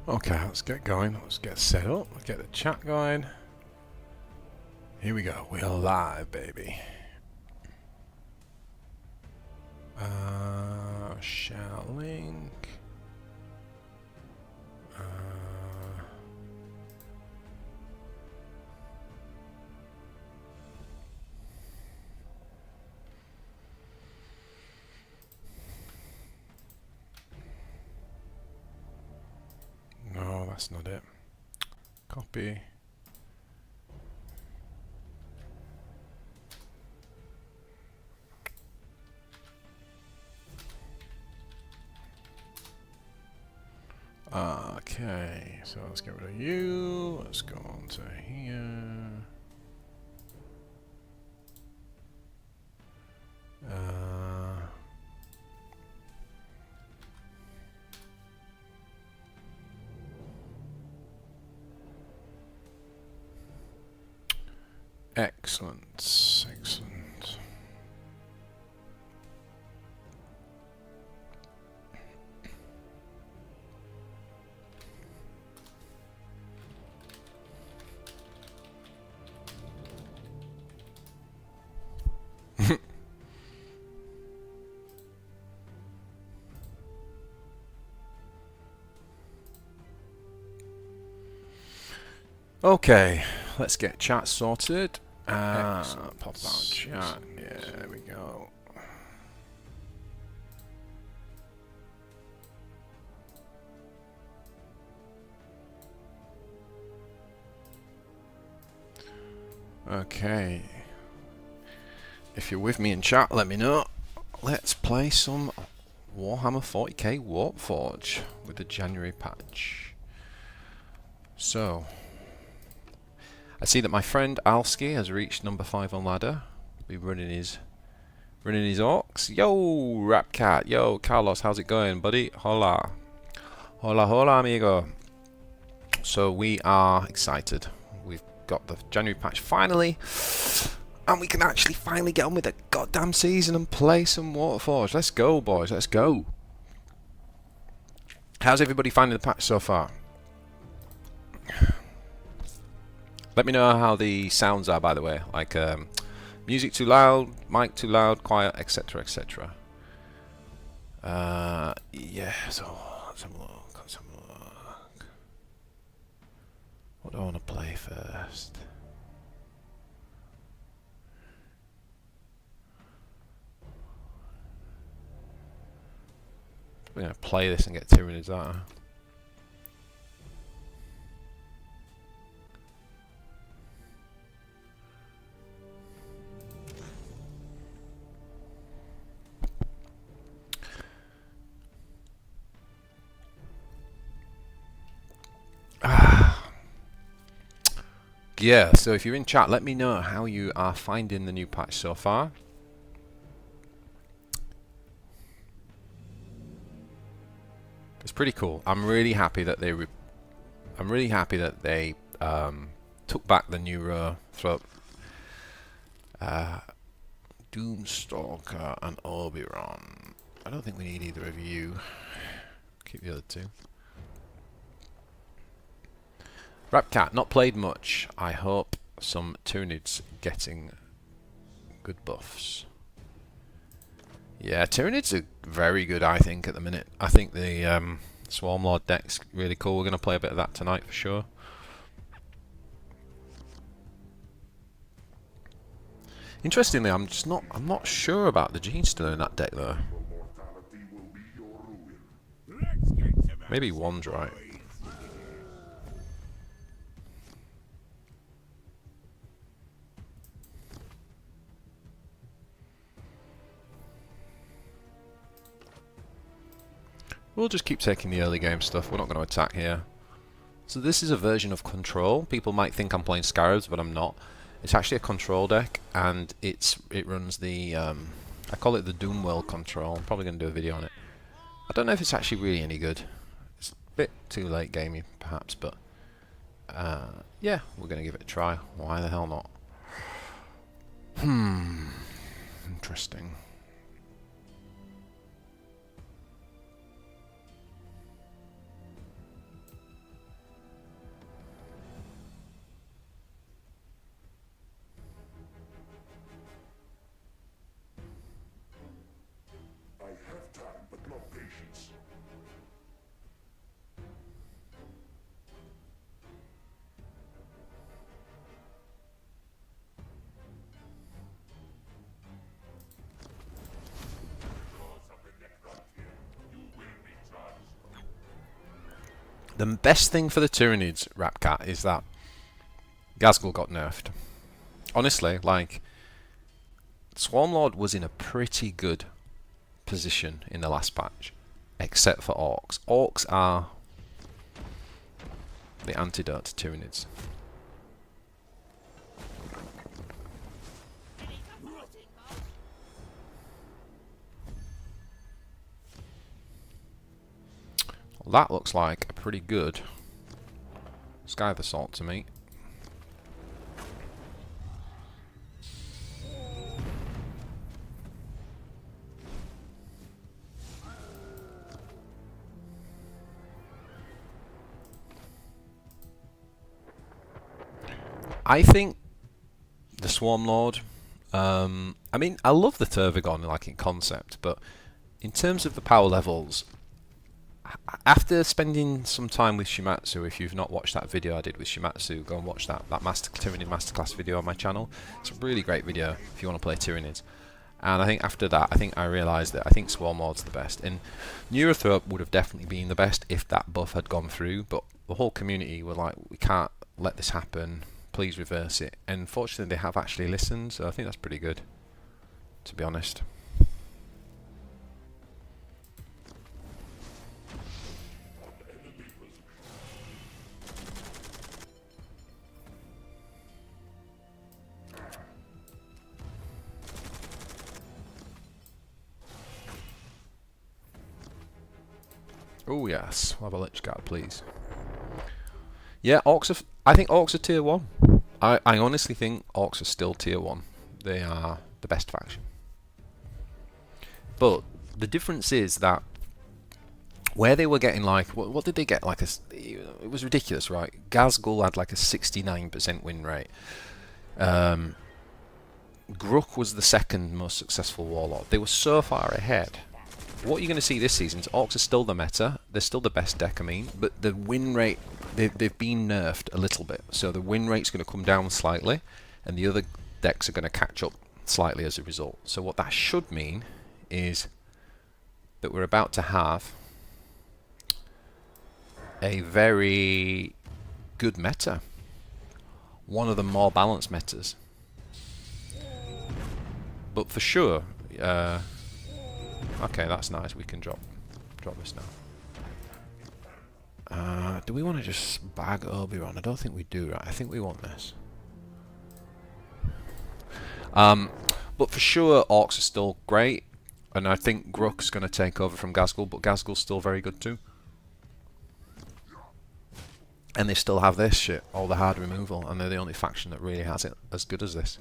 Okay, let's get going. Let's get set up. Let's get the chat going. Here we go. We're live, baby. Share link. No, that's not it. Copy. Okay, so let's get rid of you. Let's go on to here. Excellent, excellent. Okay, let's get chat sorted. Pop out chat. Yeah, there we go. Okay. If you're with me in chat, let me know. Let's play some Warhammer 40k Warpforge with the January patch. So, I see that my friend Alski has reached number 5 on ladder. Be running his orcs. Yo, Rapcat. Yo, Carlos, how's it going, buddy? Hola. Hola, hola, amigo. So we are excited. We've got the January patch finally, and we can actually finally get on with the goddamn season and play some Warpforge. Let's go, boys. Let's go. How's everybody finding the patch so far? Let me know how the sounds are, by the way. Like music too loud, mic too loud, quiet, etc., etc. Yeah. So let's have a look. Let's have a look. What do I want to play first? We're gonna play this and get Tyranids out. Yeah, so if you're in chat, let me know how you are finding the new patch so far. It's pretty cool. I'm really happy that they took back the new row for Doomstalker and Oberon. I don't think we need either of you. Keep the other two. Rapcat, not played much. I hope some Tyranids getting good buffs. Yeah, Tyranids are very good, I think, at the minute. I think the Swarmlord deck's really cool. We're going to play a bit of that tonight for sure. Interestingly, I'm not sure about the Genestone in that deck though. Maybe one's right. We'll just keep taking the early game stuff. We're not going to attack here. So this is a version of Control. People might think I'm playing Scarabs, but I'm not. It's actually a Control deck, and it runs the I call it the Doomworld Control. I'm probably going to do a video on it. I don't know if it's actually really any good. It's a bit too late gamey, perhaps, but yeah, we're going to give it a try. Why the hell not? Interesting. The best thing for the Tyranids, Rapcat, is that Ghazghkull got nerfed. Honestly, like, Swarmlord was in a pretty good position in the last patch, except for Orcs. Orcs are the antidote to Tyranids. Well, that looks like a pretty good Scythe Assault to me. I think the Swarmlord, I mean, I love the Tervigon like in concept, but in terms of the power levels, after spending some time with Shimatsu, if you've not watched that video I did with Shimatsu, go and watch that Tyranid Masterclass video on my channel. It's a really great video if you want to play Tyranids. And I think after that, I think I realised that I think Swarmlord's the best. And Neurothrope would have definitely been the best if that buff had gone through, but the whole community were like, we can't let this happen, please reverse it. And fortunately they have actually listened, so I think that's pretty good, to be honest. Oh yes, we'll have a Lich Guard, please. Yeah, Orcs are... I think Orcs are tier 1. I honestly think Orcs are still tier 1. They are the best faction. But the difference is that where they were getting like... What did they get? Like it was ridiculous, right? Ghazghkull had like a 69% win rate. Gruk was the second most successful Warlord. They were so far ahead. What you're going to see this season is Orcs are still the meta, they're still the best deck, I mean, but the win rate, they've been nerfed a little bit, so the win rate's going to come down slightly, and the other decks are going to catch up slightly as a result. So what that should mean is that we're about to have a very good meta, one of the more balanced metas. But for sure, okay, that's nice. We can drop this now. Do we want to just bag Oberon? I don't think we do, right? I think we want this. But for sure, Orcs are still great, and I think Gruk's going to take over from Ghazghkull, but Ghazghkull's still very good too. And they still have this shit, all the hard removal, and they're the only faction that really has it as good as this.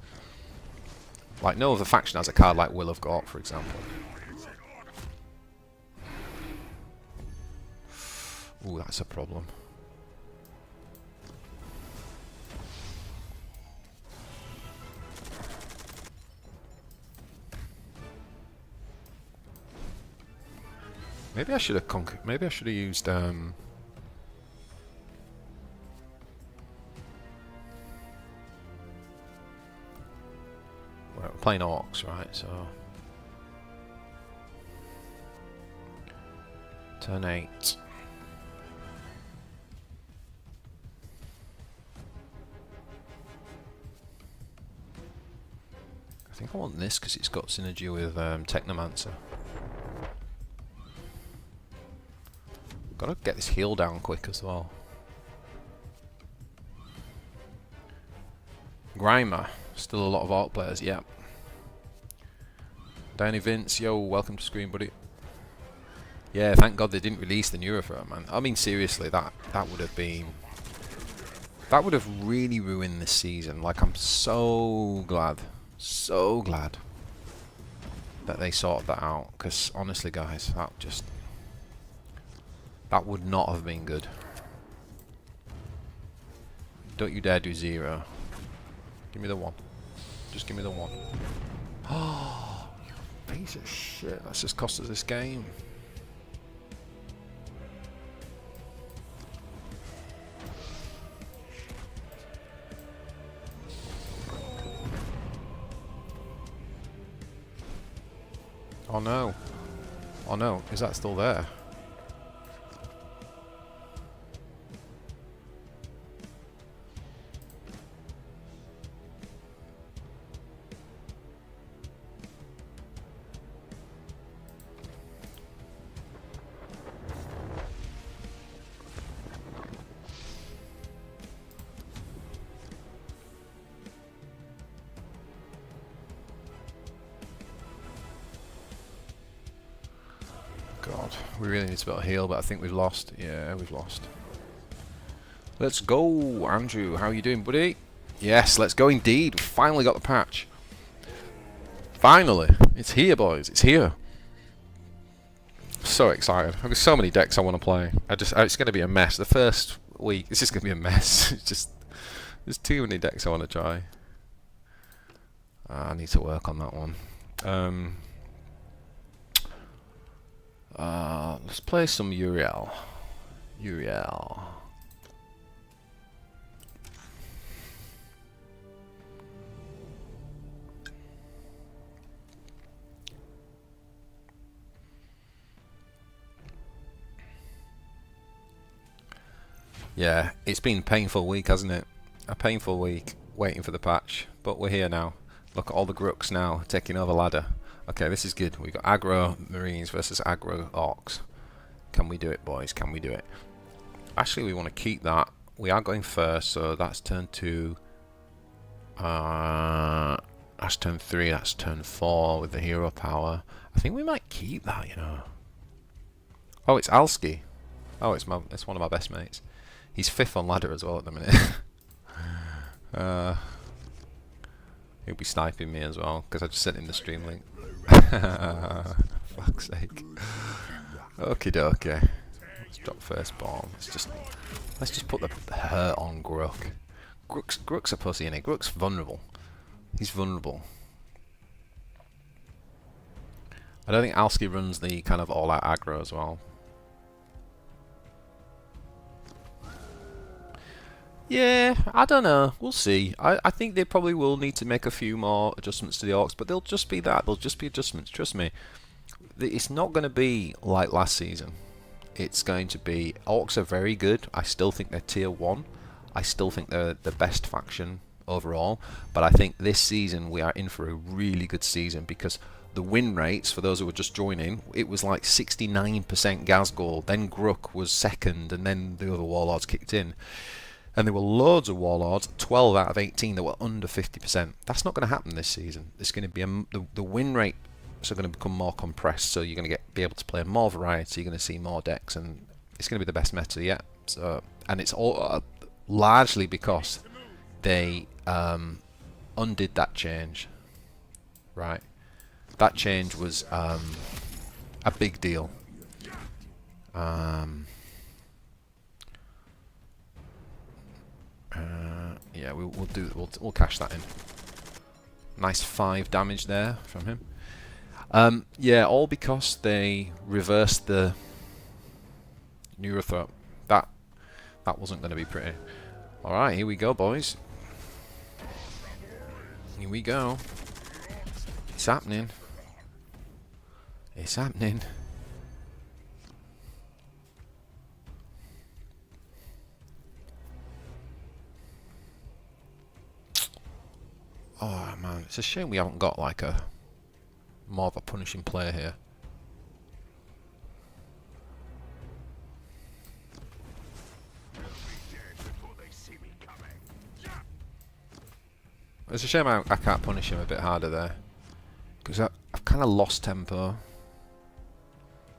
Like, no other faction has a card like Will of Gork, for example. Ooh, that's a problem. Maybe I should have maybe I should have used well, we're playing Orcs, right? So turn 8. I think I want this because it's got synergy with Technomancer. Gotta get this heal down quick as well. Grimer, still a lot of Orc players, yeah. Danny Vince, yo, welcome to Screen, buddy. Yeah, thank God they didn't release the Neurothrope, man. I mean, seriously, that would have been... That would have really ruined this season. Like, I'm so glad that they sorted that out, because honestly guys, that would not have been good. Don't you dare do 0. Give me the 1. Just give me the 1. Oh, you piece of shit. That's just cost us this game. Oh no. Oh no, is that still there? god. We really need to be able to heal, but I think we've lost. Yeah, we've lost. Let's go, Andrew. How are you doing, buddy? Yes, let's go indeed. We finally got the patch. Finally. It's here, boys. It's here. So excited. I've got so many decks I want to play. It's going to be a mess. The first week, it's just going to be a mess. It's just, there's too many decks I want to try. I need to work on that one. Let's play some Uriel. Uriel. Yeah, it's been a painful week, hasn't it? A painful week waiting for the patch, but we're here now. Look at all the Grooks now taking over ladder. Okay, this is good. We've got Aggro Marines versus Aggro Orcs. Can we do it, boys? Can we do it? Actually, we want to keep that. We are going first, so that's turn 2. That's turn 3. That's turn 4 with the hero power. I think we might keep that, you know. Oh, it's Alski. Oh, it's one of my best mates. He's 5th on ladder as well at the minute. He'll be sniping me as well because I just sent him the stream link. Fuck's sake. Okie dokie. Let's drop first bomb. Let's just put the hurt on Grook. Grook's a pussy, innit? Grook's vulnerable. He's vulnerable. I don't think Alski runs the kind of all-out aggro as well. Yeah, I don't know. We'll see. I think they probably will need to make a few more adjustments to the Orcs, but they'll just be that. They'll just be adjustments. Trust me. It's not going to be like last season. It's going to be... Orcs are very good. I still think they're tier 1. I still think they're the best faction overall. But I think this season we are in for a really good season because the win rates, for those who were just joining, it was like 69% Gazgul, then Grook was second, and then the other Warlords kicked in. And there were loads of Warlords, 12 out of 18 that were under 50%. That's not going to happen this season. It's going to be the win rates are going to become more compressed, so you're going to be able to play more variety. You're going to see more decks, and it's going to be the best meta yet. So, and it's all largely because they undid that change, right? That change was a big deal. Yeah, we'll cash that in. Nice 5 damage there from him. Yeah, all because they reversed the Neurothroat. That wasn't going to be pretty. All right, here we go, boys. Here we go. It's happening. It's happening. Oh man, it's a shame we haven't got like a more of a punishing player here. It's a shame I can't punish him a bit harder there, because I've kind of lost tempo.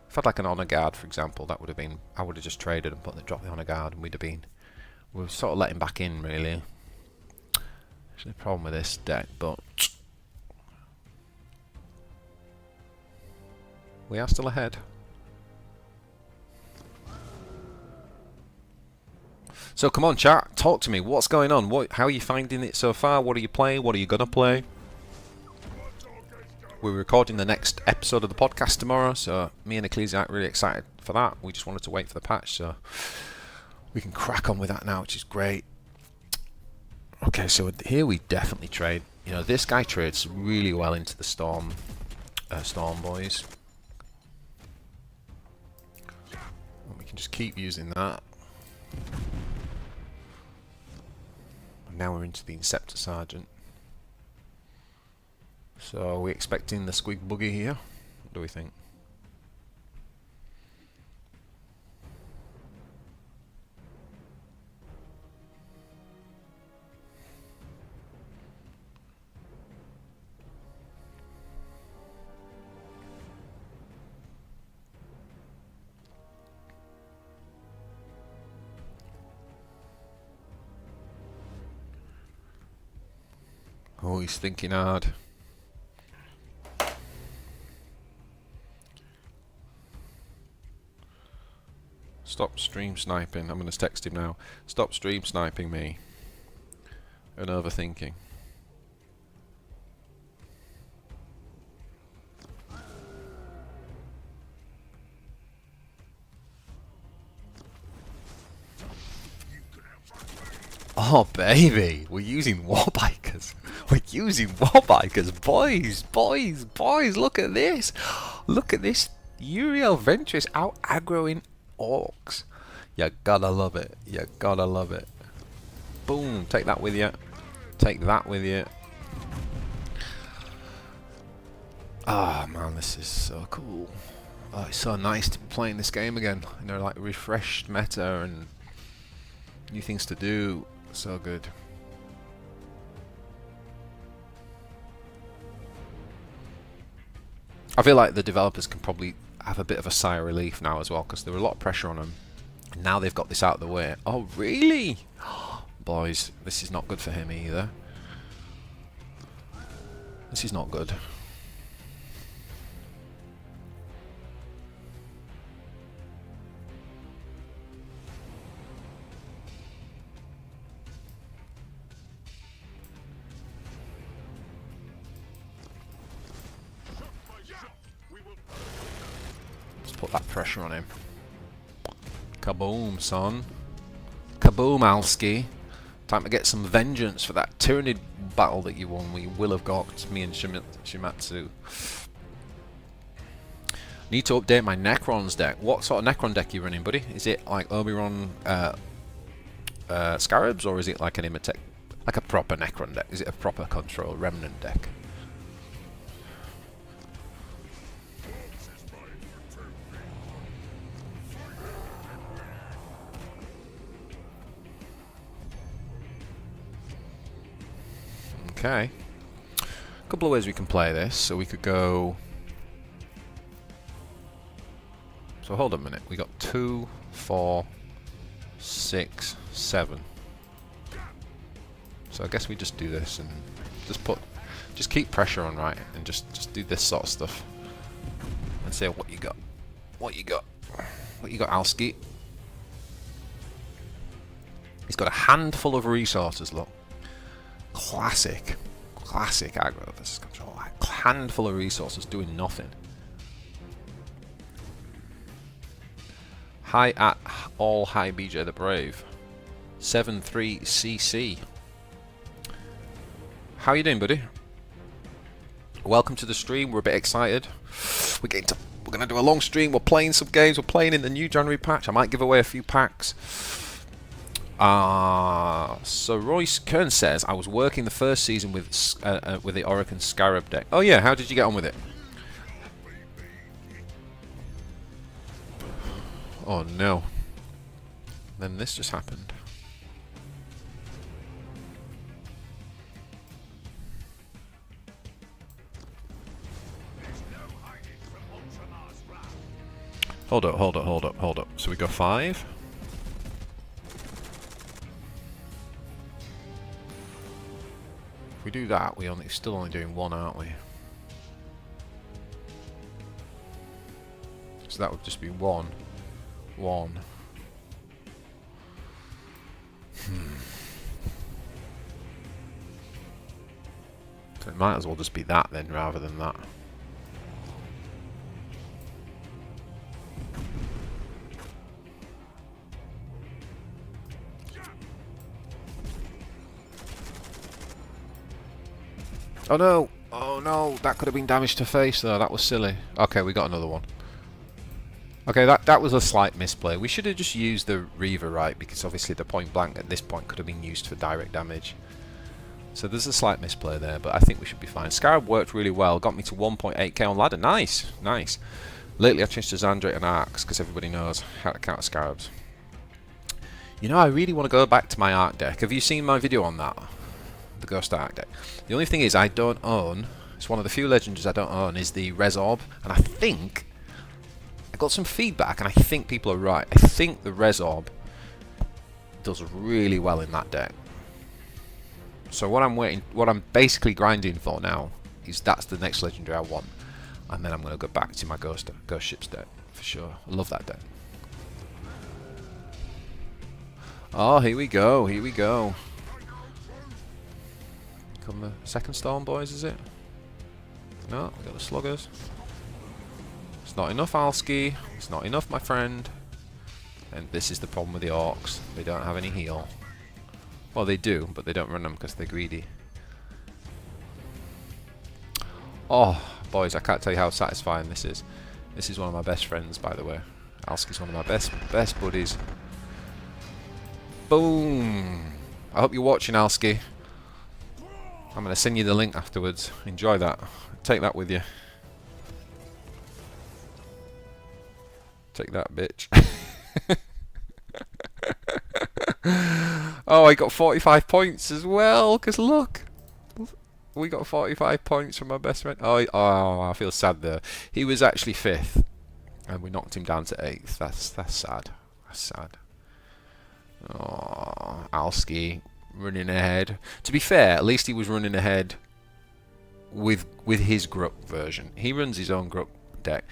If I had like an honor guard, for example, that would have been, I would have just traded and dropped the honor guard, and we've sort of let him back in really. There's no problem with this deck, but we are still ahead. So come on, chat, talk to me. What's going on? How are you finding it so far? What are you playing? What are you gonna play? We're recording the next episode of the podcast tomorrow, so me and Ecclesia aren't really excited for that. We just wanted to wait for the patch, so we can crack on with that now, which is great. Okay, so here we definitely trade. You know, this guy trades really well into the Storm boys. And we can just keep using that. And now we're into the Inceptor Sergeant. So are we expecting the Squig Buggy here? What do we think? Oh, he's thinking hard. Stop stream sniping. I'm going to text him now. Stop stream sniping me. And overthinking. Oh baby, we're using warbikers. We're using warbikers, boys, boys, boys. Look at this. Look at this. Uriel Ventris out aggroing Orcs. You gotta love it. You gotta love it. Boom. Take that with you. Take that with you. Ah, man, this is so cool. Oh, it's so nice to be playing this game again. You know, like refreshed meta and new things to do. So good. I feel like the developers can probably have a bit of a sigh of relief now as well, because there were a lot of pressure on them. And now they've got this out of the way. Oh, really? Boys, this is not good for him either. This is not good. Put that pressure on him. Kaboom, son. Kaboom, Alski. Time to get some vengeance for that Tyranid battle that you won. We will have got, me and Shimatsu. Need to update my Necrons deck. What sort of Necron deck are you running, buddy? Is it like Oberon Scarabs, or is it like an Imitech, like a proper Necron deck? Is it a proper Control Remnant deck? Okay. A couple of ways we can play this. So we could go... So hold on a minute. We got 2, 4, 6, 7. So I guess we just do this and just keep pressure on, right? And just do this sort of stuff. And say what you got. What you got. What you got, Alski? He's got a handful of resources, look. Classic aggro versus control. A handful of resources doing nothing. Hi at all. Hi BJ the Brave. 7-3 CC. How are you doing, buddy? Welcome to the stream. We're a bit excited. We're gonna do a long stream. We're playing some games. We're playing in the new January patch. I might give away a few packs. So Royce Kern says, I was working the first season with the Orcs Scarab deck. Oh yeah, how did you get on with it? Oh no. Then this just happened. Hold up. So we go 5. If we do that, we're still only doing 1, aren't we? So that would just be 1. 1. So it might as well just be that then, rather than that. Oh no! Oh no! That could have been damage to face though. That was silly. Okay, we got another one. Okay, that was a slight misplay. We should have just used the Reaver, right? Because obviously the point blank at this point could have been used for direct damage. So there's a slight misplay there, but I think we should be fine. Scarab worked really well. Got me to 1.8k on ladder. Nice, nice. Lately I've changed to Xandrate and Arcs because everybody knows how to counter Scarabs. You know, I really want to go back to my Arc deck. Have you seen my video on that? The Ghost Arc deck. The only thing is I don't own, it's one of the few legendaries I don't own, is the Resorb, and I think I got some feedback and I think people are right. I think the Resorb does really well in that deck. So what I'm basically grinding for now is that's the next legendary I want, and then I'm going to go back to my ghost ships deck for sure. I love that deck. Oh, here we go, here we go. Come the second storm, boys, is it? No, we got the sluggers. It's not enough, Alski. It's not enough, my friend. And this is the problem with the Orcs. They don't have any heal. Well, they do, but they don't run them because they're greedy. Oh, boys, I can't tell you how satisfying this is. This is one of my best friends, by the way. Alski's one of my best buddies. Boom! I hope you're watching, Alski. I'm going to send you the link afterwards. Enjoy that. Take that with you. Take that, bitch. Oh, I got 45 points as well, because look. We got 45 points from my best friend. Oh, I feel sad there. He was actually 5th, and we knocked him down to 8th. That's sad. That's sad. Oh, Alski running ahead. To be fair, at least he was running ahead with his Gruck version. He runs his own Gruck deck,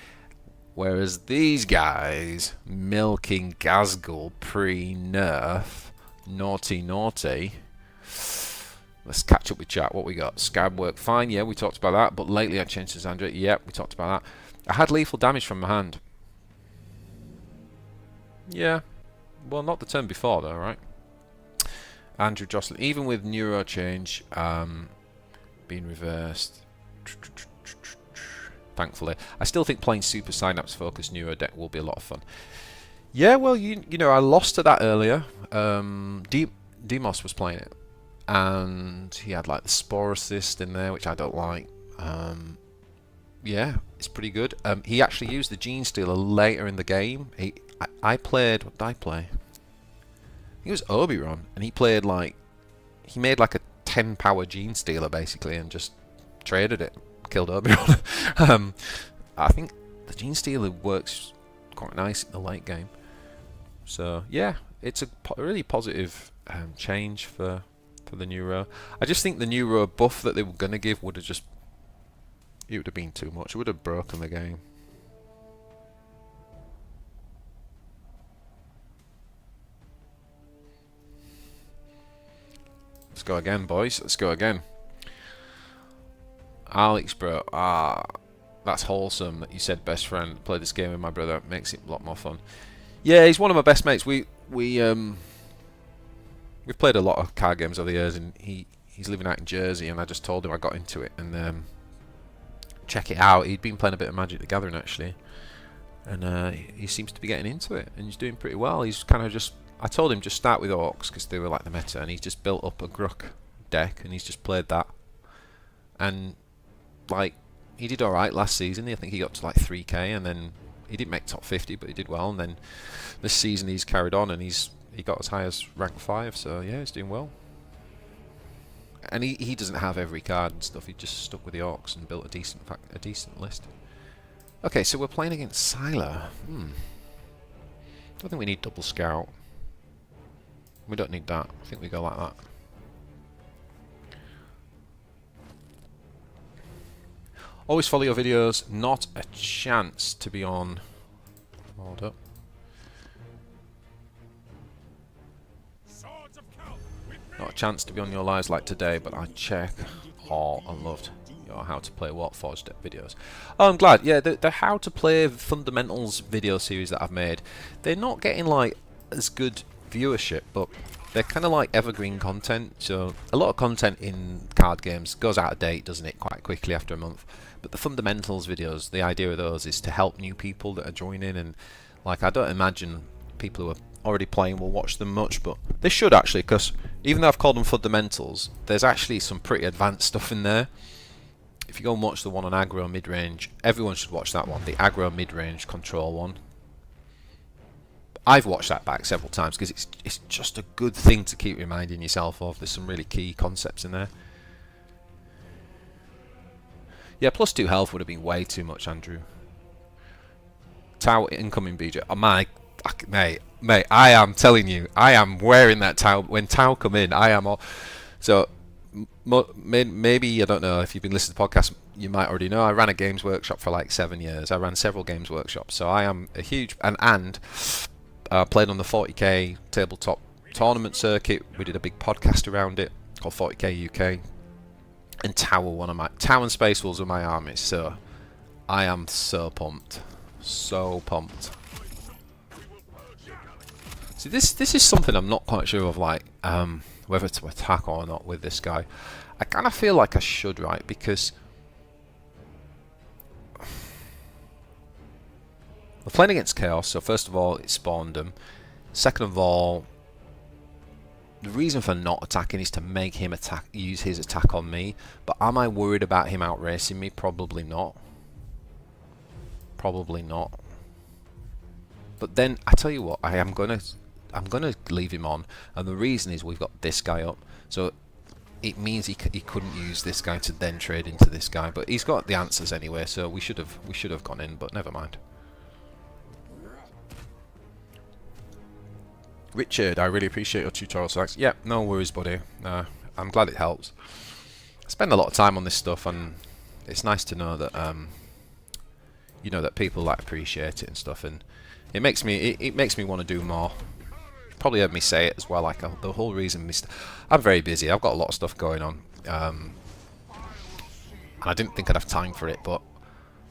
whereas these guys milking Gazgul pre-nerf, naughty. Let's catch up with chat. What we got? Scab work fine. Yeah, we talked about that. But lately I changed to Zandra. Yep, we talked about that. I had lethal damage from my hand. Yeah. Well, not the turn before though, right? Andrew Jocelyn. Even with neuro change being reversed, thankfully, I still think playing Super Synapse focused neuro deck will be a lot of fun. Yeah, well, you know, I lost to that earlier. Demos was playing it, and he had like the Spore Assist in there, which I don't like. Yeah, it's pretty good. He actually used the Gene Stealer later in the game. I played, what did I play? It was Oberon, and he played like, he made like a 10 power Gene Stealer basically, and just traded it, killed Oberon. I think the Gene Stealer works quite nice in the late game. So yeah, it's a really positive change for the Neuro. I just think the Neuro buff that they were going to give would have it would have been too much. It would have broken the game. Let's go again, boys. Let's go again. Alex, bro. That's wholesome that you said best friend. Play this game with my brother. Makes it a lot more fun. Yeah, he's one of my best mates. We've played a lot of card games over the years, and he's living out in Jersey, and I just told him I got into it, and check it out. He'd been playing a bit of Magic the Gathering actually, and he seems to be getting into it, and he's doing pretty well. He's kind of just, I told him just start with Orcs because they were like the meta, and he's just built up a Gruck deck, and he's just played that, and like he did all right last season. I think he got to like 3k, and then he didn't make top 50, but he did well, and then this season he's carried on, and he got as high as rank 5, so yeah, he's doing well. And he doesn't have every card and stuff. He just stuck with the Orcs and built a decent list. Okay, so we're playing against Sylar. Don't think we need double scout. We don't need that. I think we go like that. Always follow your videos. Not a chance to be on. Hold up. Not a chance to be on your lives like today, but I check all and loved your how to play Warpforge videos. Oh, I'm glad. Yeah, the how to play fundamentals video series that I've made, they're not getting like as good viewership, but they're kind of like evergreen content. So a lot of content in card games goes out of date, doesn't it, quite quickly after a month. But the fundamentals videos, the idea of those is to help new people that are joining, and like I don't imagine people who are already playing will watch them much, but they should actually, because even though I've called them fundamentals, there's actually some pretty advanced stuff in there. If you go and watch the one on aggro mid-range, everyone should watch that one, the aggro mid-range control one. I've watched that back several times because it's just a good thing to keep reminding yourself of. There's some really key concepts in there. Yeah, +2 health would have been way too much, Andrew. Tau incoming BJ. Oh my, mate, I am telling you, I am wearing that Tau. When Tau come in, I am all. So, maybe, I don't know if you've been listening to the podcast, you might already know I ran a games workshop for like 7 years. I ran several games workshops, so I am a huge and played on the 40k tabletop tournament circuit. We did a big podcast around it called 40k UK, and Tower and Space Wolves were my armies. So I am so pumped, so pumped. See, this is something I'm not quite sure of, like whether to attack or not with this guy. I kind of feel like I should, right? Because we're playing against Chaos, so first of all, it spawned him. Second of all, the reason for not attacking is to make him use his attack on me. But am I worried about him outracing me? Probably not. Probably not. But then I tell you what, I'm gonna leave him on, and the reason is we've got this guy up, so it means he couldn't use this guy to then trade into this guy. But he's got the answers anyway, so we should have gone in, but never mind. Richard, I really appreciate your tutorial. So yeah, no worries, buddy. I'm glad it helps. I spend a lot of time on this stuff, and it's nice to know that you know, that people like appreciate it and stuff, and it makes me want to do more. Probably heard me say it as well. Like the whole reason I'm very busy. I've got a lot of stuff going on, and I didn't think I'd have time for it, but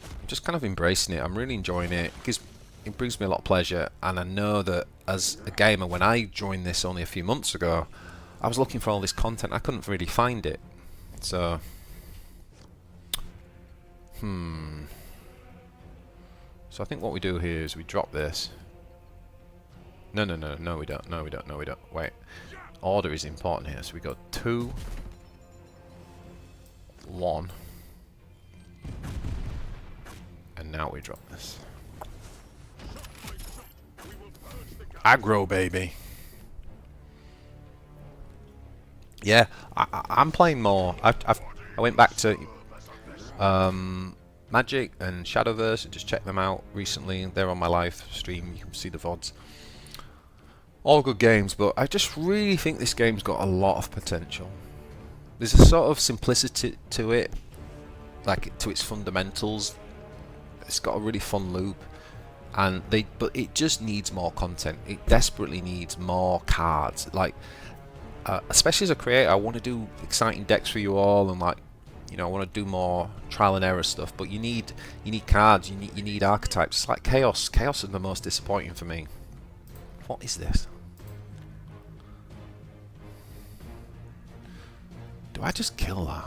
I'm just kind of embracing it. I'm really enjoying it because it brings me a lot of pleasure, and I know that as a gamer, when I joined this only a few months ago, I was looking for all this content. I couldn't really find it. So, So I think what we do here is we drop this. No, we don't. Wait. Order is important here. So we go 2, 1. And now we drop this. Aggro, baby. Yeah, I'm playing more. I went back to Magic and Shadowverse and just checked them out recently. They're on my live stream. You can see the VODs. All good games, but I just really think this game's got a lot of potential. There's a sort of simplicity to it, like to its fundamentals. It's got a really fun loop, but it just needs more content. It desperately needs more cards. Like, especially as a creator, I want to do exciting decks for you all, and like, you know, I want to do more trial and error stuff. But you need cards. You need archetypes. It's like Chaos. Chaos is the most disappointing for me. What is this? Do I just kill that?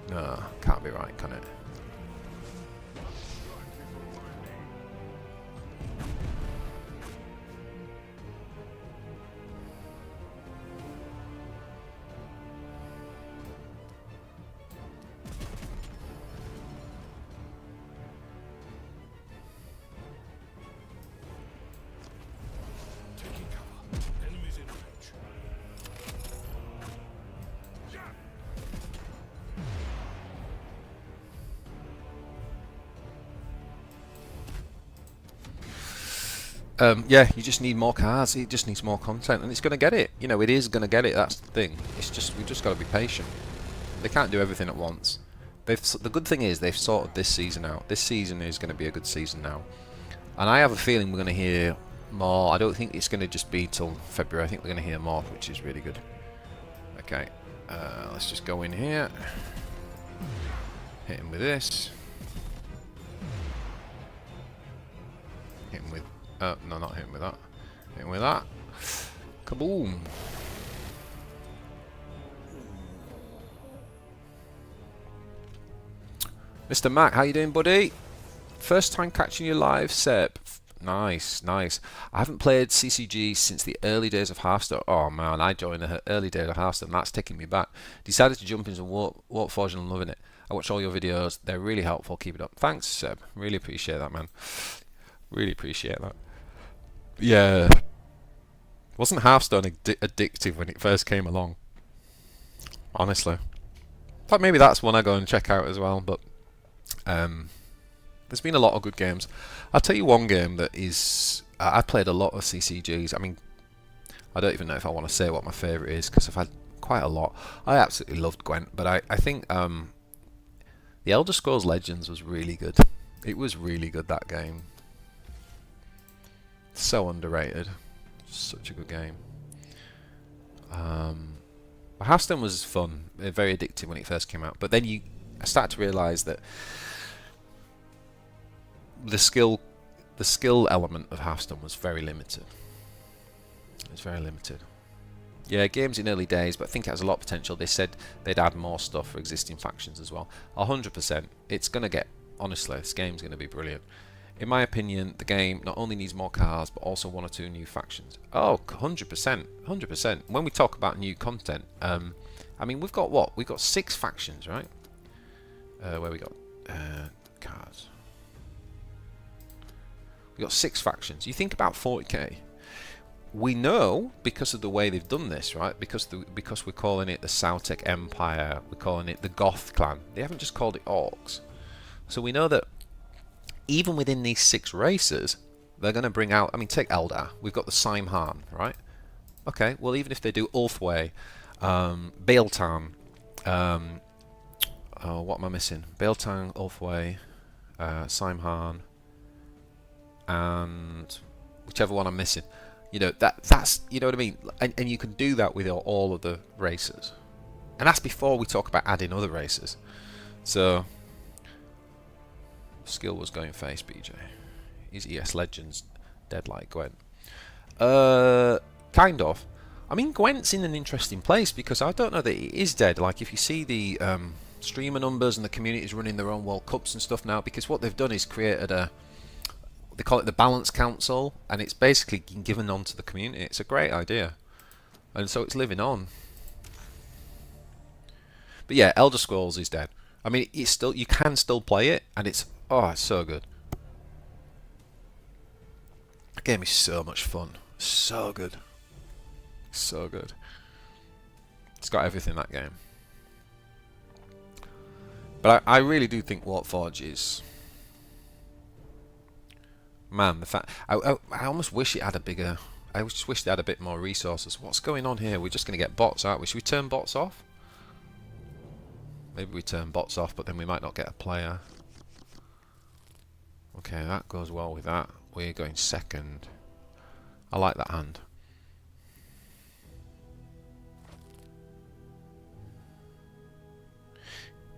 No, can't be right, can it? Yeah, you just need more cards. It just needs more content, and it's going to get it. You know, it is going to get it. That's the thing. It's just we've just got to be patient. They can't do everything at once. The good thing is they've sorted this season out. This season is going to be a good season now, and I have a feeling we're going to hear more. I don't think it's going to just be till February. I think we're going to hear more, which is really good. Okay, let's just go in here. Hit him with this. Hit him with. No, not hit him with that. Hit him with that. Kaboom! Mr. Mac, how you doing, buddy? First time catching you live, Seb. Nice, nice. I haven't played CCG since the early days of Hearthstone. Oh man, I joined the early days of Hearthstone. That's taking me back. Decided to jump into Warpforge and I'm loving it. I watch all your videos. They're really helpful. Keep it up. Thanks, Seb. Really appreciate that, man. Really appreciate that. Yeah. Wasn't Hearthstone addictive when it first came along? Honestly. But maybe that's one I go and check out as well. But there's been a lot of good games. I'll tell you one game that is... I played a lot of CCGs. I mean, I don't even know if I want to say what my favourite is because I've had quite a lot. I absolutely loved Gwent, but I think the Elder Scrolls Legends was really good. It was really good, that game. So underrated. Such a good game. Hearthstone was fun, very addictive when it first came out, but then I started to realise that the skill element of Hearthstone was very limited. It was very limited. Yeah, games in early days, but I think it has a lot of potential. They said they'd add more stuff for existing factions as well. 100%. It's going to get, honestly, this game's going to be brilliant. In my opinion, the game not only needs more cards, but also 1 or 2 new factions. Oh, 100%. 100%. When we talk about new content, I mean, we've got what? We've got 6 factions, right? Where we got cards. We've got 6 factions. You think about 40k. We know, because of the way they've done this, right? Because we're calling it the Sautek Empire, we're calling it the Goth clan. They haven't just called it Orcs. So we know that even within these 6 races, they're going to bring out... I mean, take Eldar. We've got the Simhan, right? Okay, well, even if they do Ulthway, Baeltan... oh, what am I missing? Baeltan, Ulthway, Simhan, and whichever one I'm missing. You know, that's... You know what I mean? And you can do that with all of the races. And that's before we talk about adding other races. So... Skill was going face, BJ. Is ES Legends dead like Gwent? Kind of. I mean, Gwent's in an interesting place because I don't know that it is dead. Like, if you see the streamer numbers and the communities running their own World Cups and stuff now, because what they've done is created they call it the Balance Council, and it's basically given on to the community. It's a great idea. And so it's living on. But yeah, Elder Scrolls is dead. I mean, it's still, you can still play it, and it's so good. The game is so much fun. So good. So good. It's got everything, that game. But I really do think Warpforge is... Man, the fact... I almost wish it had a bigger... I just wish they had a bit more resources. What's going on here? We're just going to get bots, aren't we? Should we turn bots off? Maybe we turn bots off, but then we might not get a player. Okay, that goes well with that. We're going second. I like that hand.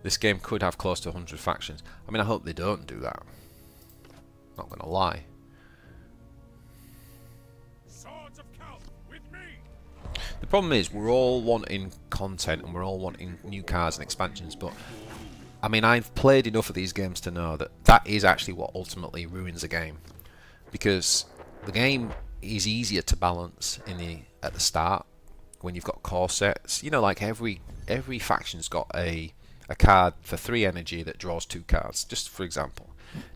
This game could have close to 100 factions. I mean, I hope they don't do that. Not gonna lie. Swords of Cal, with me. The problem is, we're all wanting content and we're all wanting new cards and expansions, but I mean, I've played enough of these games to know that that is actually what ultimately ruins a game, because the game is easier to balance at the start when you've got core sets. You know, like every faction's got a card for 3 energy that draws 2 cards, just for example.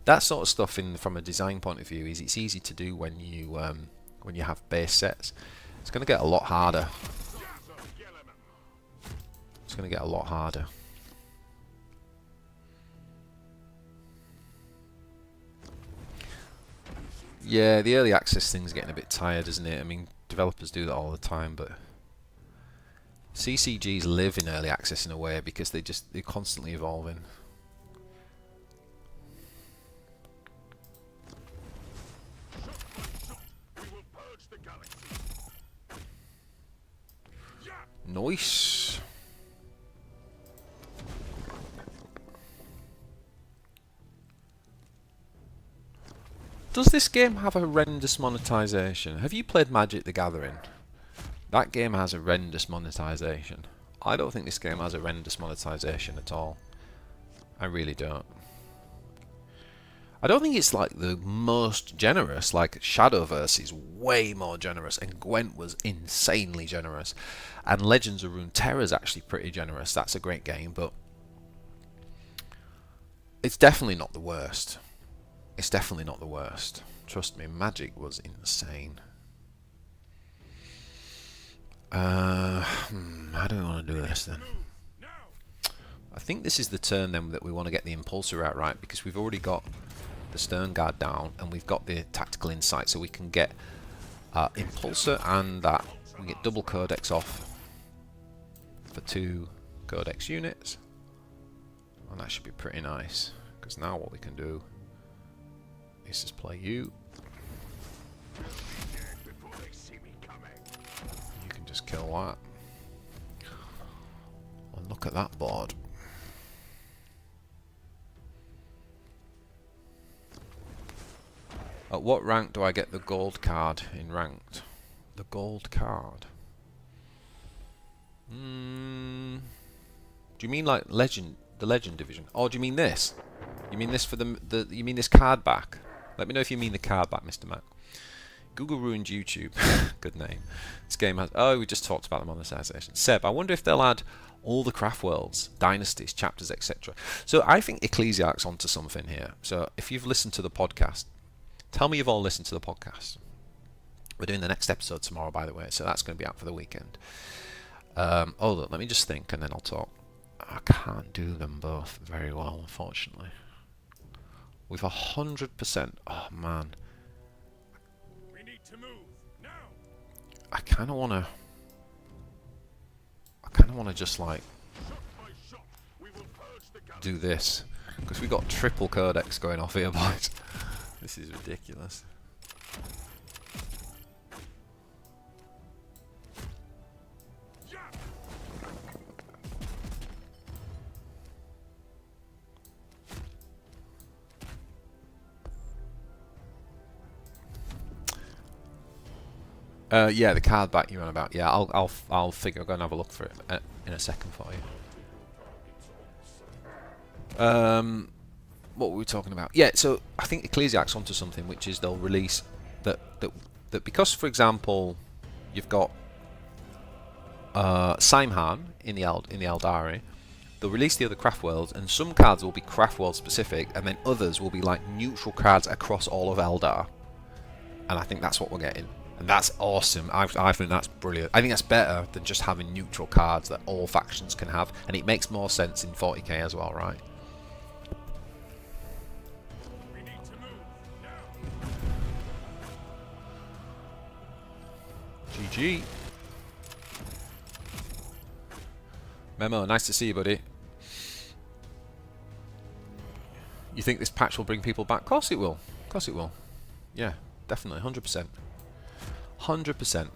That sort of stuff, from a design point of view, it's easy to do when you have base sets. It's going to get a lot harder. It's going to get a lot harder. Yeah, the early access thing's getting a bit tired, isn't it? I mean, developers do that all the time, but CCGs live in early access in a way because they're constantly evolving. Nice. Does this game have horrendous monetization? Have you played Magic the Gathering? That game has horrendous monetization. I don't think this game has horrendous monetization at all. I really don't. I don't think it's like the most generous. Like Shadowverse is way more generous, and Gwent was insanely generous, and Legends of Runeterra is actually pretty generous. That's a great game, but it's definitely not the worst. It's definitely not the worst. Trust me, Magic was insane. How do we want to do this then? I think this is the turn then that we want to get the Impulsor out, right? Because we've already got the Stern Guard down and we've got the Tactical Insight, so we can get Impulsor and that. We get double Codex off. for 2 Codex units, and that should be pretty nice, because now what we can do is just play you. You can just kill that. And look at that board. At what rank do I get the gold card in ranked? The gold card. Do you mean like legend, the legend division? Or do you mean this? You mean this for the you mean this card back? Let me know if you mean the card back, Mr. Mac. Google ruined YouTube. Good name. This game has... Oh, we just talked about the monetization. Seb, I wonder if they'll add all the craft worlds, dynasties, chapters, etc. So I think Ecclesiarch's onto something here. So if you've listened to the podcast, tell me you've all listened to the podcast. We're doing the next episode tomorrow, by the way, so that's going to be out for the weekend. Oh, look, let me just think and then I'll talk. I can't do them both very well, unfortunately. With 100%... Oh, man. I kind of want to just like do this, because we got triple codex going off here, boys. This is ridiculous. Yeah, the card back you're on about. Yeah, I'll figure. I'll go and have a look for it in a second for you. What were we talking about? Yeah, so I think Ecclesiarch's onto something, which is they'll release that because, for example, you've got Simhan in the Eldari. They'll release the other craft worlds, and some cards will be craft world specific, and then others will be like neutral cards across all of Eldar. And I think that's what we're getting. And that's awesome. I think that's brilliant. I think that's better than just having neutral cards that all factions can have. And it makes more sense in 40k as well, right? We need to move now. GG. Memo, nice to see you, buddy. You think this patch will bring people back? Of course it will. Of course it will. Yeah, definitely. 100%. 100%.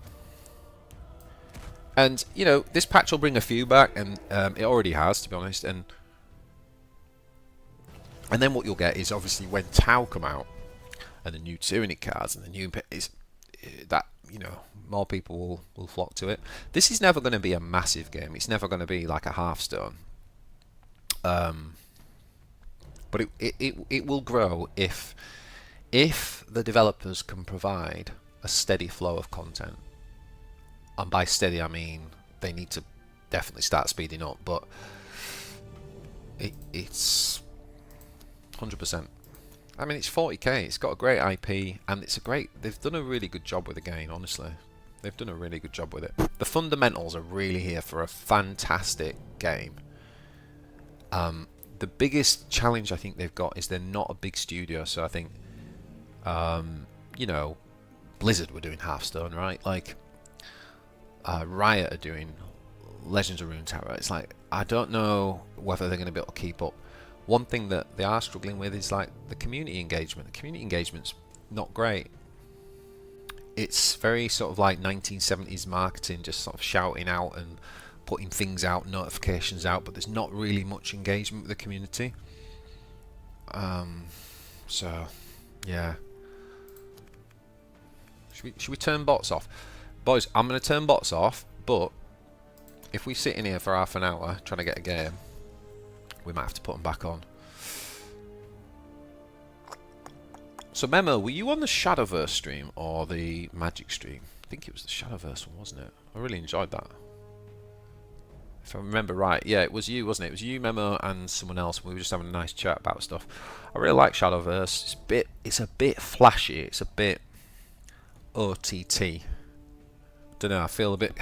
And, you know, this patch will bring a few back, and it already has, to be honest. And then what you'll get is, obviously, when Tau come out, and the new Tyrannic cards, and the new... is that, you know, more people will flock to it. This is never going to be a massive game. It's never going to be like a Hearthstone. But it will grow if the developers can provide a steady flow of content. And by steady I mean they need to definitely start speeding up, but it's 100%. I mean, it's 40k, it's got a great IP, and they've done a really good job with the game, honestly. They've done a really good job with it. The fundamentals are really here for a fantastic game. The biggest challenge I think they've got is they're not a big studio, so I think you know, Blizzard were doing Hearthstone, right? Like, Riot are doing Legends of Runeterra. It's like, I don't know whether they're going to be able to keep up. One thing that they are struggling with is like the community engagement. The community engagement's not great. It's very sort of like 1970s marketing, just sort of shouting out and putting things out, notifications out, but there's not really much engagement with the community. So, yeah. Should we turn bots off? Boys, I'm going to turn bots off, but if we sit in here for half an hour trying to get a game, we might have to put them back on. So, Memo, were you on the Shadowverse stream or the Magic stream? I think it was the Shadowverse one, wasn't it? I really enjoyed that. If I remember right, yeah, it was you, wasn't it? It was you, Memo, and someone else. We were just having a nice chat about stuff. I really like Shadowverse. It's a bit flashy. It's a bit OTT. Don't know. I feel a bit.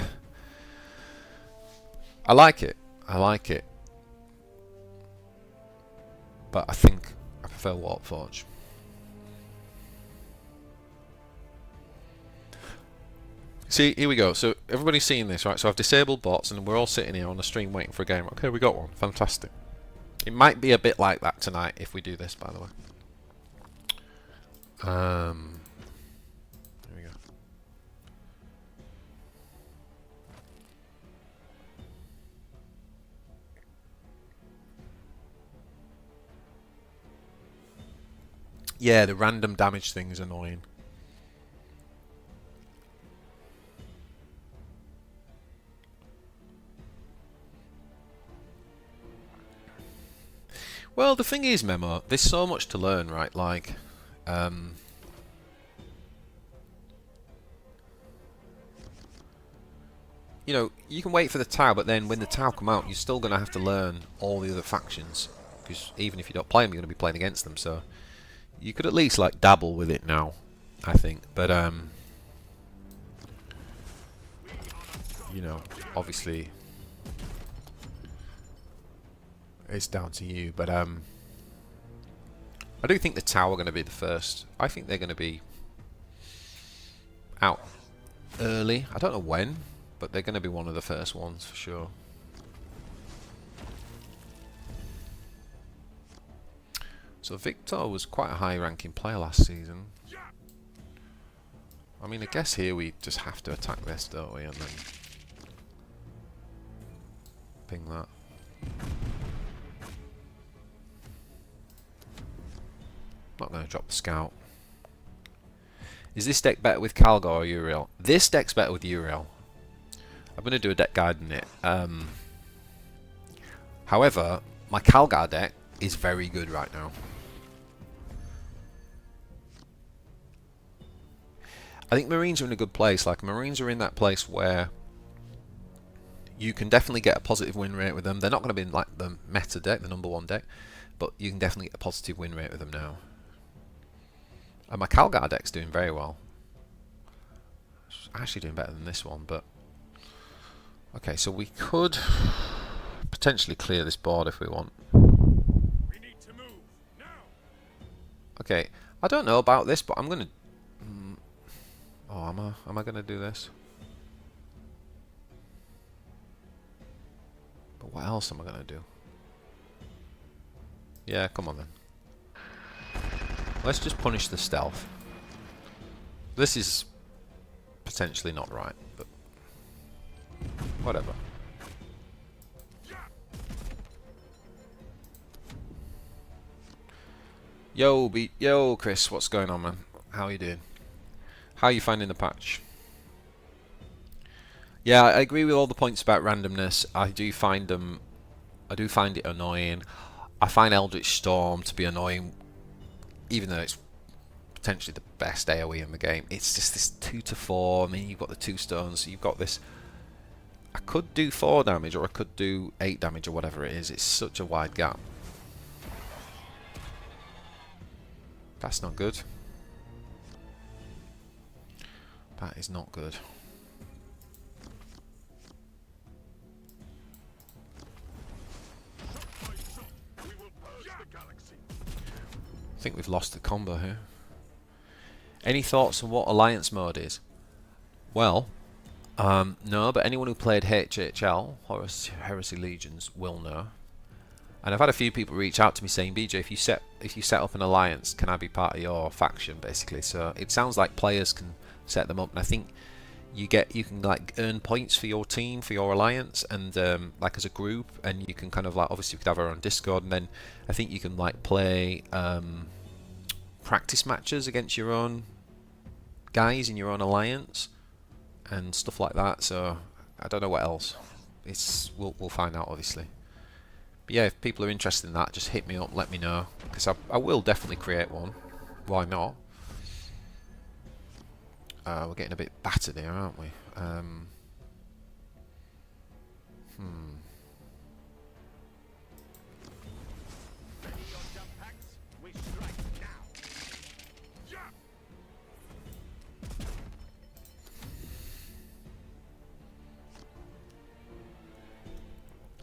I like it. I like it. But I think I prefer See, here we go. So everybody's seeing this, right? So I've disabled bots, and we're all sitting here on the stream waiting for a game. Okay, we got one. Fantastic. It might be a bit like that tonight if we do this, by the way. Here we go. Yeah, the random damage thing is annoying. Well, the thing is, Memo, there's so much to learn, right? Like, you know, you can wait for the Tau, but then when the Tau come out, you're still going to have to learn all the other factions. Because even if you don't play them, you're going to be playing against them. So you could at least, like, dabble with it now, I think. But, you know, obviously, it's down to you. But, I do think the Tau are going to be the first. I think they're going to be out early. I don't know when, but they're going to be one of the first ones for sure. So Victor was quite a high-ranking player last season. I mean, I guess here we just have to attack this, don't we? And then ping that. Not going to drop the scout. Is this deck better with Calgar or Uriel? This deck's better with Uriel. I'm going to do a deck guide in it. However, my Calgar deck is very good right now. I think Marines are in a good place. Like, Marines are in that place where you can definitely get a positive win rate with them. They're not going to be in, like, the meta deck, the #1 deck, but you can definitely get a positive win rate with them now. And my Calgar deck's doing very well. It's actually doing better than this one, but okay, so we could potentially clear this board if we want. We need to move now. Okay, I don't know about this, but I'm gonna. Oh, am I gonna do this? But what else am I gonna do? Yeah, come on then. Let's just punish the stealth. This is potentially not right, but whatever. Yo, Chris, what's going on, man? How are you doing? How are you finding the patch? Yeah, I agree with all the points about randomness. I do find it annoying. I find Eldritch Storm to be annoying, even though it's potentially the best AoE in the game. It's just this 2 to 4. I mean, you've got the 2 stones, so you've got this. I could do 4 damage, or I could do 8 damage, or whatever it is. It's such a wide gap. That's not good. That is not good. I think we've lost the combo here. Any thoughts on what Alliance mode is? Well, no, but anyone who played HHL, Heresy Legions, will know. And I've had a few people reach out to me saying, BJ, if you set up an alliance, can I be part of your faction, basically? So it sounds like players can set them up, and I think you can like earn points for your team, for your alliance, and like as a group, and you can kind of like, obviously we could have our own Discord, and then I think you can like play practice matches against your own guys in your own alliance and stuff like that. So I don't know what else. We'll find out, obviously. But yeah, if people are interested in that, just hit me up, let me know, because I will definitely create one. Why not? We're getting a bit battered here, aren't we?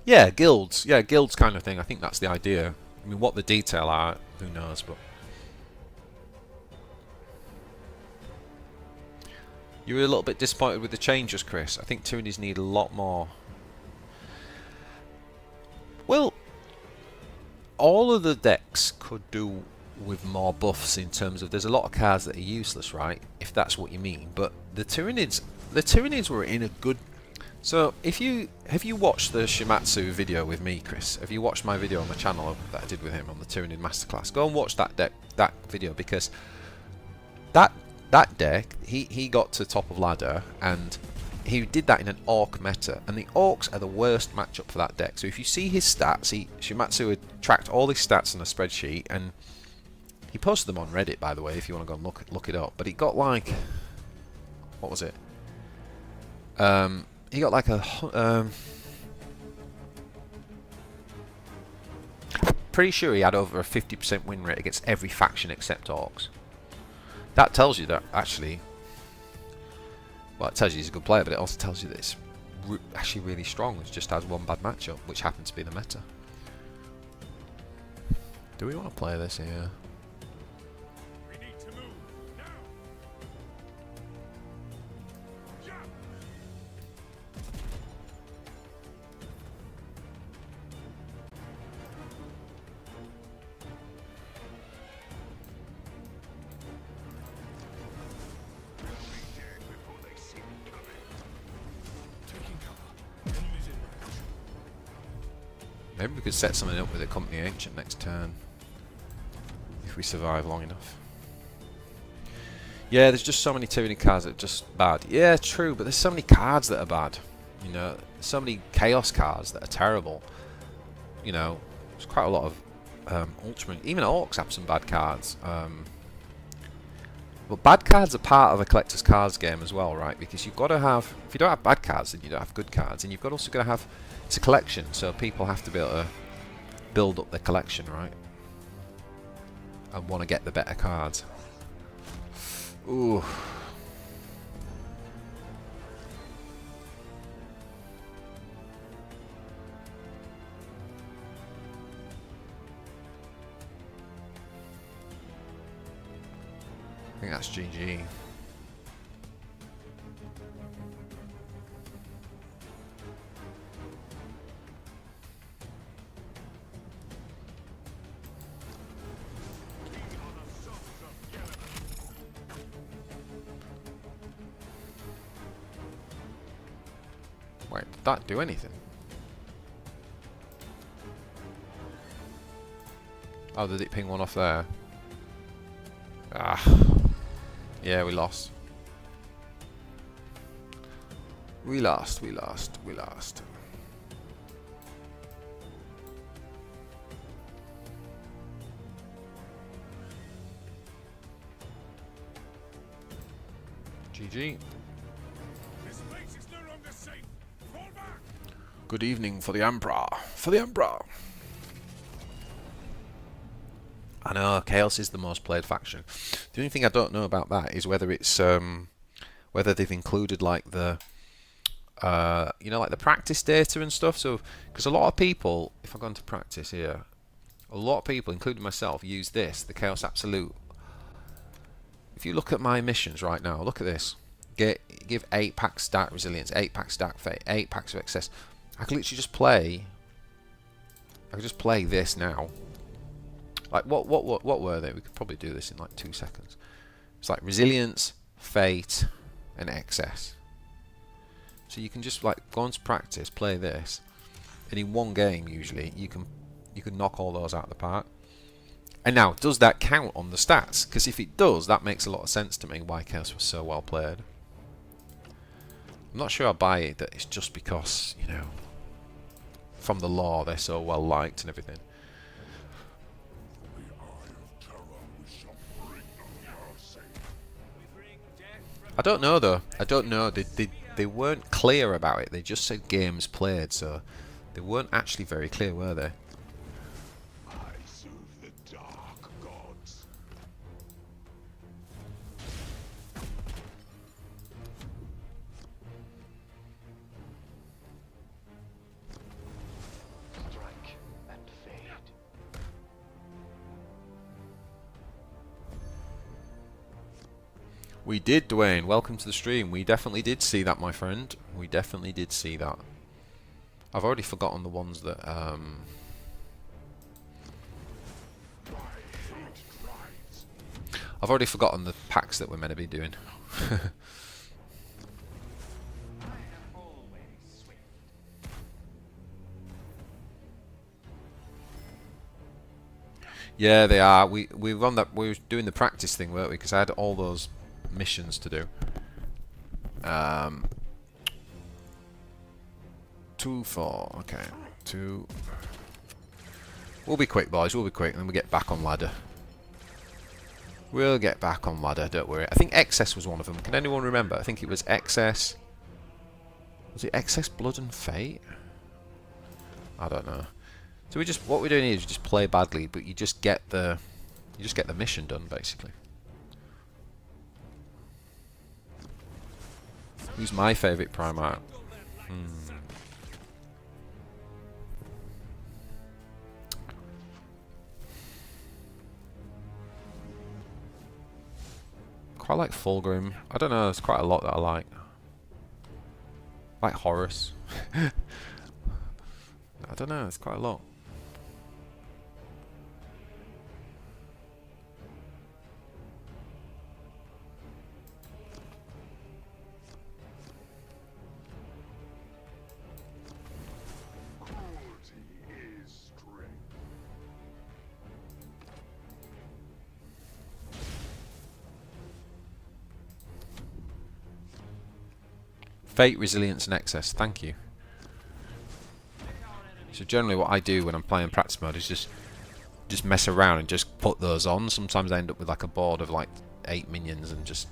Yeah, guilds. Yeah, guilds kind of thing. I think that's the idea. I mean, what the detail are, who knows, but You were a little bit disappointed with the changes, Chris. I think Tyranids need a lot more. Well, all of the decks could do with more buffs in terms of there's a lot of cards that are useless, right? If that's what you mean. But the Tyranids were in a good. So have you watched the Shimatsu video with me, Chris? Have you watched my video on the channel that I did with him on the Tyranid Masterclass? Go and watch that video, because that deck he got to top of ladder and he did that in an Orc meta, and the Orcs are the worst matchup for that deck. So if you see his stats, Shimatsu had tracked all his stats on a spreadsheet, and he posted them on Reddit, by the way, if you want to go and look it up. But he got like, what was it? He got like a pretty sure he had over a 50% win rate against every faction except Orcs. That tells you that actually, well, it tells you he's a good player, but it also tells you that it's actually really strong. It just has one bad matchup, which happens to be the meta. Do we want to play this here? We need to move now. Yeah. Maybe we could set something up with a Company Ancient next turn, if we survive long enough. Yeah, there's just so many Tyranid cards that are just bad. Yeah, true, but there's so many cards that are bad. You know, there's so many Chaos cards that are terrible. You know, there's quite a lot of Ultramarine. Even Orcs have some bad cards. But bad cards are part of a collector's cards game as well, right? Because you've got to have, if you don't have bad cards, then you don't have good cards, and you've also got to have, it's a collection, so people have to be able to build up their collection, right? And want to get the better cards. Ooh. I think that's GG. Wait, did that do anything? Oh, did it ping one off there? Ah. Yeah, we lost. We lost. GG. This place is no longer safe. Fall back. Good evening for the Emperor. For the Emperor. I know, Chaos is the most played faction. The only thing I don't know about that is whether it's whether they've included like the you know, like the practice data and stuff. So because a lot of people, if I go into practice here, a lot of people, including myself, use this, the Chaos Absolute. If you look at my missions right now, look at this. Give 8 packs Dark Resilience, 8 packs Dark Fate, 8 packs of Excess. I could literally just play. I could just play this now. Like what were they? We could probably do this in like 2 seconds. It's like Resilience, Fate, and Excess. So you can just like go on to practice, play this, and in one game usually you can knock all those out of the park. And now, does that count on the stats? Because if it does, that makes a lot of sense to me why Chaos was so well played. I'm not sure I buy it that it's just because, you know, from the lore they're so well liked and everything. I don't know though. I don't know. They weren't clear about it. They just said games played, so they weren't actually very clear, were they? I serve the dark gods. Strike and fade. We did, Dwayne. Welcome to the stream. We definitely did see that, my friend. We definitely did see that. I've already forgotten the ones that I've already forgotten the packs that we're meant to be doing. Yeah, they are. We were doing the practice thing, weren't we? Because I had all those missions to do. 2, 4. Okay, 2. We'll be quick, boys. We'll be quick, and then we get back on ladder. We'll get back on ladder. Don't worry. I think Excess was one of them. Can anyone remember? I think it was Excess. Was it Excess, Blood and Fate? I don't know. So what we're doing here is we just play badly, but you just get the mission done, basically. Who's my favourite Primarch? Quite like Fulgrim. I don't know, there's quite a lot that I like. Like Horus. I don't know, it's quite a lot. Fate, Resilience and Excess, thank you. So generally what I do when I'm playing practice mode is just mess around and just put those on. Sometimes I end up with like a board of like 8 minions and just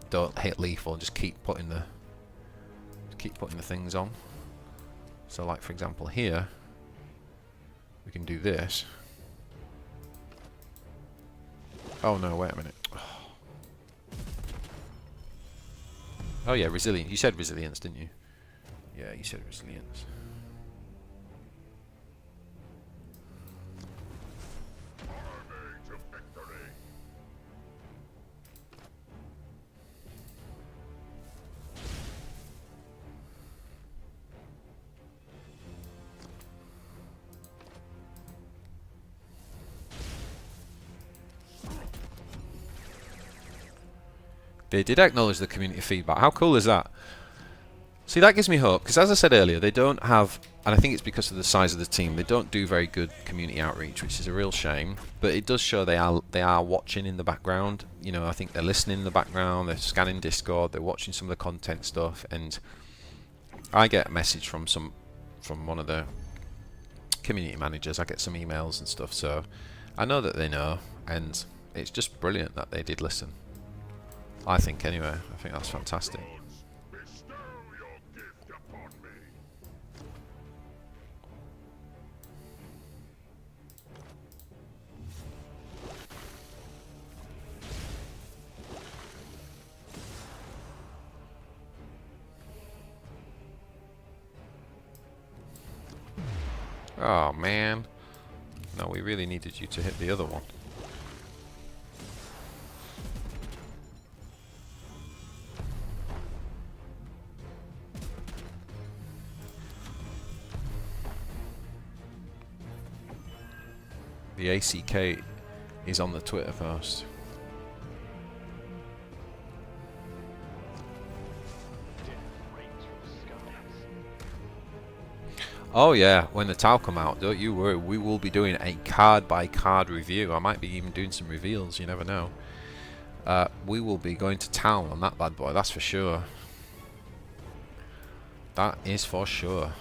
don't hit lethal and just keep putting the things on. So like for example here we can do this. Oh no, wait a minute. Oh yeah, resilience. You said resilience, didn't you? Yeah, you said resilience. They did acknowledge the community feedback. How cool is that? See, that gives me hope, because as I said earlier, they don't have, and I think it's because of the size of the team, they don't do very good community outreach, which is a real shame. But it does show they are watching in the background. You know, I think they're listening in the background, they're scanning Discord, they're watching some of the content stuff, and I get a message from one of the community managers. I get some emails and stuff, so I know that they know, and it's just brilliant that they did listen. I think anyway. I think that's fantastic. Oh man. No, we really needed you to hit the other one. The ACK is on the Twitter post. Oh yeah, when the Tau come out, don't you worry, we will be doing a card by card review. I might be even doing some reveals, you never know. We will be going to town on that bad boy, that's for sure. That is for sure.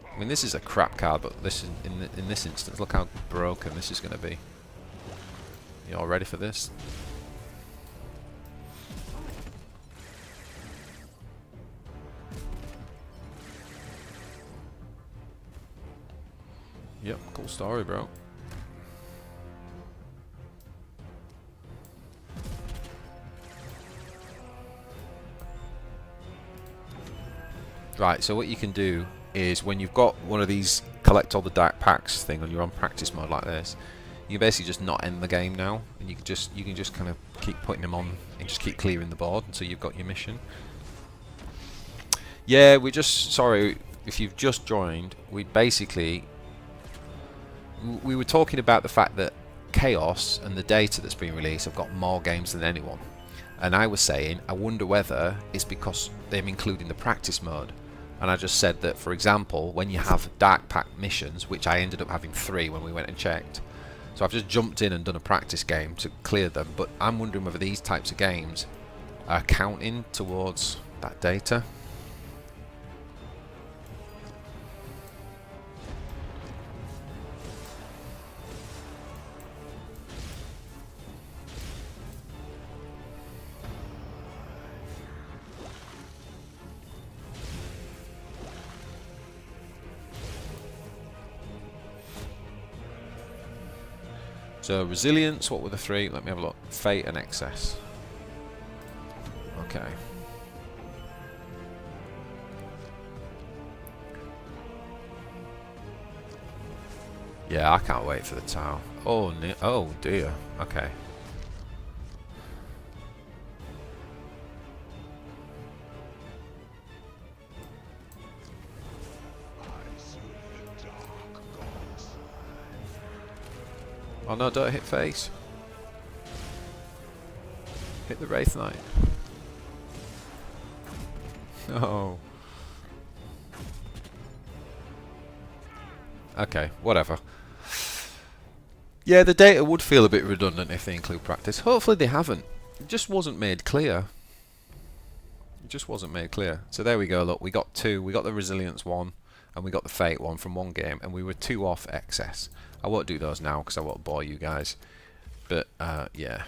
I mean, this is a crap card, but this is, in this instance, look how broken this is going to be. You all ready for this? Yep, cool story, bro. Right, so what you can do is when you've got one of these collect all the dark packs thing and you're on practice mode like this, You basically just not end the game now, and you can just kind of keep putting them on and just keep clearing the board until you've got your mission. Yeah, we just, sorry if you've just joined. We basically we were talking about the fact that Chaos and the data that's been released have got more games than anyone, and I was saying I wonder whether it's because they're including the practice mode. And I just said that, for example, when you have Dark Pact missions, which I ended up having 3 when we went and checked, so I've just jumped in and done a practice game to clear them, but I'm wondering whether these types of games are counting towards that data. So resilience, what were the 3? Let me have a look. Fate and excess. Okay. Yeah, I can't wait for the tower. Oh, oh dear. Okay. Oh no, don't hit face. Hit the Wraith Knight. No. Okay, whatever. Yeah, the data would feel a bit redundant if they include practice. Hopefully they haven't. It just wasn't made clear. It just wasn't made clear. So there we go, look, we got 2. We got the resilience one, and we got the fate one from one game, and we were 2 off excess. I won't do those now because I won't bore you guys. But, yeah.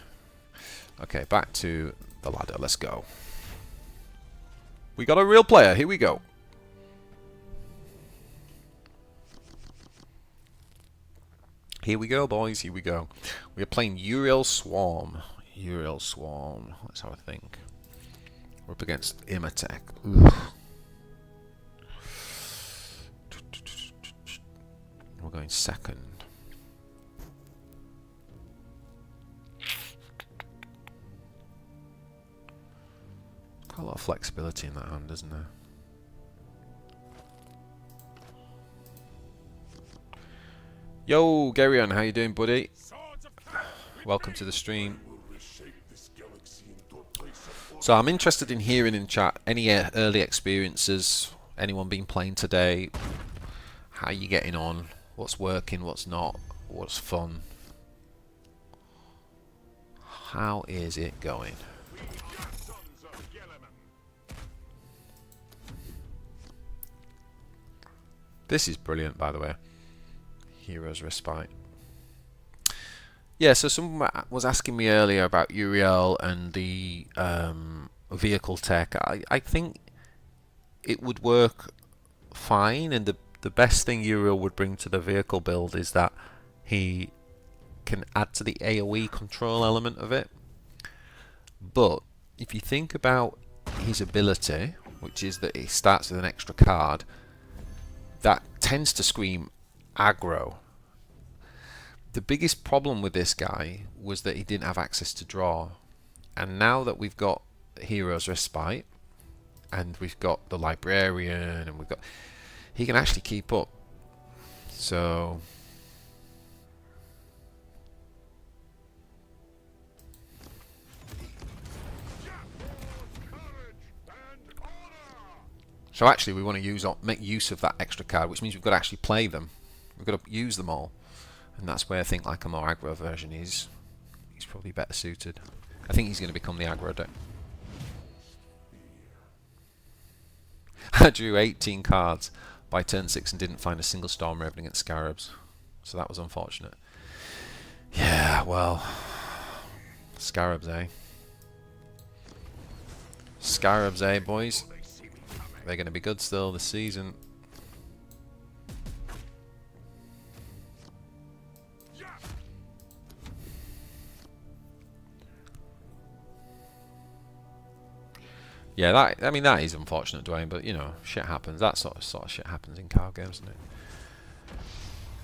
Okay, back to the ladder. Let's go. We got a real player. Here we go. Here we go, boys. Here we go. We are playing Uriel Swarm. Uriel Swarm. Let's have a think. We're up against Imatech. We're going second. Got a lot of flexibility in that hand, isn't there? Yo, Geryon, how you doing, buddy? Welcome to the stream. So I'm interested in hearing in chat any early experiences, anyone been playing today, how you getting on, what's working, what's not, what's fun. How is it going? This is brilliant, by the way. Hero's Respite. Yeah, so someone was asking me earlier about Uriel and the vehicle tech. I think it would work fine, and the best thing Uriel would bring to the vehicle build is that he can add to the AoE control element of it. But if you think about his ability, which is that he starts with an extra card, that tends to scream aggro. The biggest problem with this guy was that he didn't have access to draw, and now that we've got Hero's Respite and we've got the Librarian and he can actually keep up. So actually we want to make use of that extra card, which means we've got to actually play them. We've got to use them all. And that's where I think like a more aggro version he's probably better suited. I think he's going to become the aggro deck. I drew 18 cards by turn 6 and didn't find a single Storm Raven against Scarabs. So that was unfortunate. Yeah, well, Scarabs, eh? Scarabs, eh, boys? They're going to be good still this season. Yeah, that is unfortunate, Dwayne, but you know, shit happens. That sort of shit happens in card games, doesn't it?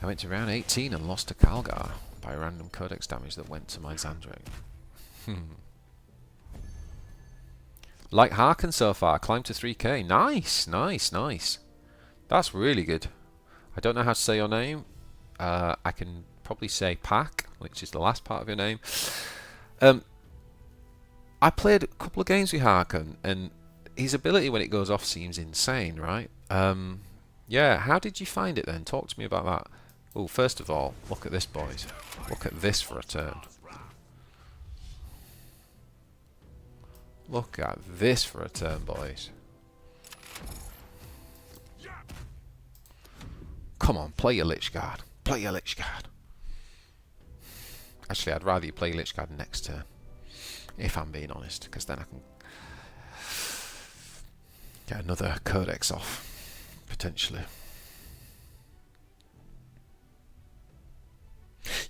I went to round 18 and lost to Calgar. by random codex damage that went to my Xandrake. Like Harken so far, climb to 3k. Nice, nice, nice. That's really good. I don't know how to say your name. I can probably say Pack, which is the last part of your name. I played a couple of games with Harken, and his ability when it goes off seems insane, right? Yeah, how did you find it then? Talk to me about that. Oh, first of all, look at this, boys. Look at this for a turn. Look at this for a turn, boys. Come on, play your Lich Guard. Play your Lich Guard. Actually, I'd rather you play Lich Guard next turn, if I'm being honest, because then I can get another codex off, potentially.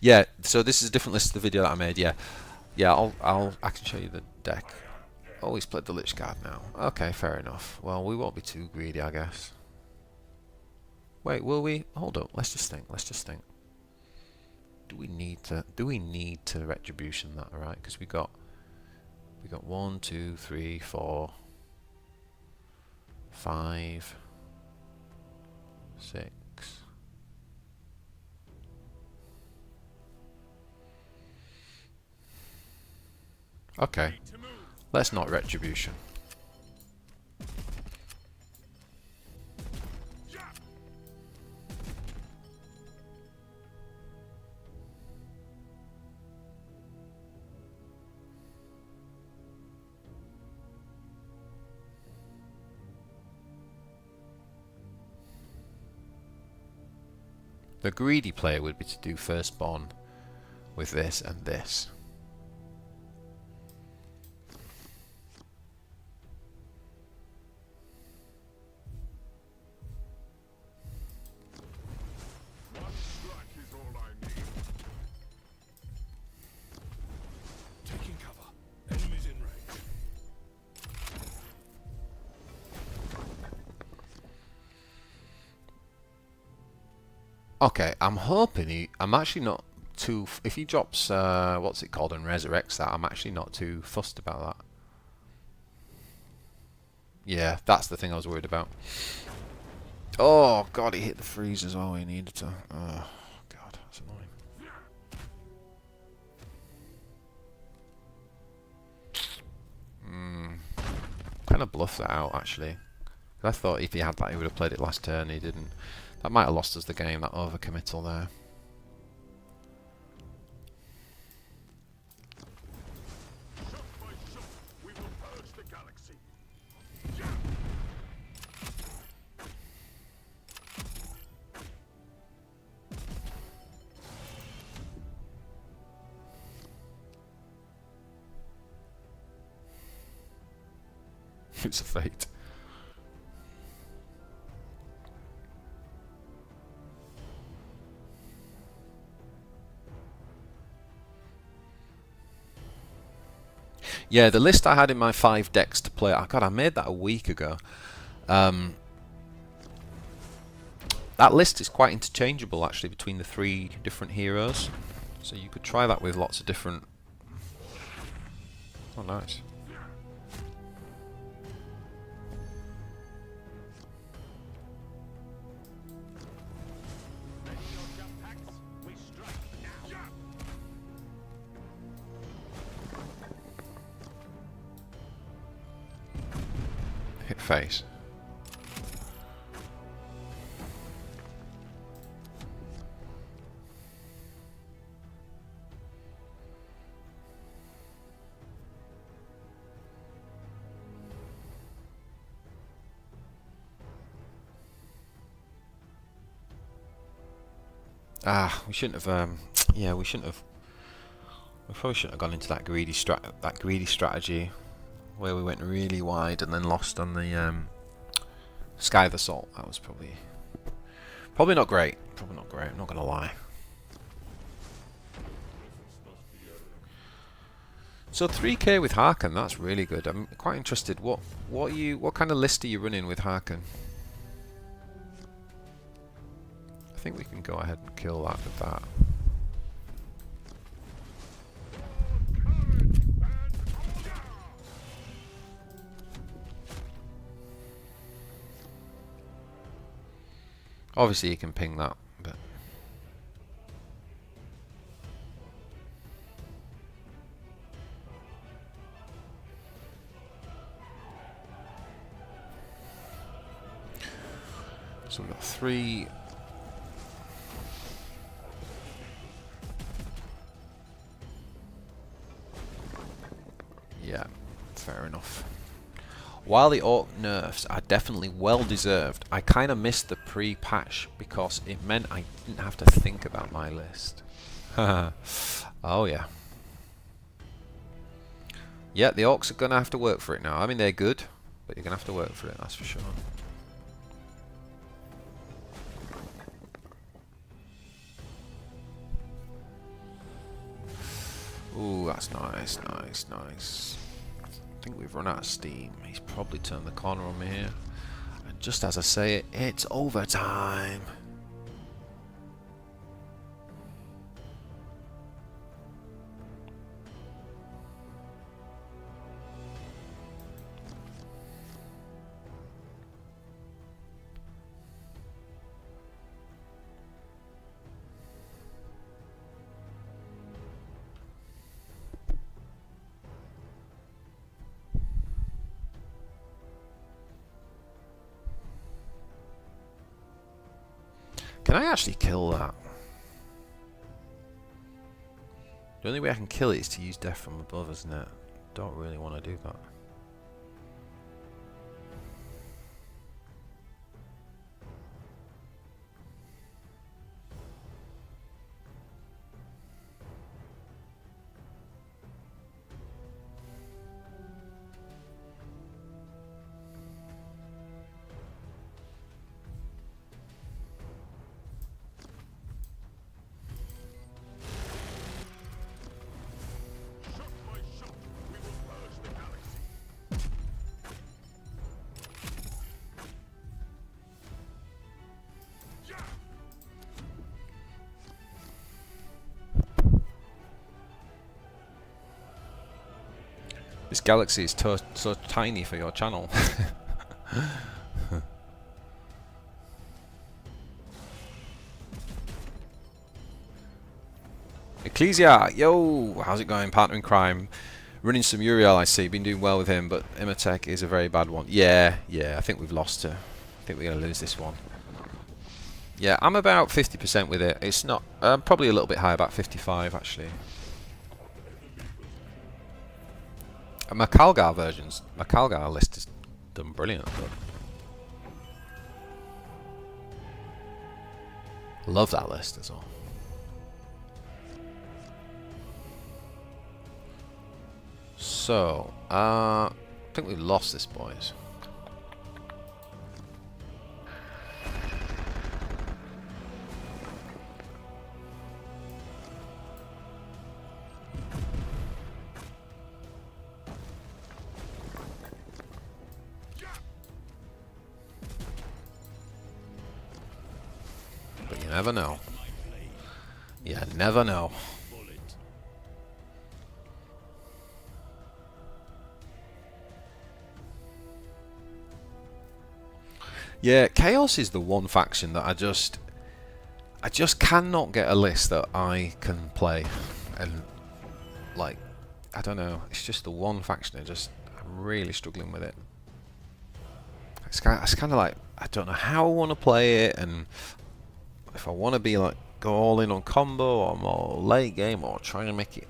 Yeah, so this is a different list to the video that I made. Yeah, I can show you the deck. Always played the Lich Guard now. Okay, fair enough. Well, we won't be too greedy, I guess. Wait, will we? Hold up. Let's just think. Let's just think. Do we need to retribution that? All right, because we got 1, 2, 3, 4, 5, 6. Okay, let's not retribution. The greedy player would be to do firstborn with this and this. One strike is all I need. Taking cover. Enemies in range. Okay, I'm hoping I'm actually not too. If he drops, what's it called, and resurrects that, I'm actually not too fussed about that. Yeah, that's the thing I was worried about. Oh god, he hit the freeze as well. He needed to. Oh god, that's annoying. Kind of bluffed that out actually. I thought if he had that, he would have played it last turn. He didn't. That might have lost us the game, that overcommittal there. Shot by shot, we will purge the galaxy. It's a fate. Yeah, the list I had in my 5 decks to play. Oh god, I made that a week ago. That list is quite interchangeable actually between the 3 different heroes. So you could try that with lots of different. Oh, nice. Hit face. Ah, we shouldn't have. Yeah, we shouldn't have. We probably shouldn't have gone into that greedy strategy where we went really wide and then lost on the Scythe Assault. That was probably not great. Probably not great. I'm not gonna lie. So 3k with Harken, that's really good. I'm quite interested. What kind of list are you running with Harken? I think we can go ahead and kill that with that. Obviously you can ping that, but so we've got 3. Yeah, fair enough. While the Orc nerfs are definitely well deserved, I kind of missed the pre-patch because it meant I didn't have to think about my list. Oh yeah. Yeah, the Orcs are going to have to work for it now. I mean, they're good, but you're going to have to work for it, that's for sure. Ooh, that's nice, nice, nice. I think we've run out of steam. He's probably turned the corner on me here. And just as I say it, it's overtime. Can I actually kill that? The only way I can kill it is to use death from above, isn't it? Don't really want to do that. This galaxy is so tiny for your channel. Ecclesia, yo, how's it going, partner in crime? Running some Uriel, I see. Been doing well with him, but Imhotep is a very bad one. Yeah, I think we've lost her. I think we're going to lose this one. Yeah, I'm about 50% with it. It's not, probably a little bit high, about 55 actually. My Calgar versions, my Calgar list is done brilliant. But love that list as well. So, I think we've lost this, boys. But you never know. You never know. Yeah, Chaos is the one faction that I just cannot get a list that I can play, and like, I don't know, it's just the one faction I'm really struggling with it. It's kind of like, I don't know how I want to play it, and if I want to be like go all in on combo or more late game or try and make it,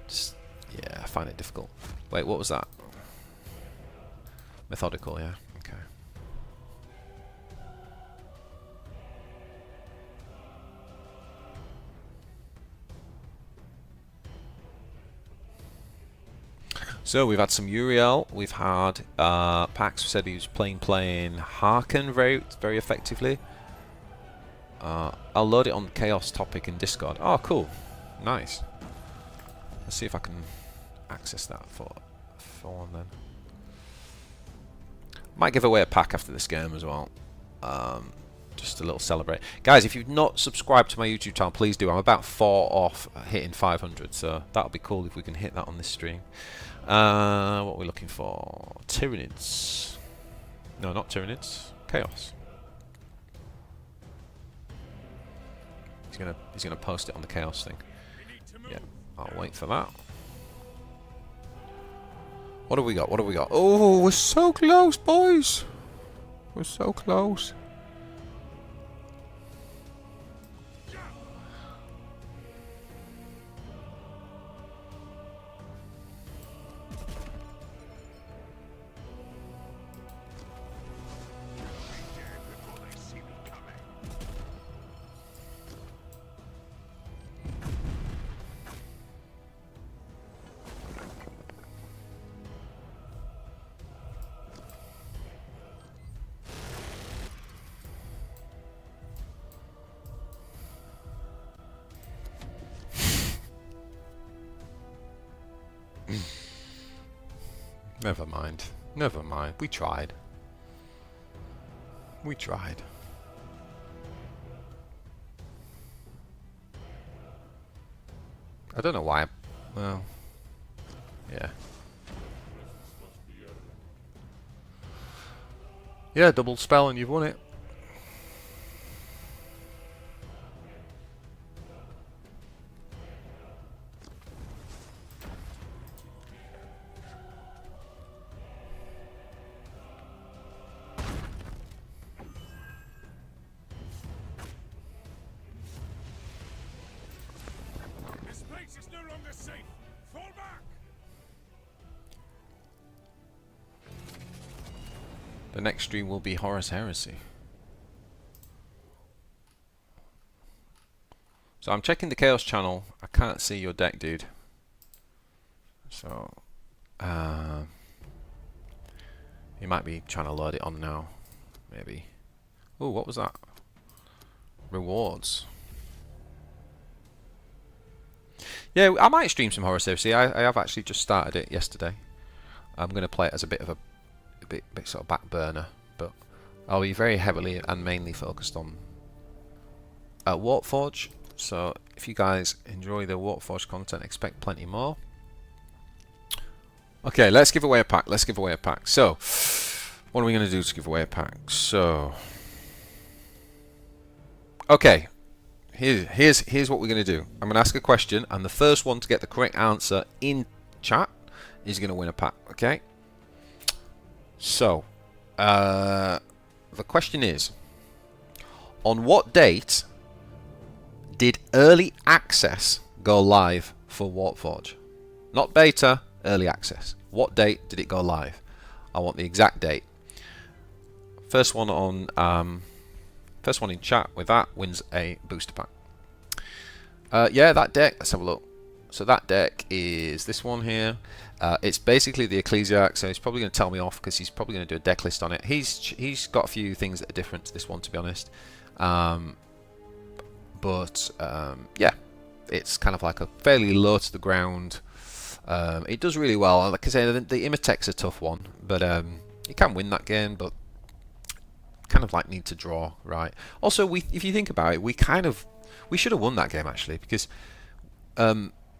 just, yeah, I find it difficult. Wait, what was that? Methodical, yeah. Okay. So we've had some Uriel, we've had Pax said he was playing Harken very effectively. I'll load it on the Chaos topic in Discord. Oh, cool, nice. Let's see if I can access that for one then. Might give away a pack after this game as well. Just a little celebrate. Guys, if you've not subscribed to my YouTube channel, please do. I'm about 4 off hitting 500, so that'll be cool if we can hit that on this stream. What are we looking for? Tyranids. No, not Tyranids. Chaos. He's gonna post it on the chaos thing. We need to move. Yeah, I'll wait for that. What have we got? What have we got? Oh, we're so close, boys. We're so close. Never mind. Never mind. We tried. We tried. I don't know why. Well, yeah. Yeah, double spell and you've won it. This place is no longer safe. Fall back. The next stream will be Horus Heresy. So I'm checking the Chaos channel. I can't see your deck, dude. So, you might be trying to load it on now. Maybe. Oh, what was that? Rewards. Yeah, I might stream some Horus Heresy. I have actually just started it yesterday. I'm going to play it as a bit of a bit sort of back burner, but I'll be very heavily and mainly focused on Warpforge. So if you guys enjoy the Warpforge content, expect plenty more. Okay, let's give away a pack. Let's give away a pack. So, what are we going to do to give away a pack? So, okay, here's what we're going to do. I'm going to ask a question, and the first one to get the correct answer in chat is going to win a pack. Okay. So, the question is, on what date did early access go live for Warpforge? Not beta, early access. What date did it go live? I want the exact date. First one in chat with that wins a booster pack. Yeah, that deck. Let's have a look. So that deck is this one here. It's basically the Ecclesiarch, so he's probably going to tell me off because he's probably going to do a deck list on it. He's got a few things that are different to this one, to be honest. Yeah, it's kind of like a fairly low to the ground. It does really well. Like I say, the Imotech's a tough one, but you can win that game, but kind of like need to draw, right? Also, if you think about it, we should have won that game actually, because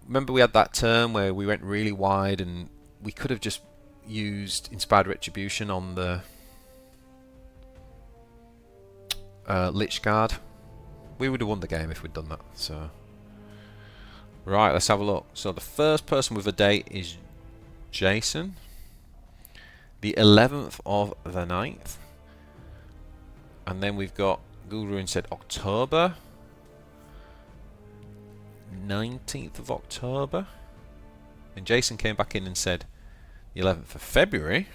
remember we had that turn where we went really wide and we could have just used Inspired Retribution on the Lich Guard. We would have won the game if we'd done that. So, right, let's have a look. So the first person with a date is Jason. The 11th of the 9th. And then we've got Guru said October. 19th of October. And Jason came back in and said the 11th of February.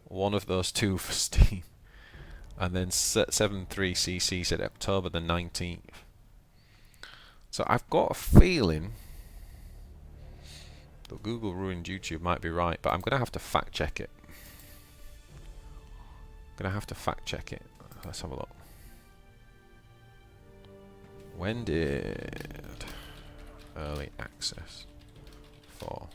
One of those two for Steam. And then 73cc said October the 19th. So I've got a feeling that Google ruined YouTube might be right, but I'm going to have to fact check it. Let's have a look. When did early access for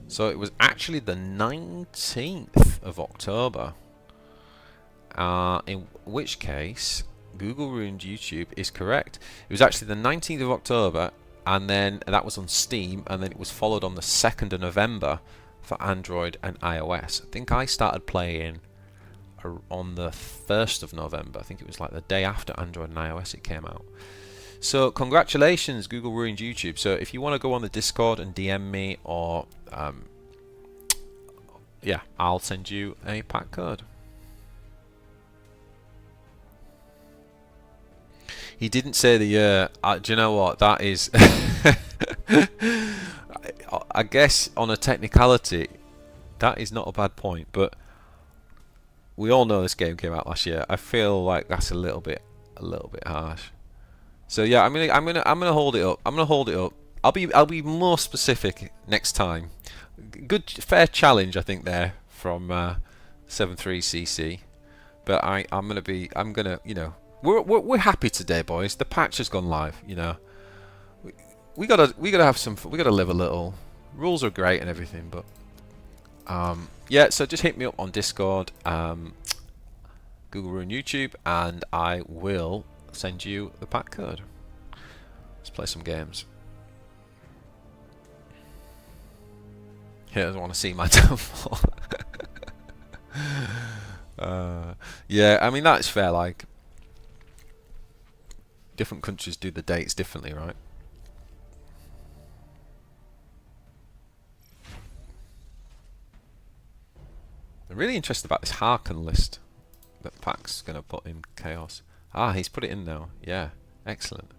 So it was actually the 19th of October, in which case Google ruined YouTube is correct. It was actually the 19th of October, and then that was on Steam, and then it was followed on the 2nd of November for Android and iOS. I think I started playing on the 1st of November. I think it was like the day after Android and iOS it came out. So congratulations, Google ruined YouTube. So if you want to go on the Discord and DM me, or yeah, I'll send you a pack code. He didn't say the year. Do you know what? That is... I guess on a technicality, that is not a bad point, but we all know this game came out last year. I feel like that's a little bit harsh. So yeah, I'm gonna hold it up. I'm gonna hold it up. I'll be more specific next time. Good, fair challenge, I think, there from 73cc. But I'm gonna, you know, we're happy today, boys. The patch has gone live. You know, we gotta have some. We gotta live a little. Rules are great and everything, but yeah. So just hit me up on Discord, Google Ruin YouTube, and I will send you the pack code. Let's play some games. He doesn't want to see my downfall. Yeah, I mean that's fair. Like, different countries do the dates differently, right? I'm really interested about this Harken list that Pack's gonna put in Chaos. Ah, he's put it in now. Yeah, excellent.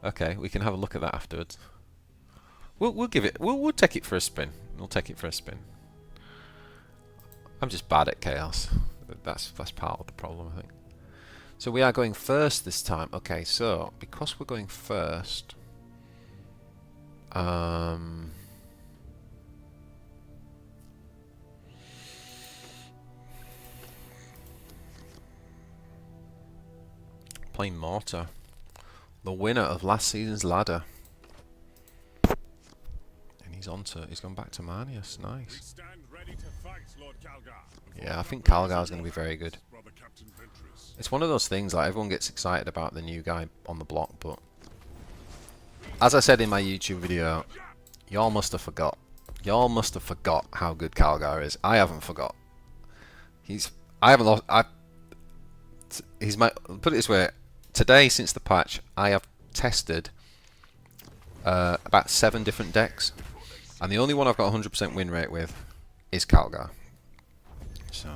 Okay, we can have a look at that afterwards. We'll give it. We'll take it for a spin. We'll take it for a spin. I'm just bad at Chaos. That's part of the problem, I think. So we are going first this time. Okay, so because we're going first, playing Mortar, the winner of last season's ladder, and he's gone back to Manius. Nice. Stand ready to fight, Lord Calgar. Yeah, I think Calgar's going to be very good. It's one of those things, like, everyone gets excited about the new guy on the block, but as I said in my YouTube video, y'all must have forgot. Y'all must have forgot how good Calgar is. I haven't forgot. I haven't lost. He's my. Put it this way. Today, since the patch, I have tested about 7 different decks, and the only one I've got 100% win rate with is Calgar. So,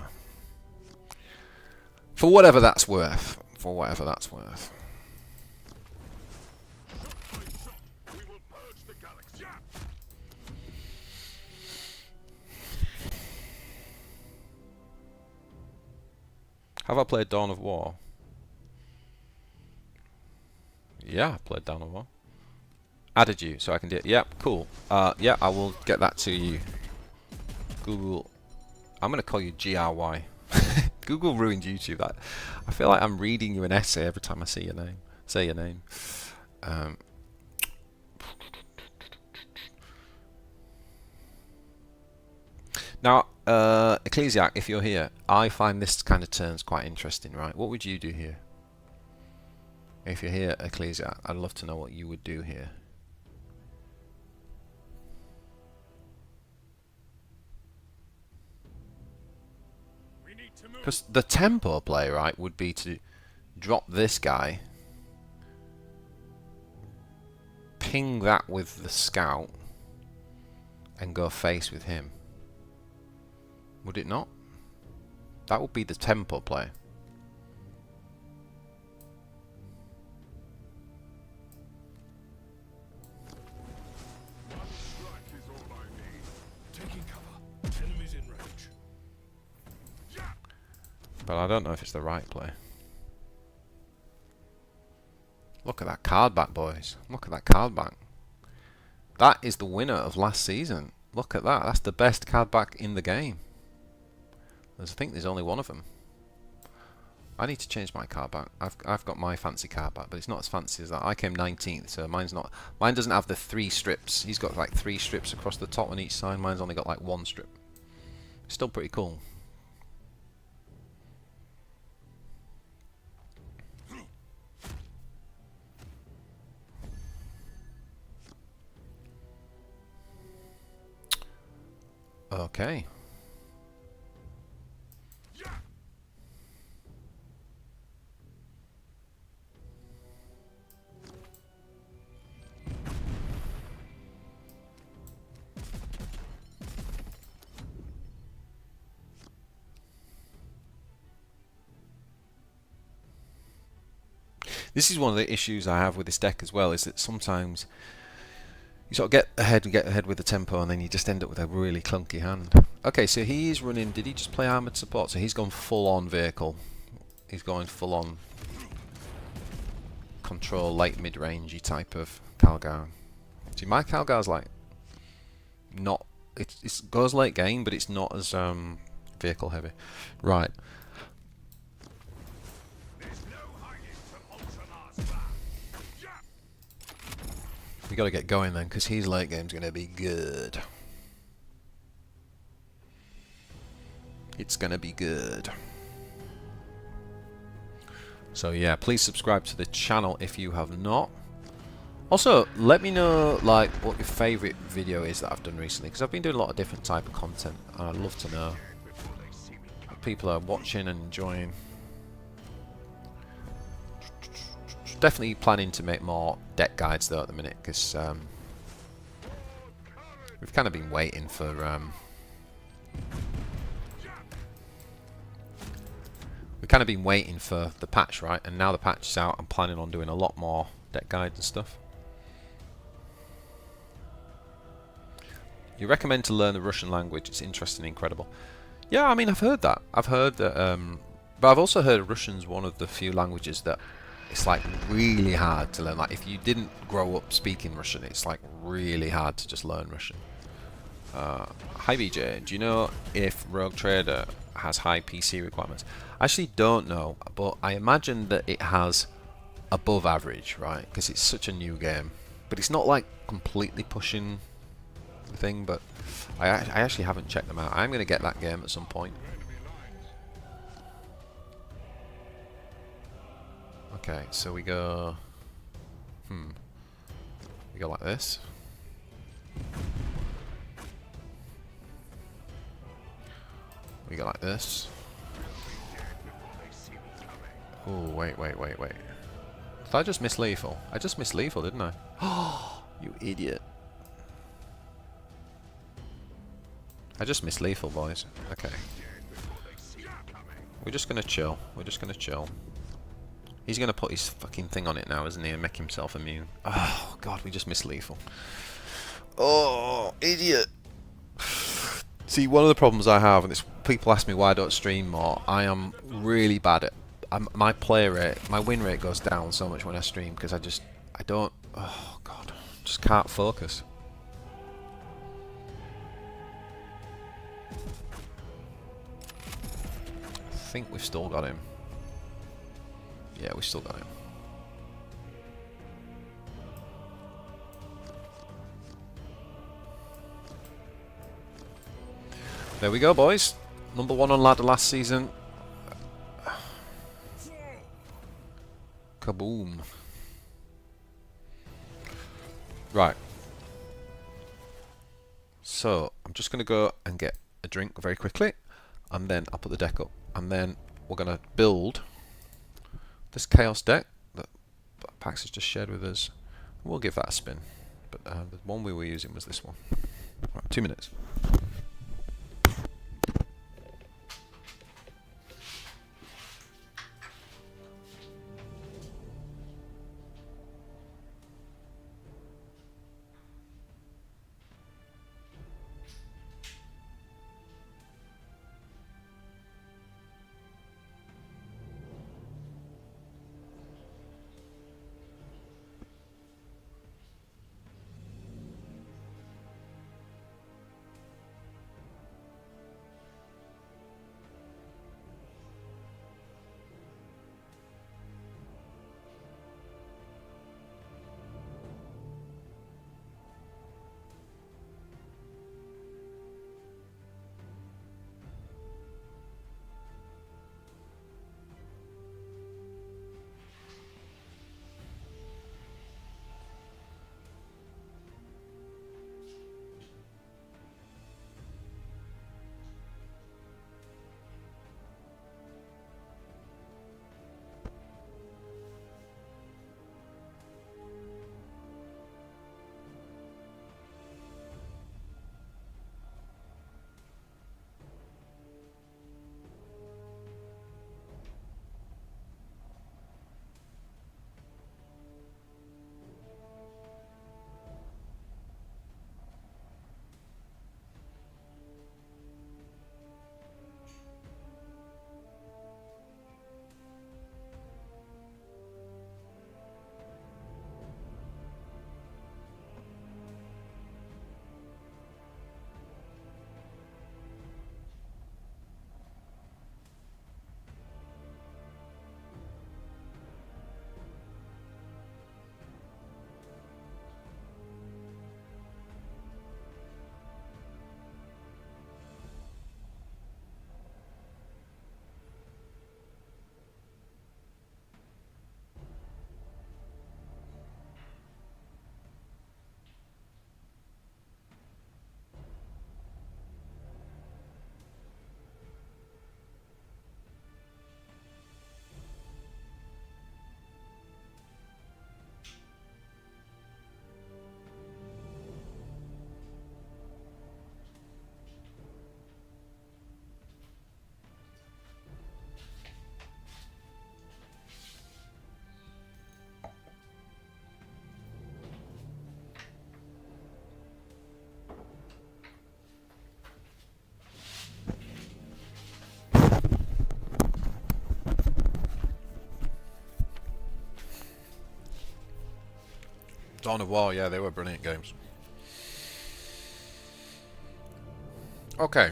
for whatever that's worth. For whatever that's worth. Have I played Dawn of War? Yeah, I played Dawn of War. Added you, so I can do it. Yep, cool. Yeah, I will get that to you. Google. I'm going to call you GRY. Google ruined YouTube. That I feel like I'm reading you an essay every time I see your name. Say your name. Now, Ecclesiarch, if you're here, I find this kind of turns quite interesting, right? What would you do here? If you're here, Ecclesiarch, I'd love to know what you would do here. Because the tempo play, right, would be to drop this guy, ping that with the scout, and go face with him. Would it not? That would be the tempo play. But I don't know if it's the right play. Look at that card back, boys. Look at that card back. That is the winner of last season. Look at that. That's the best card back in the game. I think there's only one of them. I need to change my card back. I've got my fancy card back, but it's not as fancy as that. I came 19th, so mine's not. Mine doesn't have the 3 strips. He's got like 3 strips across the top on each side. Mine's only got like 1 strip. Still pretty cool. Okay. This is one of the issues I have with this deck as well, is that sometimes you sort of get ahead with the tempo, and then you just end up with a really clunky hand. Okay, so he's running, did he just play armoured support? So he's gone full on vehicle. He's going full on control, late mid-rangey type of Calgar. See, my Calgar's like, not, it goes late game, but it's not as vehicle heavy. Right. We got to get going then, because his late game's going to be good. It's going to be good. So yeah, please subscribe to the channel if you have not. Also, let me know like what your favourite video is that I've done recently, because I've been doing a lot of different type of content, and I'd love to know what people are watching and enjoying. Definitely planning to make more deck guides though at the minute, because we've kind of been waiting for the patch, right? And now the patch is out, I'm planning on doing a lot more deck guides and stuff. You recommend to learn the Russian language? It's interesting and incredible. Yeah, I mean, I've heard that. I've heard that, but I've also heard Russian's one of the few languages that it's like really hard to learn. Like if you didn't grow up speaking Russian, it's like really hard to just learn Russian. Hi BJ, do you know if Rogue Trader has high PC requirements? I actually don't know, but I imagine that it has above average, right? Because it's such a new game. But it's not like completely pushing the thing, but I actually haven't checked them out. I'm going to get that game at some point. Okay, so we go... We go like this. We go like this. Oh, wait. Did I just miss lethal? I just missed lethal, didn't I? Oh, you idiot. I just missed lethal, boys. Okay. We're just gonna chill. He's gonna put his fucking thing on it now, isn't he, and make himself immune. Oh, God, we just missed lethal. Oh, idiot. See, one of the problems I have, and it's people ask me why I don't stream more, I am really bad at... my play rate, my win rate goes down so much when I stream, because I don't... Oh, God. Just can't focus. I think we've still got him. Yeah, we still got him. There we go, boys. Number 1 on ladder last season. Kaboom. Right. So, I'm just going to go and get a drink very quickly, and then I'll put the deck up, and then we're going to build this Chaos deck that Pax has just shared with us. We'll give that a spin, but the one we were using was this one. Right, 2 minutes. Dawn of War, yeah, they were brilliant games. Okay,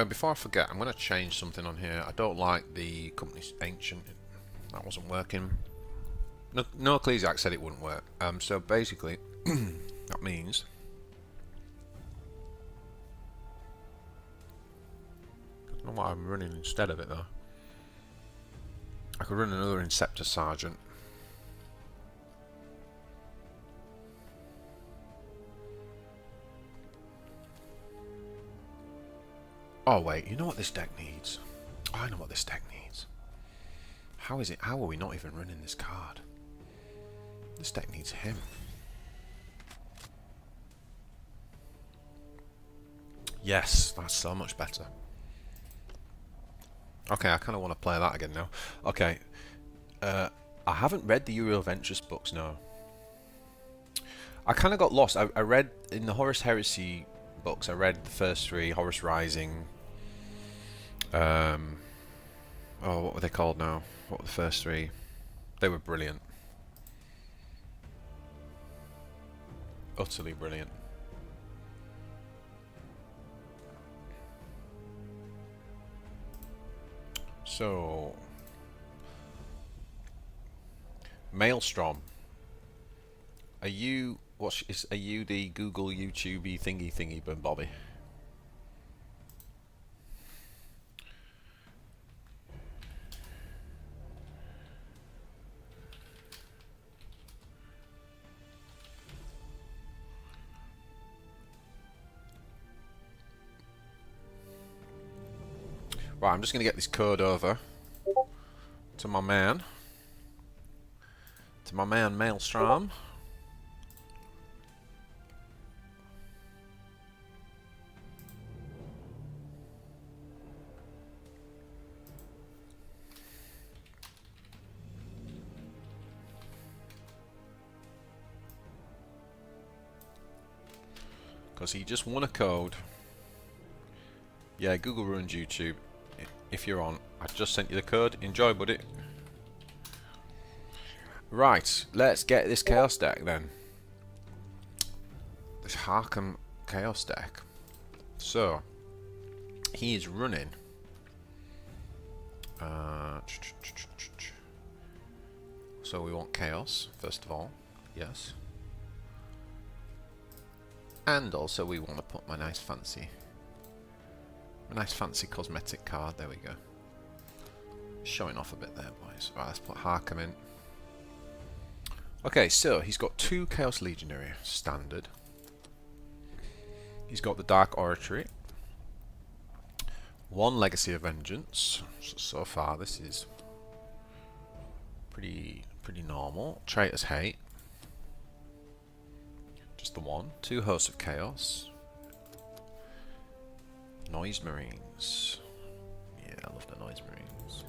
before I forget, I'm going to change something on here. I don't like the company's ancient. That wasn't working. No Ecclesiarch said it wouldn't work. So basically, that means I don't know what I'm running instead of it though. I could run another Inceptor Sergeant. Oh wait, you know what this deck needs? Oh, I know what this deck needs. How is it? How are we not even running this card? This deck needs him. Yes, that's so much better. Okay, I kind of want to play that again now. Okay, I haven't read the Uriel Ventris books, no. I kind of got lost. I read in the Horus Heresy books, I read the first three, Horus Rising. Oh, what were they called now? What were the first three? They were brilliant. Utterly brilliant. So, Maelstrom. Are you are you the Google YouTubey thingy Bobby? Right, I'm just going to get this code over to my man. To my man Maelstrom. Because he just won a code. Yeah, Google ruins YouTube. If you're on, I just sent you the code. Enjoy, buddy. Right, let's get this Chaos deck then. This Harkham Chaos deck. So, he is running. So we want Chaos, first of all. Yes. And also we want to put my nice fancy cosmetic card. There we go. Showing off a bit there, boys. Right, let's put Harkham in. Okay, so he's got 2 Chaos Legionary standard. He's got the Dark Oratory, 1 Legacy of Vengeance. So far, this is pretty normal. Traitor's Hate, just the 1. 2 Hosts of Chaos. Noise Marines. Yeah, I love the Noise Marines.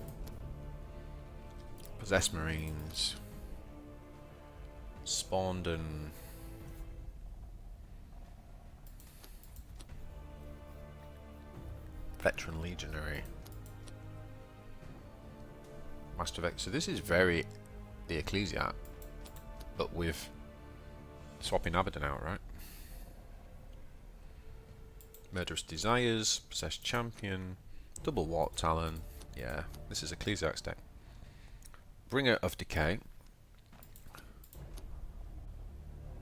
Possessed Marines. Spawned and Veteran Legionary. Master of X. So this is very the Ecclesiarch, but with swapping Abaddon out, right? Murderous Desires, Possessed Champion, Double Warp Talon. Yeah, this is Ecclesiarch's deck. Bringer of Decay.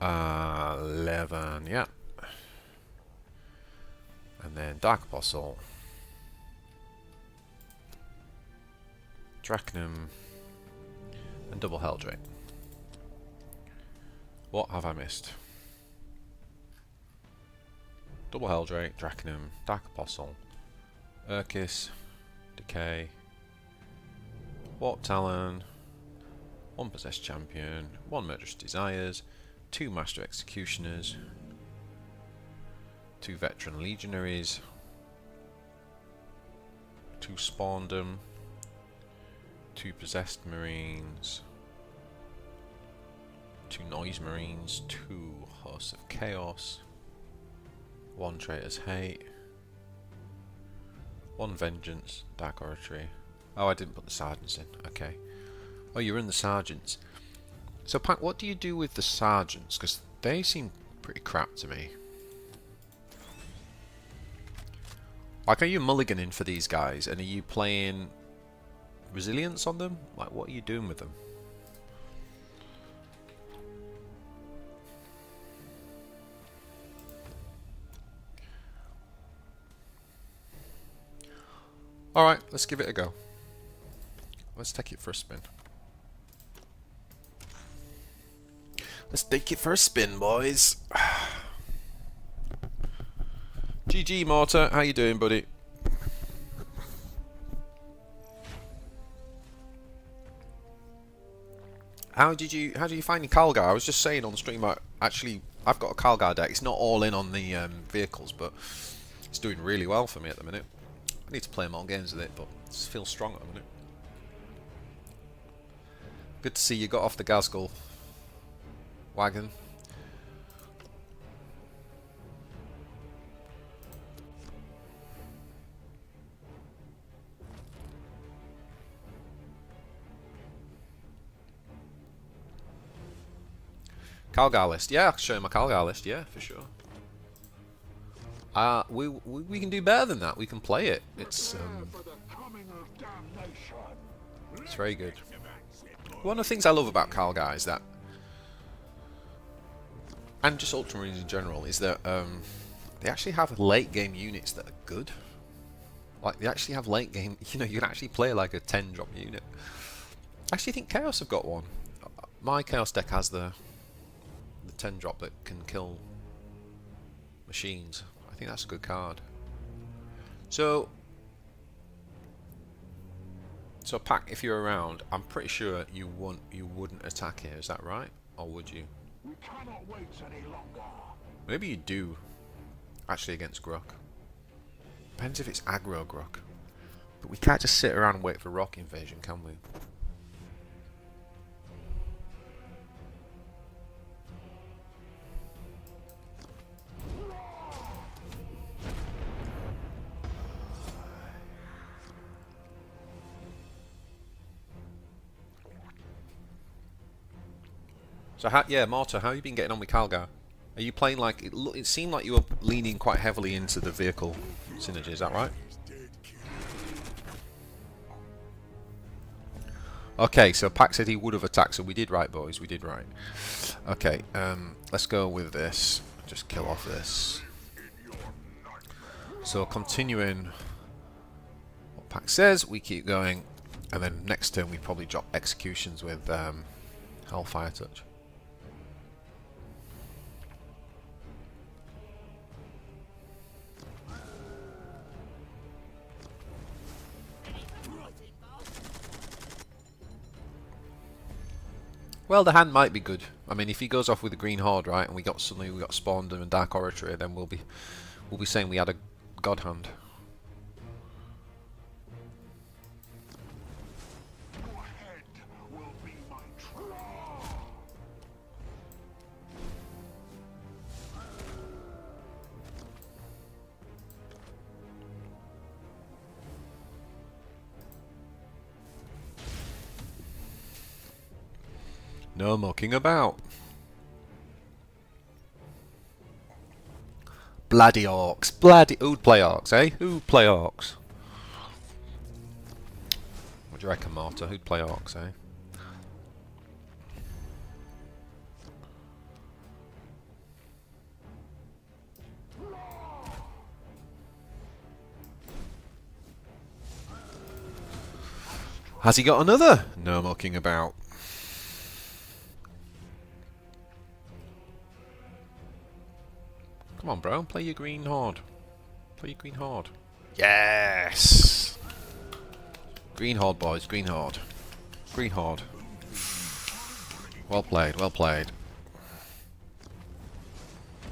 11, yeah. And then Dark Apostle. Drachnum. And Double Helldrake. What have I missed? Double Helldrake, Drachnum, Dark Apostle, Urkis, Decay, Warp Talon, 1 Possessed Champion, 1 Murderous Desires, 2 Master Executioners, 2 Veteran Legionaries, 2 Spawndom, 2 Possessed Marines, 2 Noise Marines, 2 Hosts of Chaos, 1 Traitor's Hate, 1 Vengeance, Dark Oratory. Oh, I didn't put the Sergeants in. Okay. Oh, you're in the Sergeants. So, Pat, what do you do with the sergeants? Because they seem pretty crap to me. Like, are you mulliganing for these guys, and are you playing resilience on them? Like, what are you doing with them? Alright, let's give it a go. Let's take it for a spin. Let's take it for a spin, boys. GG, Mortar. How you doing, buddy? How did you find your Calgar? I was just saying on the stream, I've got a Calgar deck. It's not all in on the vehicles, but it's doing really well for me at the minute. I need to play more games with it, but it feels strong at the minute. Good to see you got off the Gazgul wagon. Calgar list. Yeah, I can show you my Calgar list. Yeah, for sure. We can do better than that. We can play it. It's very good. One of the things I love about Calgar is that, and just Ultramarines in general, is that they actually have late game units that are good. Like, they actually have late game, you know, you can actually play like a 10 drop unit. I actually think Chaos have got one. My Chaos deck has the 10 drop that can kill machines. I think that's a good card. So Pack, if you're around, I'm pretty sure you wouldn't attack here, is that right? Or would you? We cannot wait any longer. Maybe you do, actually, against Grok. Depends if it's aggro Grok. But we can't just sit around and wait for rock invasion, can we? So yeah, Marta, how have you been getting on with Calgar? Are you playing like it seemed like you were leaning quite heavily into the vehicle synergy, is that right? Okay, so Pack said he would have attacked, so we did right, boys, we did right. Okay, let's go with this. Just kill off this. So continuing what Pack says, we keep going, and then next turn we probably drop executions with Hellfire Touch. Well, the hand might be good. I mean, if he goes off with the Green Horde, right, and suddenly we got Spawned and Dark Oratory, then we'll be saying we had a God Hand. Your head will be my trial. No mucking about. Bloody Orcs. Bloody... Who'd play Orcs, eh? Who'd play Orcs? What do you reckon, Marta? Who'd play Orcs, eh? Has he got another? No mucking about. Come on, bro. Play your Green Horde. Play your Green Horde. Yes! Green Horde, boys. Green Horde. Green Horde. Well played. Well played.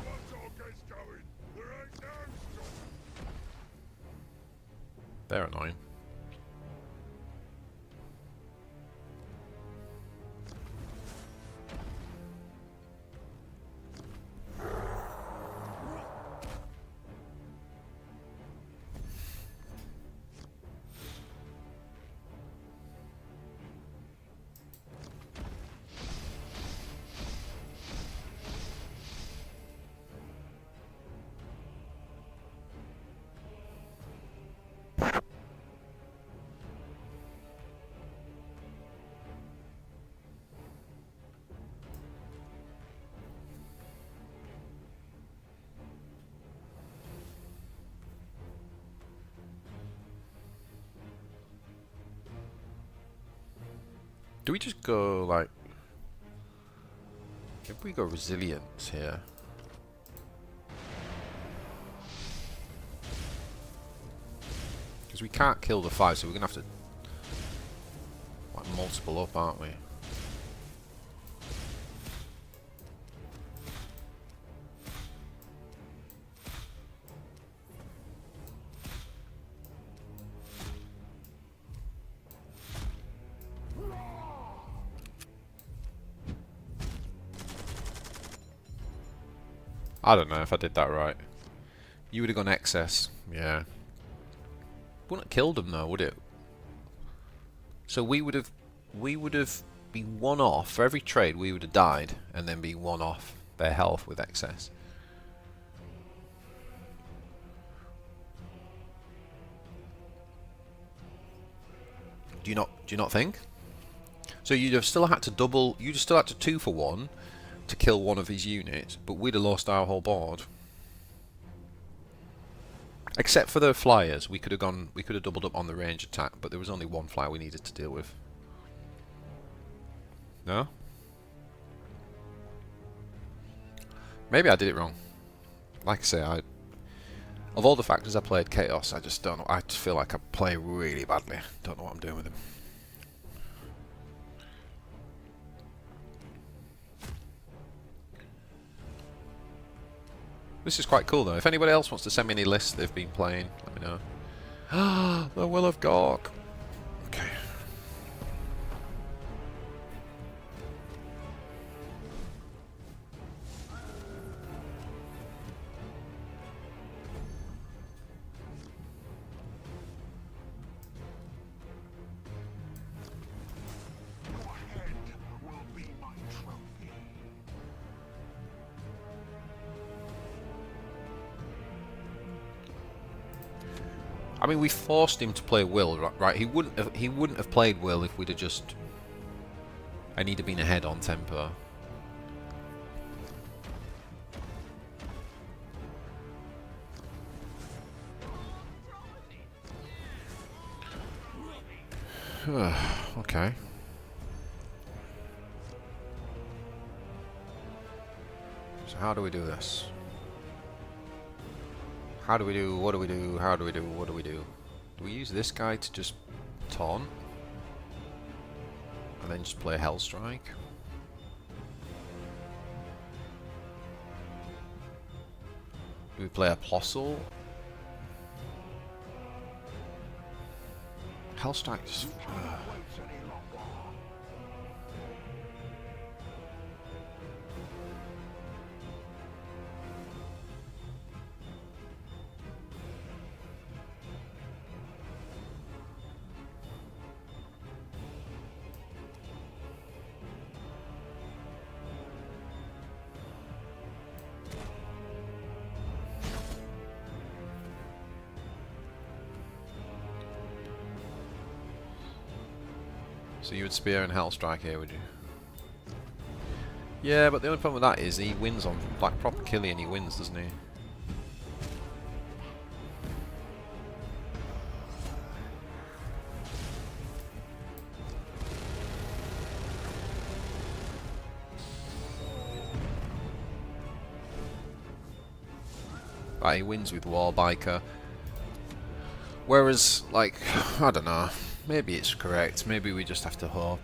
Once all gets going, there ain't no stop. They're annoying. Do we just go like... If we go resilience here... Because we can't kill the 5, so we're going to have to... like multiple up, aren't we? I don't know if I did that right. You would have gone excess, yeah. Wouldn't have killed them though, would it? So we would have been one off for every trade. We would have died and then be one off their health with excess. Do you not think? So you'd have still had to double. You'd have still had to 2 for 1 to kill one of his units, but we'd have lost our whole board. Except for the flyers, we could have gone. We could have doubled up on the range attack, but there was only one flyer we needed to deal with. No? Maybe I did it wrong. Like I say, of all the factors I played Chaos, I just don't know. I just feel like I play really badly. Don't know what I'm doing with him. This is quite cool though. If anybody else wants to send me any lists they've been playing, let me know. Ah, the Will of Gork. Okay. I mean, we forced him to play Will, right? He wouldn't have played Will if we'd have just... and he'd have been ahead on tempo. Okay. So how do we do this? How do we do? What do we do? How do we do? What do we do? Do we use this guy to just taunt? And then just play Hellstrike? Do we play a Plossel? Hellstrike just... So you would spear and Hellstrike here, would you? Yeah, but the only problem with that is he wins on like proper Killian. He wins, doesn't he? Right, he wins with Warbiker. Whereas, like, I don't know. Maybe it's correct. Maybe we just have to hope.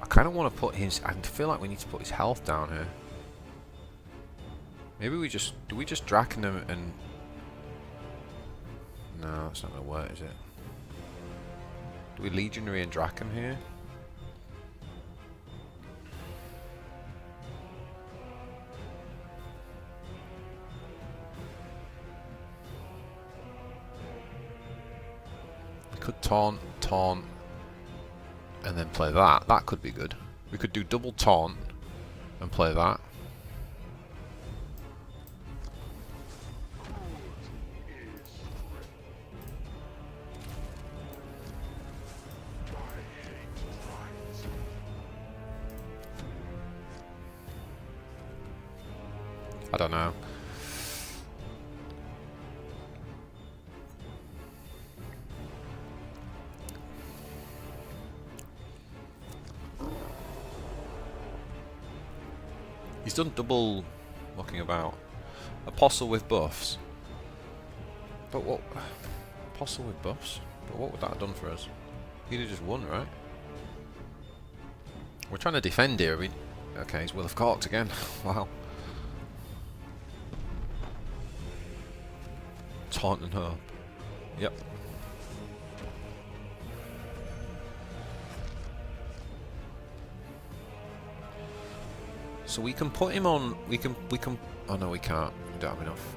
I kind of want to put his... I feel like we need to put his health down here. Maybe we just... Do we just Draken him and... No, that's not going to work, is it? Do we Legionary and Draken here? could taunt, and then play that. That could be good. We could do double taunt and play that. I don't know. He's done double mucking about. Apostle with buffs. But what? Apostle with buffs? But what would that have done for us? He'd have just won, right? We're trying to defend here. Okay, he's Will of Corks again. Wow. Taunt and hope. Yep. So we can put him on. We can. Oh no, we can't. We don't have enough.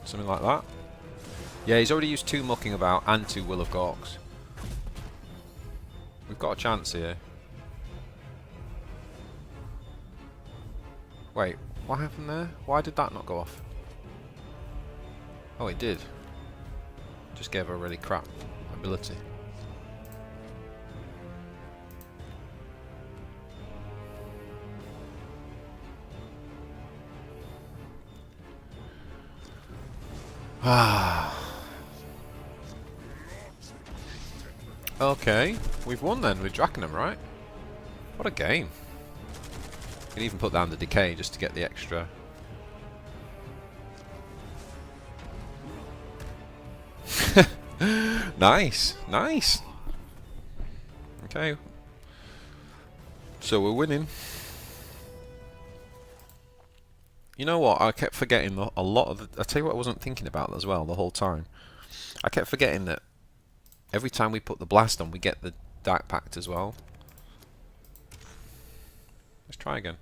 Something like that. Yeah, he's already used 2 mucking about and 2 Will of Corks. We've got a chance here. Wait, what happened there? Why did that not go off? Oh, it did. Just gave her a really crap ability. Ah. Okay, we've won then with Drakenham, right? What a game. You can even put down the decay just to get the extra. Nice, nice. Okay. So we're winning. You know what? I kept forgetting a lot of the... I tell you what I wasn't thinking about as well the whole time. I kept forgetting that every time we put the blast on, we get the Dark Pact as well. Let's try again.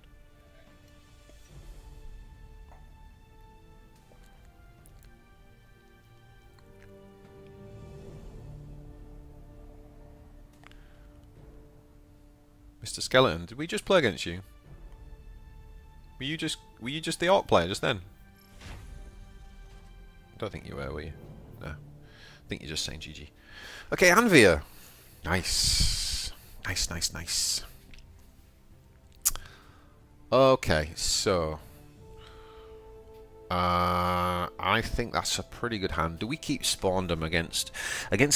Mr. Skeleton, did we just play against you? Were you just the Orc player just then? I don't think you were you? No. I think you're just saying GG. Okay, Anvia. Nice. Nice, nice, nice. Okay, so I think that's a pretty good hand. Do we keep Spawndom against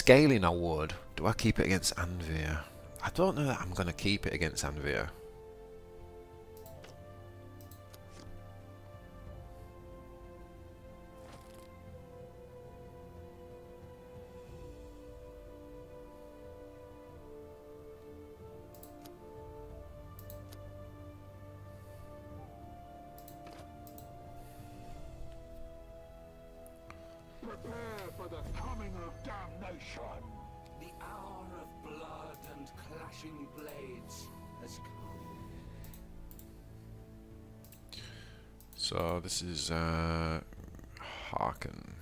Galen? I would. Do I keep it against Anvia? I don't know that I'm gonna keep it against Anvia. Prepare for the coming of damnation. The hour of blood and clashing blades has come. So this is Hearken.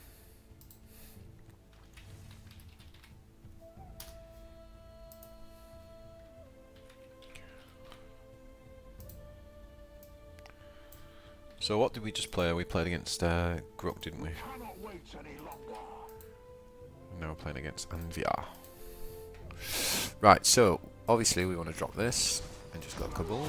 So what did we just play? We played against Gruk, didn't we? Cannot wait any longer. Now we're playing against Anvia. Right, so obviously we want to drop this and just go Kabul.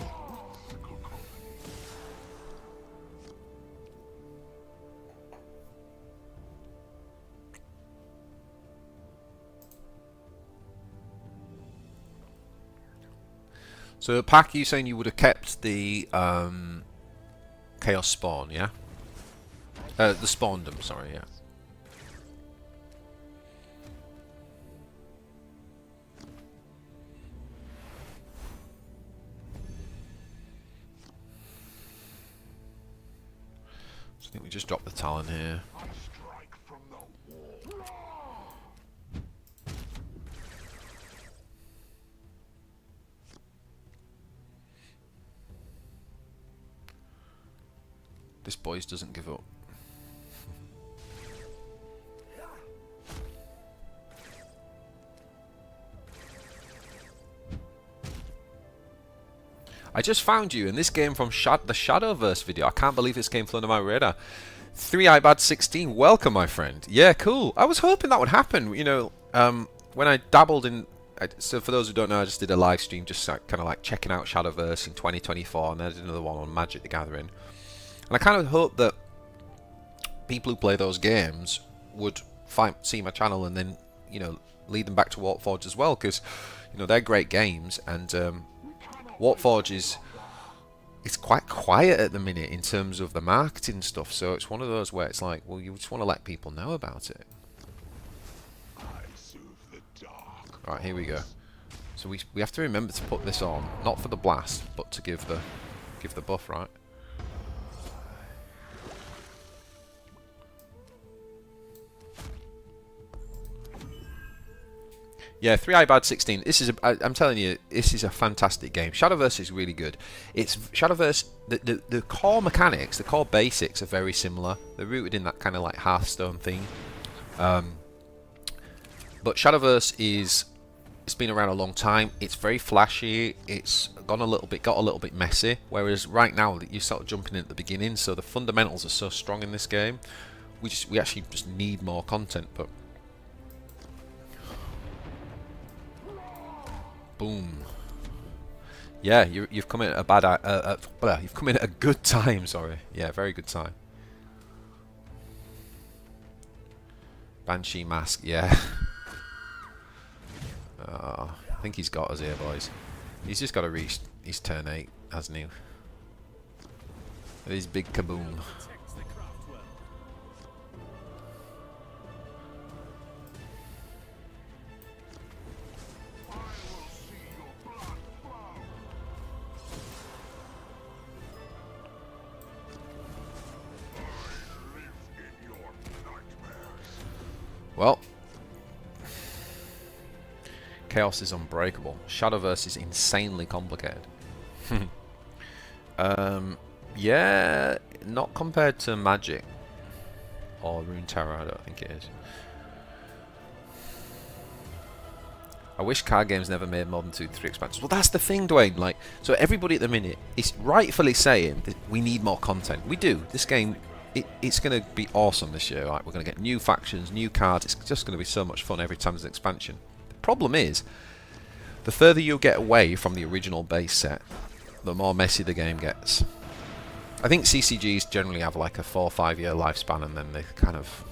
So, Pack, you saying you would have kept the Chaos Spawn, yeah? The Spawndom, sorry, yeah. So I think we just drop the Talon here. This boys doesn't give up. I just found you in this game from the Shadowverse video. I can't believe this game flew under my radar. 3ibad16, welcome my friend. Yeah, cool. I was hoping that would happen. You know, when I dabbled in... So for those who don't know, I just did a live stream just kind of like checking out Shadowverse in 2024, and then I did another one on Magic the Gathering. And I kind of hope that people who play those games would see my channel and then, you know, lead them back to Warpforge as well, because, you know, they're great games, and Warpforge it's quite quiet at the minute in terms of the marketing stuff, so it's one of those where it's like, well, you just want to let people know about it. Alright, here we go. So we have to remember to put this on, not for the blast, but to give the buff, right? Yeah, 3ibad16. This is I'm telling you, this is a fantastic game. Shadowverse is really good. It's Shadowverse. The core mechanics, the core basics are very similar. They're rooted in that kind of like Hearthstone thing. But Shadowverse it's been around a long time. It's very flashy. It's got a little bit messy. Whereas right now you're sort of jumping in at the beginning, so the fundamentals are so strong in this game. We actually just need more content, but. Boom. Yeah, you've come in at a bad you've come in at a good time, sorry. Yeah, very good time. Banshee Mask, yeah. I think he's got us here, boys. He's just got to reach his turn 8, hasn't he? With his big kaboom. Well, Chaos is unbreakable. Shadowverse is insanely complicated. Yeah, not compared to Magic or Runeterra, I don't think it is. I wish card games never made more than 2 to 3 expansions. Well, that's the thing, Dwayne. Like, so everybody at the minute is rightfully saying that we need more content. We do. This game, it's going to be awesome this year. Right? We're going to get new factions, new cards. It's just going to be so much fun every time there's an expansion. The problem is, the further you get away from the original base set, the more messy the game gets. I think CCGs generally have like a 4 or 5 year lifespan, and then they're kind of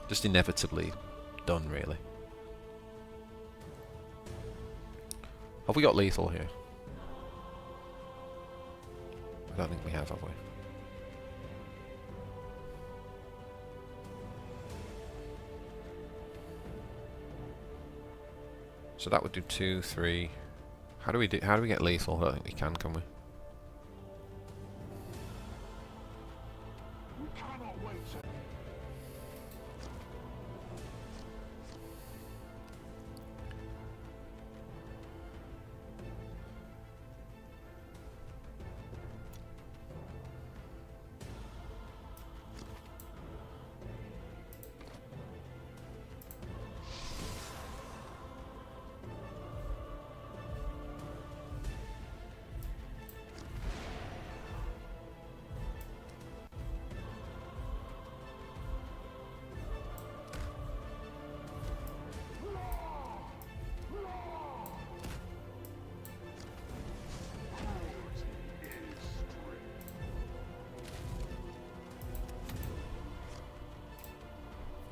just inevitably done, really. Have we got lethal here? I don't think we have we? So that would do 2, 3. How do we get lethal? I don't think we can we?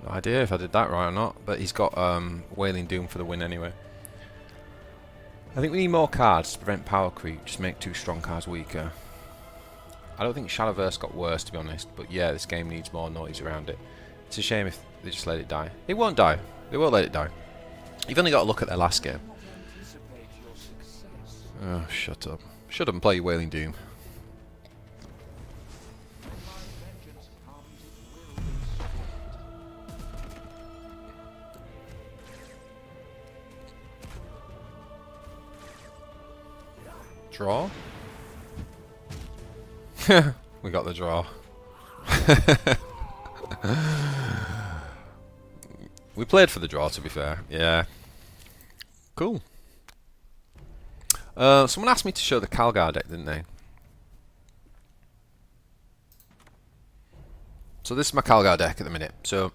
No idea if I did that right or not, but he's got Wailing Doom for the win anyway. I think we need more cards to prevent power creep, just make 2 strong cards weaker. I don't think Shadowverse got worse, to be honest, but yeah, this game needs more noise around it. It's a shame if they just let it die. It won't die. They won't let it die. You've only got to look at their last game. Anticipate your success. Oh, shut up. Shut up and play your Wailing Doom. When my vengeance comes, it will be swift. Draw? We got the draw. We played for the draw, to be fair. Yeah. Cool. Someone asked me to show the Calgar deck, didn't they? So this is my Calgar deck at the minute. So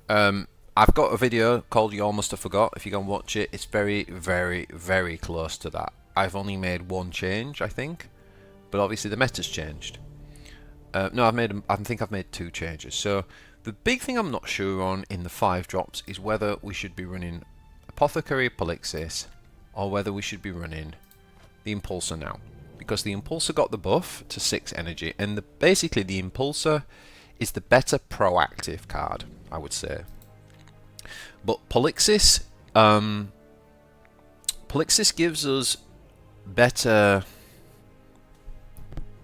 I've got a video called You Almost Have Forgot. If you go and watch it, it's very, very, very close to that. I've only made 1 change, I think, but obviously the meta's changed. No, I think I've made 2 changes. So the big thing I'm not sure on in the 5 drops is whether we should be running Apothecary Polixis or whether we should be running the Impulsor now, because the Impulsor got the buff to 6 energy, and basically the Impulsor is the better proactive card, I would say. But Polixis, Polixis gives us better.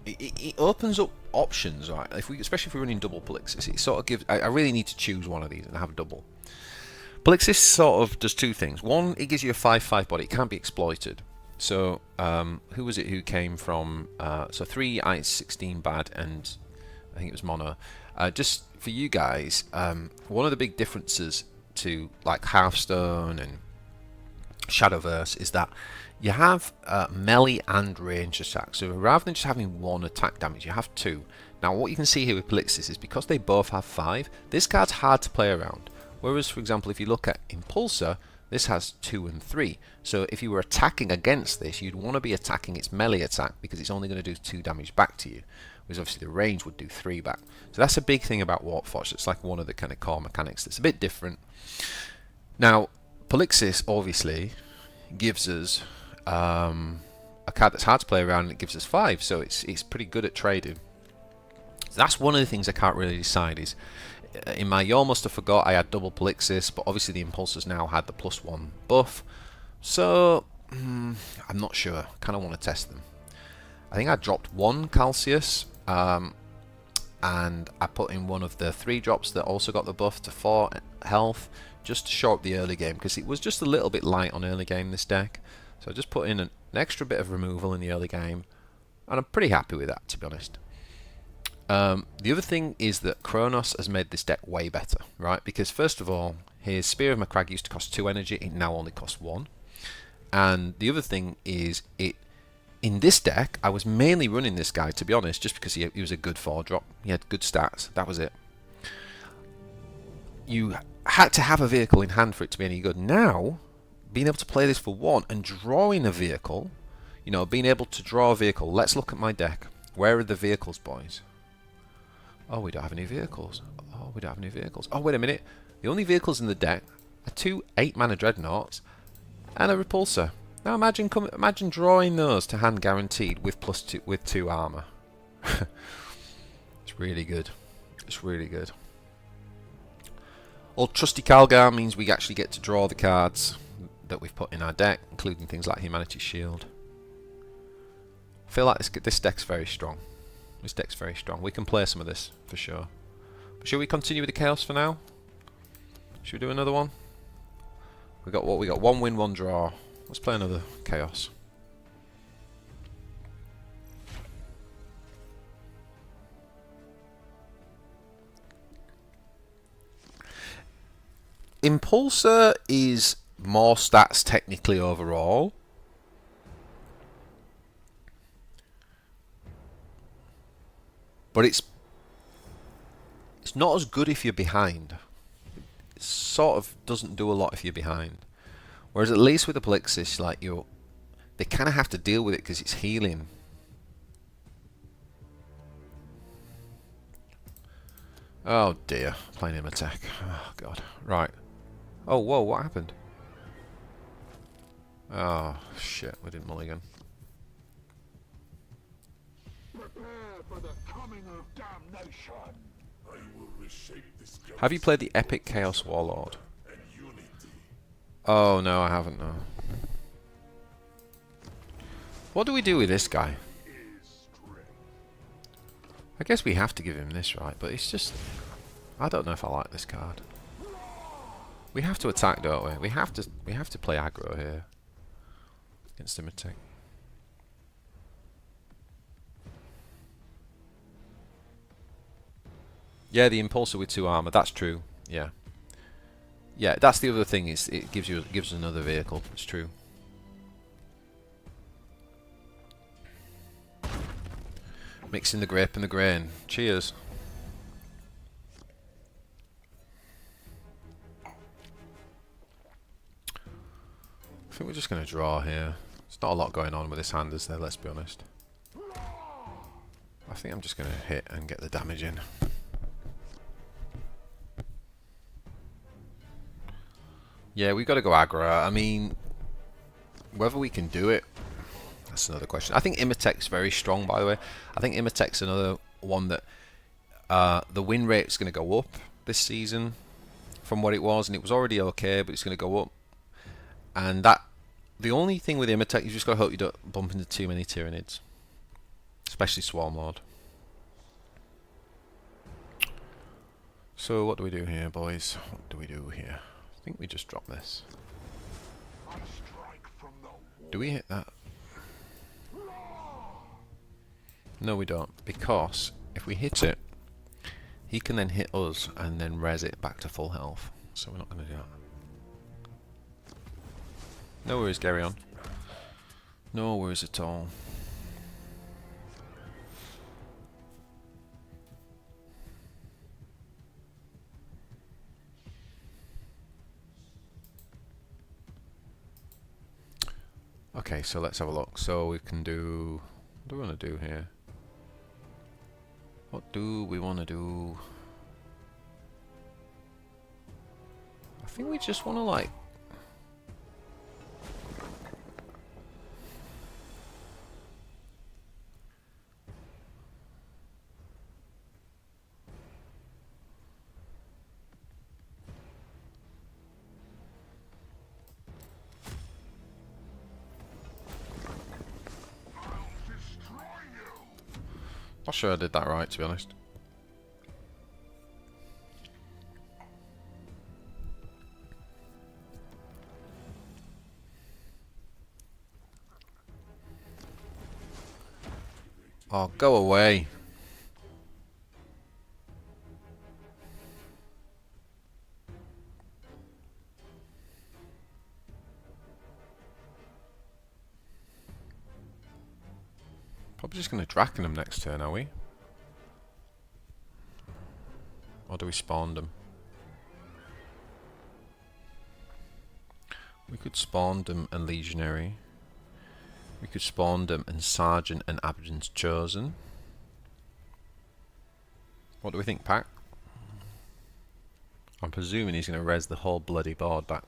It opens up options, right? Especially if we're running double Polixis, it sort of gives. I really need to choose one of these and have a double. Polixis sort of does 2 things. One, it gives you a 5/5 body. It can't be exploited. So, who was it who came from? So 3 ice, 16 bad, and I think it was mono. Just for you guys, one of the big differences to like Hearthstone and Shadowverse is that you have melee and range attacks. So rather than just having 1 attack damage, you have 2. Now what you can see here with Polixis is because they both have 5, this card's hard to play around. Whereas, for example, if you look at Impulsor, this has 2 and 3. So if you were attacking against this, you'd want to be attacking its melee attack because it's only going to do 2 damage back to you. Whereas obviously the range would do 3 back. So that's a big thing about Warpforge. It's like one of the kind of core mechanics that's a bit different. Now, Polixis obviously gives us a card that's hard to play around, and it gives us 5, so it's pretty good at trading. So that's one of the things I can't really decide is, in my You Almost Have Forgot, I had double Polixis, but obviously the Impulsors now had the +1 buff, so I'm not sure. I kind of want to test them. I think I dropped 1 Calcius, and I put in one of the 3 drops that also got the buff to 4 health, just to show up the early game, because it was just a little bit light on early game, this deck. So I just put in an extra bit of removal in the early game, and I'm pretty happy with that, to be honest. The other thing is that Kronos has made this deck way better, right? Because first of all, his Spear of Macragge used to cost 2 energy, it now only costs 1. And the other thing is, in this deck, I was mainly running this guy, to be honest, just because he was a good 4-drop. He had good stats, that was it. You had to have a vehicle in hand for it to be any good. Now, being able to play this for 1 and drawing a vehicle, you know, being able to draw a vehicle. Let's look at my deck. Where are the vehicles, boys? Oh, we don't have any vehicles. Oh, we don't have any vehicles. Oh, wait a minute. The only vehicles in the deck are 2 8-mana Dreadnoughts and a Repulsor. Now imagine drawing those to hand guaranteed with +2 with 2 armor. It's really good. It's really good. Old trusty Calgar means we actually get to draw the cards that we've put in our deck, including things like Humanity's Shield. I feel like this deck's very strong. This deck's very strong. We can play some of this for sure. But should we continue with the Chaos for now? Should we do another one? We got what? We got 1 win, 1 draw. Let's play another Chaos. Impulsor is more stats technically overall. But it's not as good if you're behind. It sort of doesn't do a lot if you're behind. Whereas at least with the Polixis, like they kind of have to deal with it because it's healing. Oh dear, playing him attack. Oh god. Right. Oh whoa, what happened? Oh, shit, we didn't mulligan. Prepare for the coming of damnation. I will reshape this Have you played the Epic Chaos Warlord? and unity. Oh, no, I haven't, no. What do we do with this guy? Is strength. I guess we have to give him this, right? But it's just... I don't know if I like this card. We have to attack, don't we? We have to play aggro here. Against Imitate. Yeah, the Impulsor with 2 armor. That's true. Yeah. Yeah, that's the other thing. Is it gives us another vehicle. It's true. Mixing the grape and the grain. Cheers. I think we're just going to draw here. There's not a lot going on with this hand, is there? Let's be honest. I think I'm just going to hit and get the damage in. Yeah, we've got to go aggro. I mean, whether we can do it, that's another question. I think Imitek's very strong, by the way. I think Imitek's another one that the win rate's going to go up this season from what it was, and it was already okay, but it's going to go up. And that the only thing with Imitek, you just got to hope you don't bump into too many Tyranids, especially Swarmlord. So what do we do here, boys? What do we do here? I think we just drop this. I strike from the Do we hit that? No, we don't, because if we hit it, he can then hit us and then res it back to full health. So we're not going to do that. No worries, carry on. No worries at all. Okay, so let's have a look. So we can do... What do we want to do here? What do we want to do? I think we just want to like... Not sure I did that right, to be honest. Oh, go away. Probably just going to Draken them next turn, are we? Or do we spawn them? We could spawn them and Legionary. We could spawn them and Sergeant and Aberdeen's Chosen. What do we think, Pack? I'm presuming he's going to res the whole bloody board back.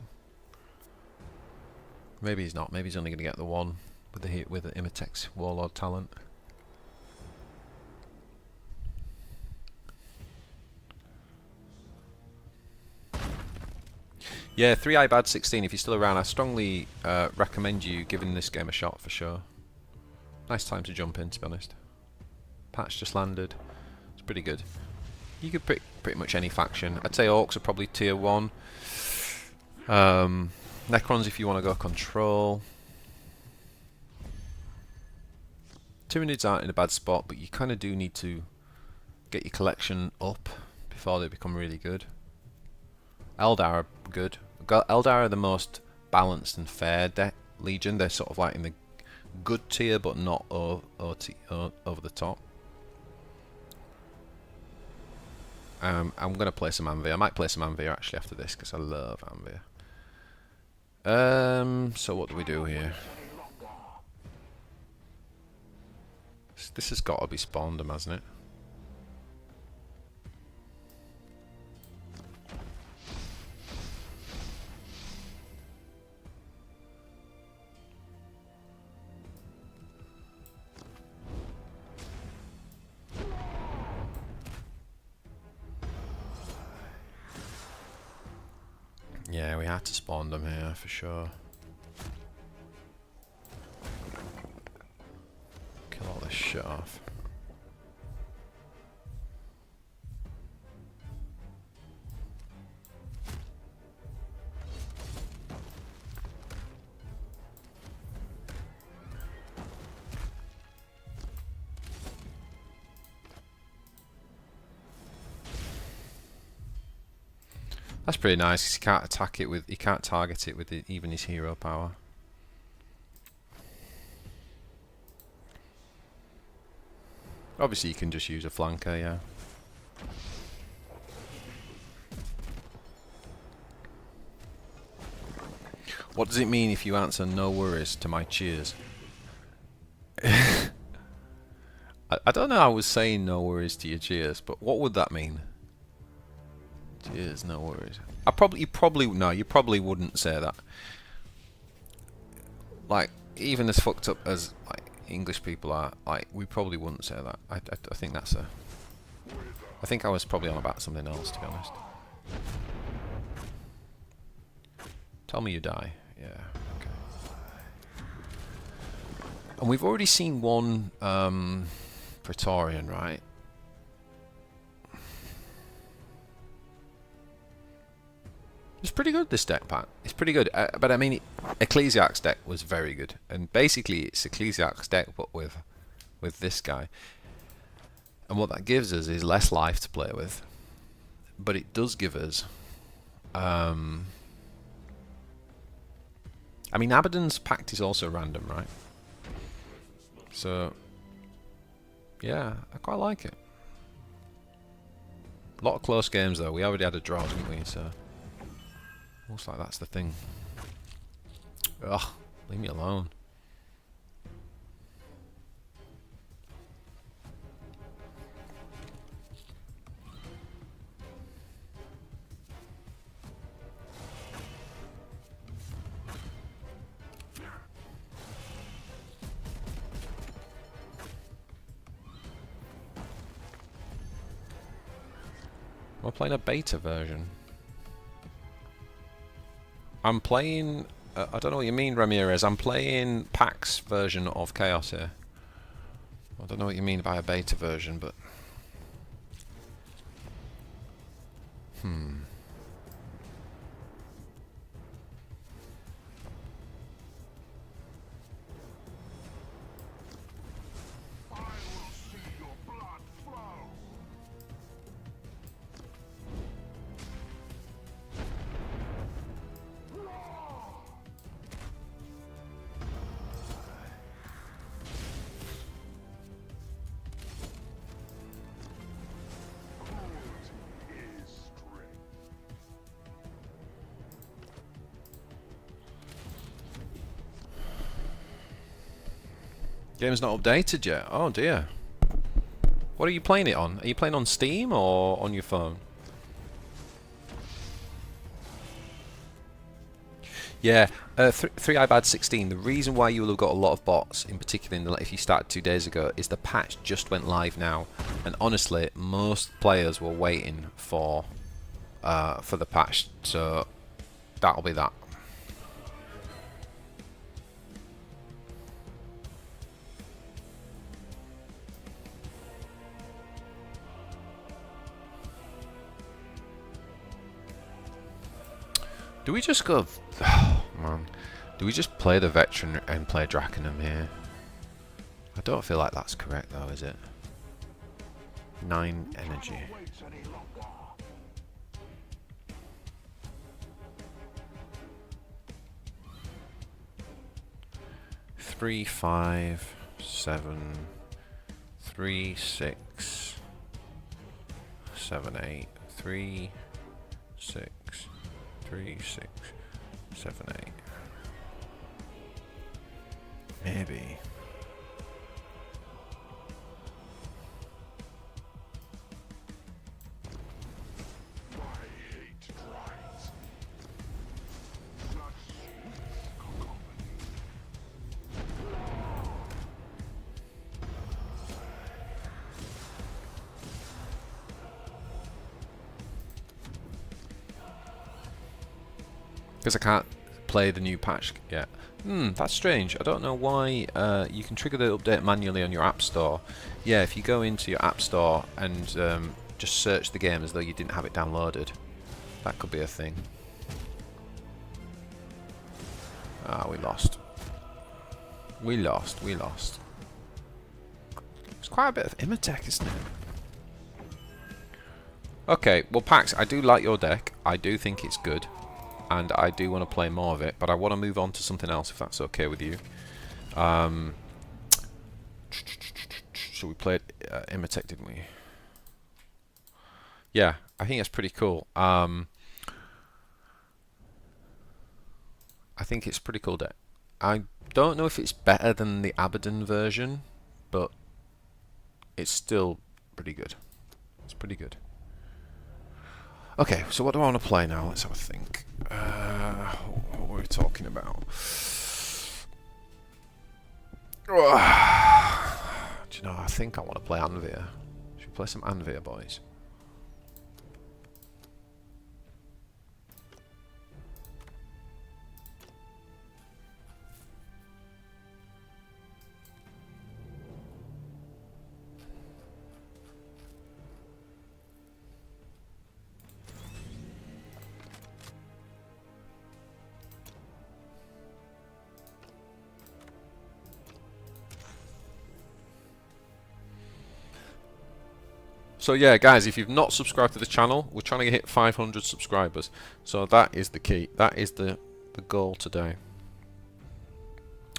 Maybe he's not. Maybe he's only going to get the one with the Imitek's Warlord talent. Yeah, 3i bad 16. If you're still around, I strongly recommend you giving this game a shot for sure. Nice time to jump in, to be honest. Patch just landed. It's pretty good. You could pick pretty much any faction. I'd say Orcs are probably tier 1. Necrons if you want to go control. Tyranids aren't in a bad spot, but you kind of do need to get your collection up before they become really good. Eldar are good. Eldar are the most balanced and fair Legion. They're sort of like in the good tier, but not over the top. I'm going to play some Anvir. I might play some Anvir actually after this, because I love Anvir. So what do we do here? This has got to be spawned them, hasn't it? Yeah, we had to spawn them here for sure. Kill all this shit off. That's pretty nice because you can't attack it with, you can't target it with even his hero power. Obviously you can just use a flanker, yeah. What does it mean if you answer no worries to my cheers? I don't know, I was saying no worries to your cheers, but what would that mean? Cheers, no worries. You probably wouldn't say that. Like, even as fucked up as like English people are, like, we probably wouldn't say that. I think that's a... I think I was probably on about something else, to be honest. Tell me you die. Yeah, okay. And we've already seen one Praetorian, right? It's pretty good, this deck, Pat. It's pretty good. But I mean, Ecclesiarch's deck was very good. And basically, it's Ecclesiarch's deck, but with this guy. And what that gives us is less life to play with. But it does give us... I mean, Abaddon's Pact is also random, right? So... yeah, I quite like it. A lot of close games, though. We already had a draw, didn't we? So... looks like that's the thing. Ugh, leave me alone. We're playing a beta version. I'm playing... I don't know what you mean, Ramirez. I'm playing PAX version of Chaos here. I don't know what you mean by a beta version, but... I will see your blood flow. Is strength. Game's not updated yet. Oh dear. What are you playing it on? Are you playing on Steam or on your phone? Yeah, 3ibad16. The reason why you will have got a lot of bots, in particular if you started 2 days ago, is the patch just went live now, and honestly, most players were waiting for the patch, so that'll be that. Do we just go... oh, man. Do we just play the veteran and play Drakenham here? I don't feel like that's correct though, is it? 9 energy. Wait any longer. 3, 5, 7, 3, 6, 7, 8, 3, 6, 3, 6, 7, 8. Maybe. I hate drives. Such sweet company. Because I can't play the new patch yet. That's strange. I don't know why you can trigger the update manually on your app store. Yeah, if you go into your app store and just search the game as though you didn't have it downloaded, that could be a thing. Ah, we lost. We lost. It's quite a bit of Imatech, isn't it? Okay, well Pax, I do like your deck. I do think it's good. And I do want to play more of it, but I want to move on to something else if that's okay with you. So we played Imatech, didn't we? Yeah, I think that's pretty cool. I think it's a pretty cool deck. I don't know if it's better than the Abaddon version, but it's still pretty good. It's pretty good. Okay, so what do I want to play now? Let's have a think. What were we talking about? Do you know, I think I want to play Anvia. Should we play some Anvia, boys? So yeah, guys, if you've not subscribed to the channel, we're trying to hit 500 subscribers. So that is the key. That is the goal today.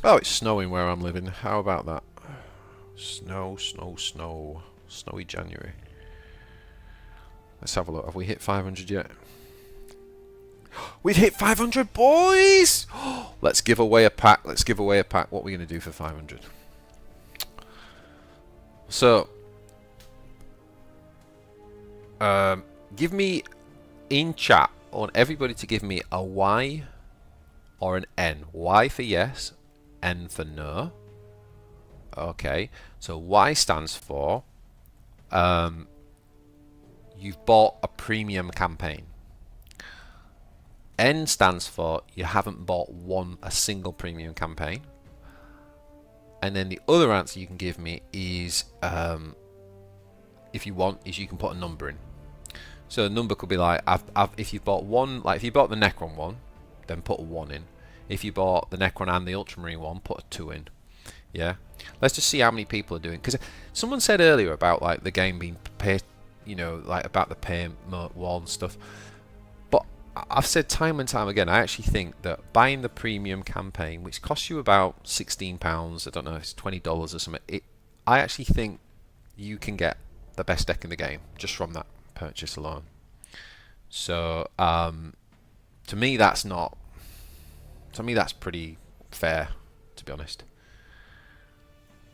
Oh, it's snowing where I'm living. How about that? Snow, snow, snow. Snowy January. Let's have a look. Have we hit 500 yet? We've hit 500, boys! Let's give away a pack. Let's give away a pack. What are we going to do for 500? So... give me in chat, I want everybody to give me a Y or an N. Y for yes, N for no. Okay, so Y stands for you've bought a premium campaign. N stands for you haven't bought a single premium campaign. And then the other answer you can give me is if you want, is you can put a number in. So a number could be like, if you bought one, like if you bought the Necron one, then put a 1 in. If you bought the Necron and the Ultramarine one, put a 2 in. Yeah. Let's just see how many people are doing. Because someone said earlier about like the game being pay, you know, like about the pay wall and stuff. But I've said time and time again, I actually think that buying the premium campaign, which costs you about £16, I don't know, it's $20 or something. I actually think you can get the best deck in the game just from that purchase alone. So to me that's not, to me that's pretty fair, to be honest.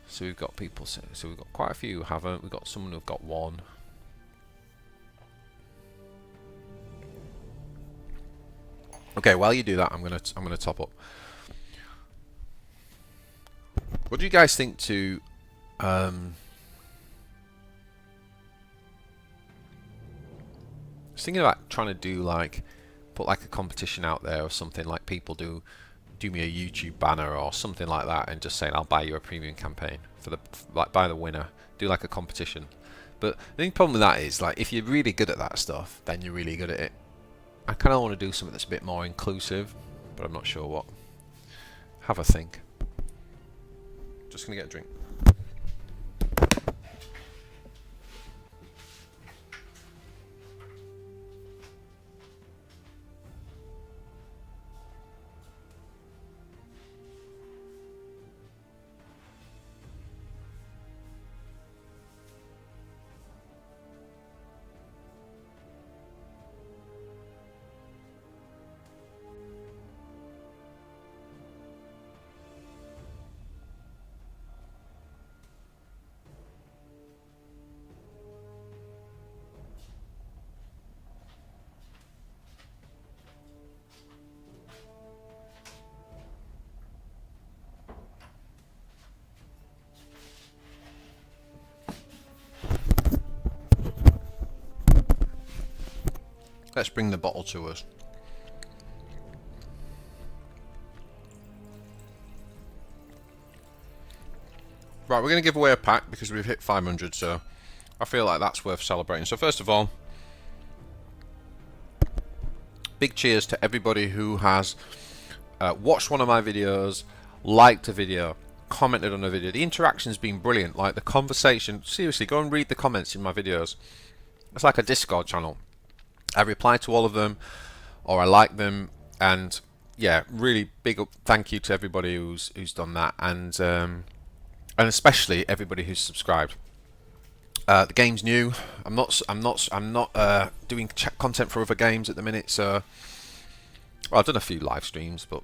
So we've got people, so we've got quite a few who haven't. We've got someone who've got 1. Okay, while you do that, I'm gonna top up. What do you guys think to I was thinking about trying to do like, put like a competition out there or something, like people do me a YouTube banner or something like that, and just saying I'll buy you a premium campaign for the, like, by the winner, do like a competition. But the only problem with that is, like, if you're really good at that stuff, then you're really good at it. I kind of want to do something that's a bit more inclusive, but I'm not sure what. Have a think. Just gonna get a drink. Let's bring the bottle to us. Right, we're going to give away a pack because we've hit 500, so I feel like that's worth celebrating. So first of all, big cheers to everybody who has watched one of my videos, liked a video, commented on a video. The interaction's been brilliant. Like the conversation, seriously, go and read the comments in my videos. It's like a Discord channel. I reply to all of them, or I like them, and yeah, really big up, thank you to everybody who's done that, and especially everybody who's subscribed. The game's new. I'm not doing content for other games at the minute, so well, I've done a few live streams, but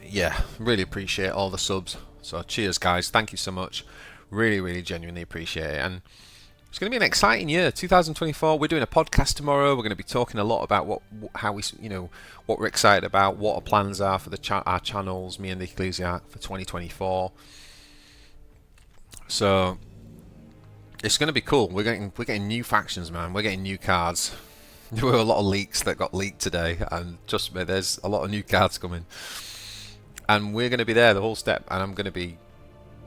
yeah, really appreciate all the subs. So cheers, guys. Thank you so much. Really genuinely appreciate it. And it's going to be an exciting year, 2024. We're doing a podcast tomorrow. We're going to be talking a lot about how we, what we're excited about, what our plans are for our channels, me and the Ecclesiarch, for 2024. So it's going to be cool. We're getting new factions, man. We're getting new cards. There were a lot of leaks that got leaked today, and trust me, there's a lot of new cards coming. And we're going to be there the whole step, and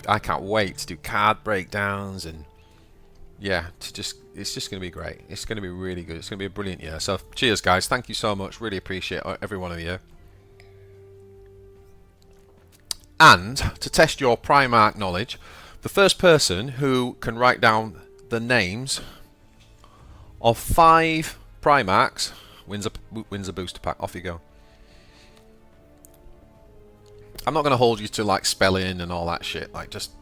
I can't wait to do card breakdowns, and yeah, it's just going to be great. It's going to be really good. It's going to be a brilliant year. So cheers, guys. Thank you so much. Really appreciate every one of you. And to test your Primarch knowledge, the first person who can write down the names of 5 Primarchs wins a booster pack. Off you go. I'm not going to hold you to like spelling and all that shit. Like, just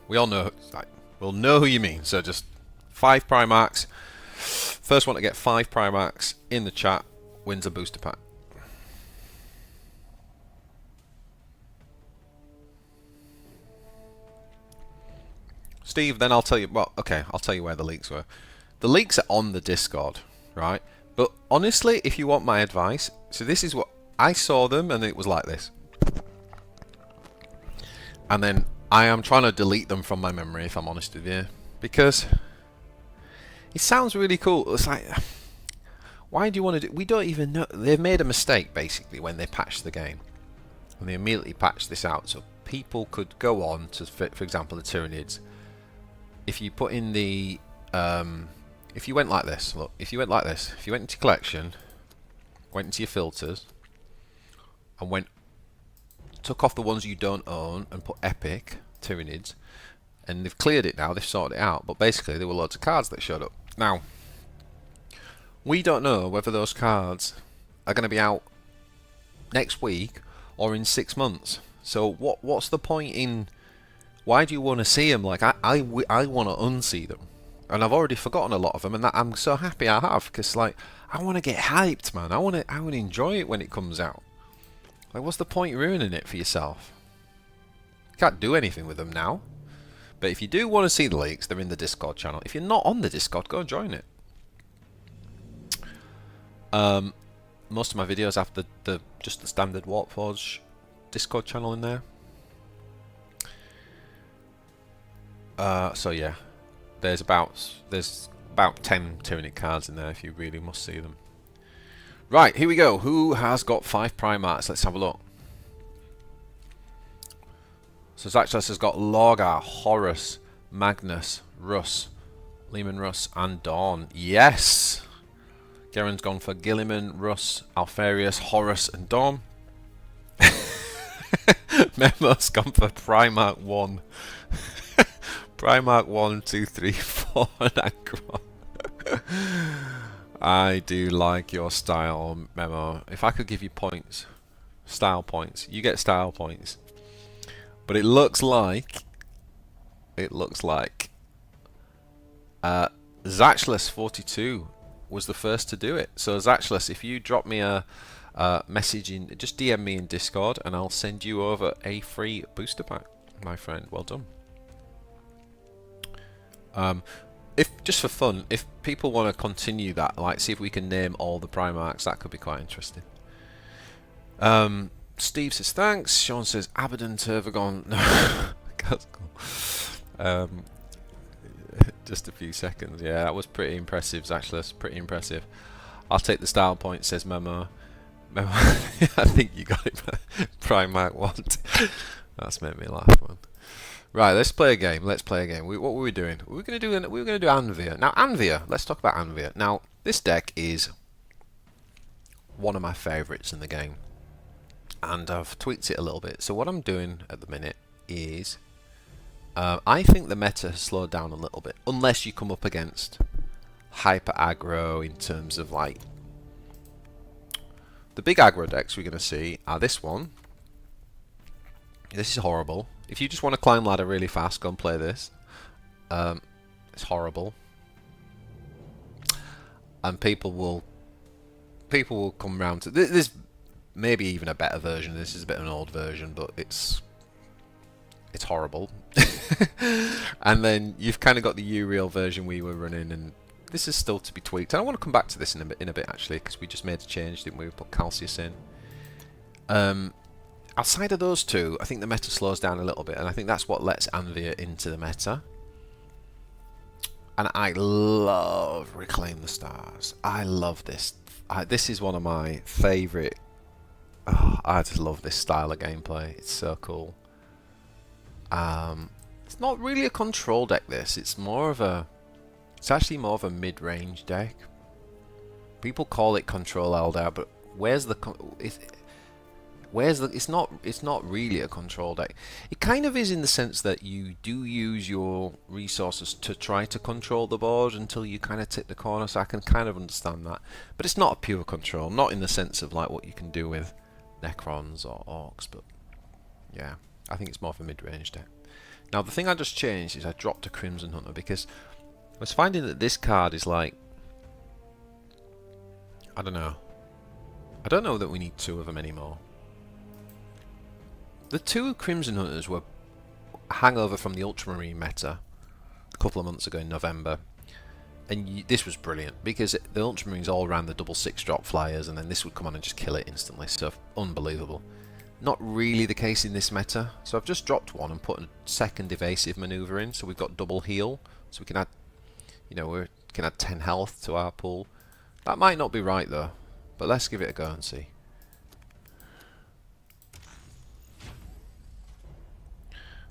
we all know, like, we'll know who you mean. So just 5 Primarchs. First one to get 5 Primarchs in the chat wins a booster pack. Steve, then I'll tell you. Well, okay, I'll tell you where the leaks were. The leaks are on the Discord, right? But honestly, if you want my advice, so this is what I saw them, and it was like this. And then I am trying to delete them from my memory, if I'm honest with you, because it sounds really cool. It's like, why do you want to do? We don't even know. They've made a mistake basically when they patched the game, and they immediately patched this out so people could go on to, for example, the Tyranids. If you put in the, if you went like this, look, if you went like this, if you went into collection, went into your filters, and took off the ones you don't own and put epic Tyranids, and they've cleared it now, they've sorted it out, but basically there were loads of cards that showed up. Now, we don't know whether those cards are going to be out next week or in 6 months. So what's the point in, why do you want to see them? Like, I want to unsee them. And I've already forgotten a lot of them, and I'm so happy I have, because like, I want to get hyped, man. I want to enjoy it when it comes out. Like, what's the point ruining it for yourself? You can't do anything with them now. But if you do want to see the leaks, they're in the Discord channel. If you're not on the Discord, go and join it. Most of my videos have just the standard Warpforge Discord channel in there. So yeah, there's about 10 Tyranid cards in there if you really must see them. Right, here we go. Who has got 5 Primarchs? Let's have a look. So Zachless has got Lorgar, Horus, Magnus, Russ, Leman Russ, and Dawn. Yes! Garen's gone for Gilliman, Russ, Alfarius, Horus, and Dawn. Memo's gone for Primarch 1. Primarch 1, 2, 3, 4, and Aggro. I do like your style, Memo. If I could give you points, style points, you get style points. But it looks like Zachless 42 was the first to do it. So Zachless, if you drop me a message in, just DM me in Discord, and I'll send you over a free booster pack, my friend. Well done. If just for fun, if people want to continue that, like see if we can name all the Primarchs, that could be quite interesting. Steve says thanks. Sean says Abaddon, Tervagon. No, just a few seconds. Yeah, that was pretty impressive, Zachless. Pretty impressive. I'll take the style point, says Memo. Memo, I think you got it. Primarch 1. That's made me laugh, man. Right, let's play a game. Let's play a game. What were we doing? We were going to do Anvia. Now, Anvia. Let's talk about Anvia. Now, this deck is one of my favourites in the game, and I've tweaked it a little bit. So what I'm doing at the minute is, I think the meta has slowed down a little bit, unless you come up against hyper aggro in terms of like the big aggro decks we're going to see are this one. This is horrible. If you just want to climb ladder really fast, go and play this. It's horrible, and people will come round to this. Maybe even a better version. This is a bit of an old version, but it's horrible. And then you've kind of got the Uriel version we were running, and this is still to be tweaked. And I want to come back to this in a bit actually, because we just made a change, didn't we? We put Calcius in. Outside of those two, I think the meta slows down a little bit, and I think that's what lets Anvia into the meta. And I love Reclaim the Stars. I love this. This is one of my favourite. Oh, I just love this style of gameplay. It's so cool. It's not really a control deck. It's more of a. It's actually more of a mid-range deck. People call it control Eldar, but where's the? It's not really a control deck. It kind of is in the sense that you do use your resources to try to control the board until you kind of tip the corner, so I can kind of understand that. But it's not a pure control, not in the sense of like what you can do with Necrons or Orcs, but yeah, I think it's more of a mid-range deck. Now the thing I just changed is I dropped a Crimson Hunter because I was finding that this card is like, I don't know that we need two of them anymore. The two Crimson Hunters were a hangover from the Ultramarine meta a couple of months ago in November, and this was brilliant because the Ultramarines all ran the double 6-drop flyers, and then this would come on and just kill it instantly. So unbelievable. Not really the case in this meta, so I've just dropped one and put a second evasive maneuver in, so we've got double heal, so we can add, we can add 10 health to our pool. That might not be right though, but let's give it a go and see.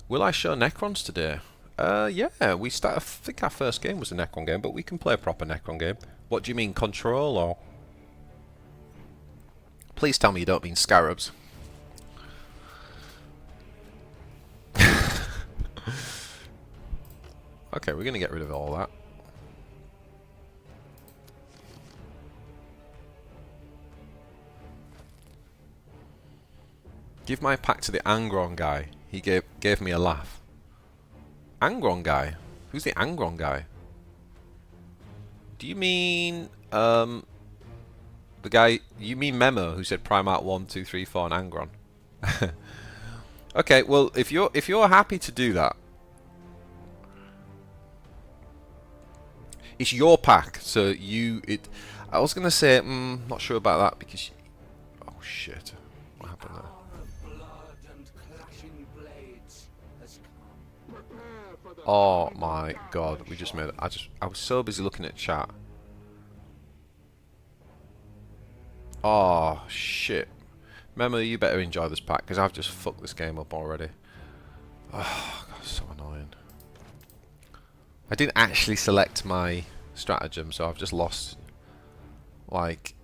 Will I show Necrons today? Yeah, I think our first game was a Necron game, but we can play a proper Necron game. What do you mean, control or? Please tell me you don't mean scarabs. Okay, we're going to get rid of all that. Give my pack to the Angron guy. He gave me a laugh. Angron guy? Who's the Angron guy? Do you mean the guy? You mean Memo, who said Primarch 1, 2, 3, 4 and Angron? Okay, well if you're happy to do that, it's your pack. So I was gonna say not sure about that because. Oh shit! What happened there? Oh my god, we just made it. I was so busy looking at chat. Oh shit. Memo, you better enjoy this pack because I've just fucked this game up already. Oh god, so annoying. I didn't actually select my stratagem, so I've just lost like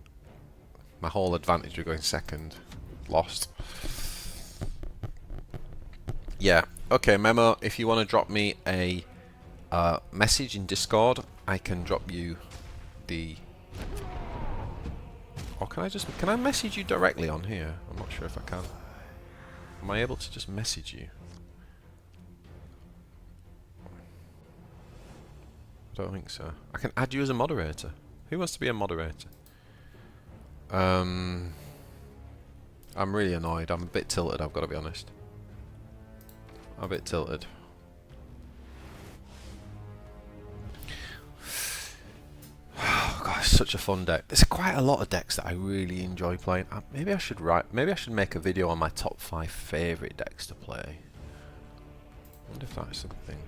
my whole advantage of going second. Lost. Yeah. Okay, Memo, if you want to drop me a message in Discord, I can drop you the... Or can I message you directly on here? I'm not sure if I can. Am I able to just message you? I don't think so. I can add you as a moderator. Who wants to be a moderator? I'm really annoyed. I'm a bit tilted, I've got to be honest. I'm a bit tilted. Oh god, it's such a fun deck. There's quite a lot of decks that I really enjoy playing. Maybe I should make a video on my top 5 favourite decks to play. I wonder if that's something.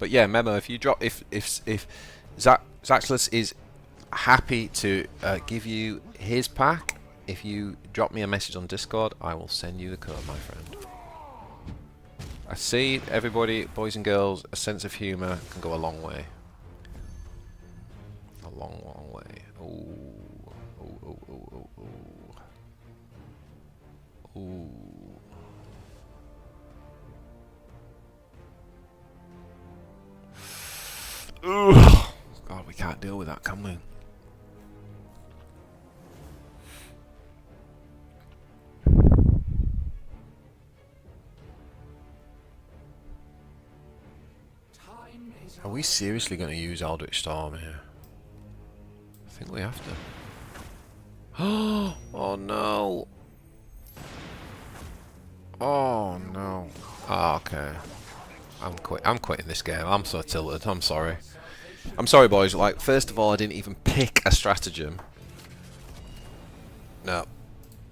But yeah, Memo, if you drop, if Zaxless is happy to give you his pack, if you drop me a message on Discord, I will send you the code, my friend. I see everybody, boys and girls, a sense of humour can go a long way. A long, long way. Ooh. Ooh, ooh, ooh, ooh, ooh. Ooh. Ugh. God, we can't deal with that, can we? Are we seriously going to use Eldritch Storm here? I think we have to. Oh no! Oh no! Oh, okay. I'm quitting this game. I'm so tilted. I'm sorry. I'm sorry, boys. Like, first of all, I didn't even pick a stratagem. No.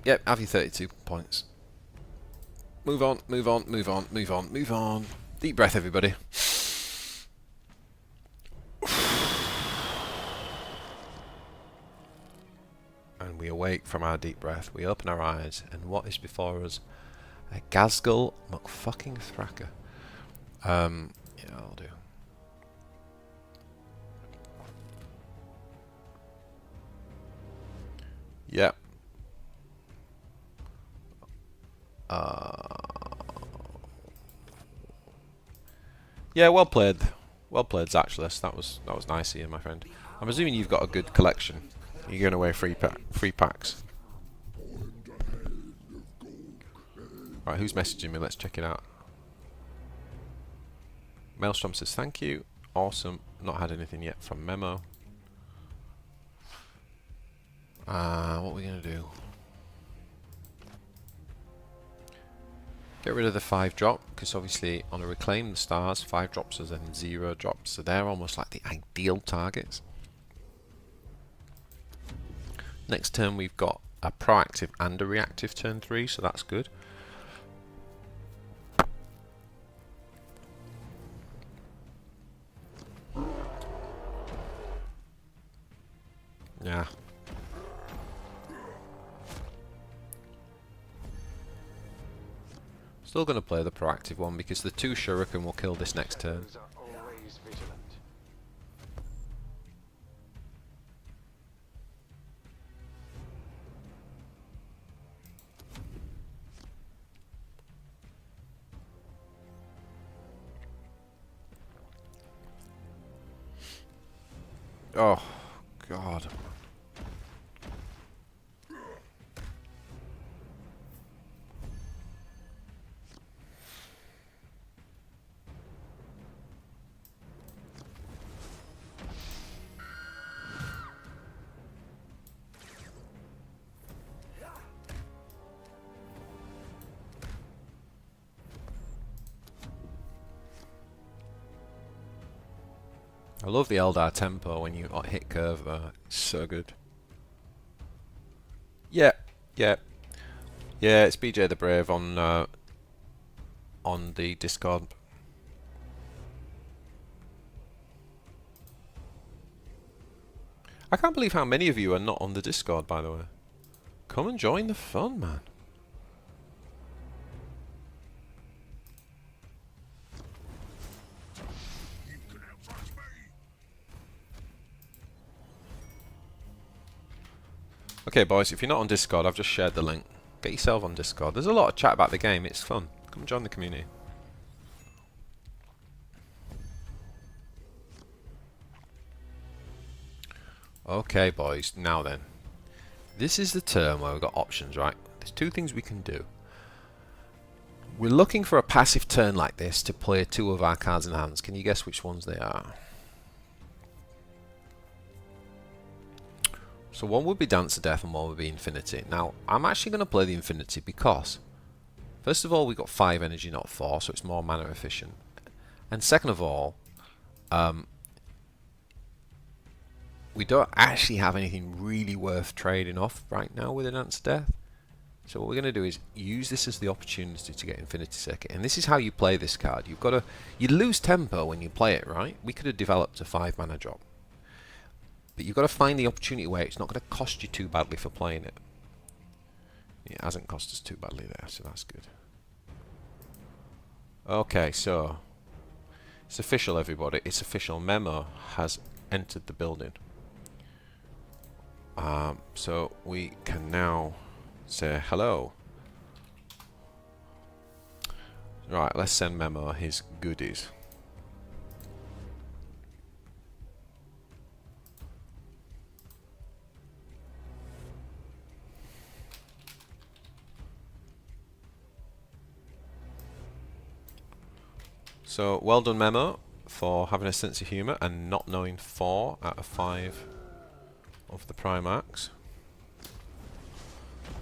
Yep, have your 32 points. Move on, move on, move on, move on, move on. Deep breath, everybody. And we awake from our deep breath. We open our eyes, and what is before us? A Gazgul McFucking Thracker. Yeah, I'll do. Yep. Yeah, well played. Well played, Zachless. That was nice of you, my friend. I'm assuming you've got a good collection. You're giving away free packs. Right, who's messaging me? Let's check it out. Maelstrom says thank you. Awesome. Not had anything yet from Memo. What are we gonna do? Get rid of the 5 drop, because obviously on a Reclaim the Stars, 5 drops and then 0 drops, so they're almost like the ideal targets. Next turn we've got a proactive and a reactive turn 3, so that's good. Yeah. Still going to play the proactive one because the 2 Shuriken will kill this next turn. Oh, God. I love the Eldar tempo when you hit curve though. It's so good. Yeah, yeah. Yeah, it's bjthebrave on the Discord. I can't believe how many of you are not on the Discord, by the way. Come and join the fun, man. Okay, boys, if you're not on Discord, I've just shared the link. Get yourself on Discord. There's a lot of chat about the game. It's fun. Come join the community. Okay, boys. Now then. This is the turn where we've got options, right? There's 2 things we can do. We're looking for a passive turn like this to play 2 of our cards in hands. Can you guess which ones they are? So one would be Dance to Death and one would be Infinity. Now, I'm actually going to play the Infinity because, first of all, we've got 5 energy, not 4, so it's more mana efficient. And second of all, we don't actually have anything really worth trading off right now with a Dance to Death. So what we're going to do is use this as the opportunity to get Infinity Circuit. And this is how you play this card. You've got to, you lose tempo when you play it, right? We could have developed a 5 mana drop. But you've got to find the opportunity where it's not going to cost you too badly for playing it. It hasn't cost us too badly there, so that's good. Okay, so it's official, everybody. It's official. Memo has entered the building. So we can now say hello. Right, let's send Memo his goodies. So, well done, Memo, for having a sense of humour and not knowing 4 out of 5 of the Primarchs.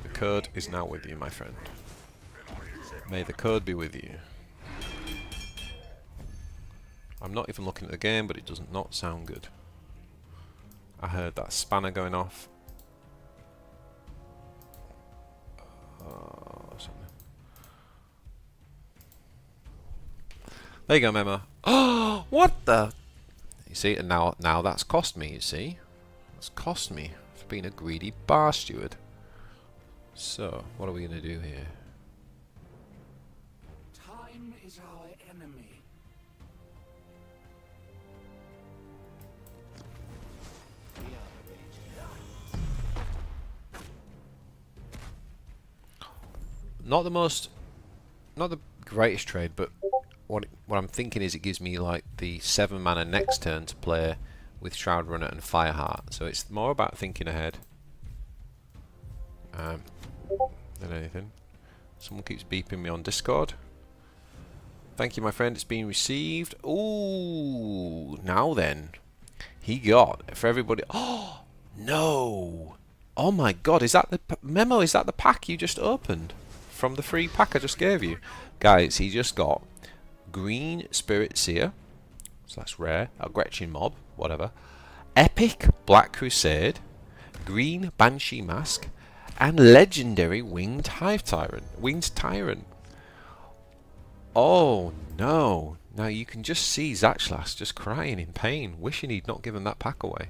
The code is now with you, my friend. May the code be with you. I'm not even looking at the game, but it does not sound good. I heard that spanner going off. Something. There you go, Memo. Oh, what the? You see, and now that's cost me. You see, that's cost me for being a greedy bar steward. So, what are we gonna do here? Time is our enemy. Not the greatest trade, but what I'm thinking is it gives me like the 7 mana next turn to play with Shroud Runner and Fireheart. So it's more about thinking ahead than anything. Someone keeps beeping me on Discord. Thank you, my friend. It's been received. Ooh, now then, he got for everybody. Oh no! Oh my God! Is that the Memo? Is that the pack you just opened from the free pack I just gave you, guys? He just got Green Spirit Seer, so that's rare. A Gretchen Mob, whatever. Epic Black Crusade, Green Banshee Mask, and Legendary Winged Hive Tyrant. Winged Tyrant. Oh no! Now you can just see Zachlas just crying in pain, wishing he'd not given that pack away.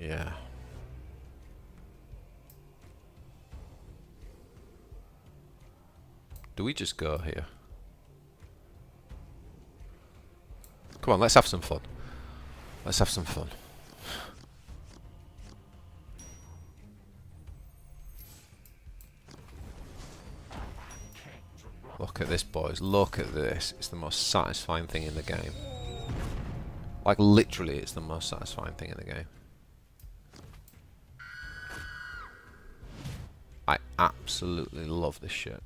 Yeah. Do we just go here? Come on, let's have some fun. Let's have some fun. Look at this, boys. Look at this. It's the most satisfying thing in the game. Like, literally, it's the most satisfying thing in the game. I absolutely love this shit.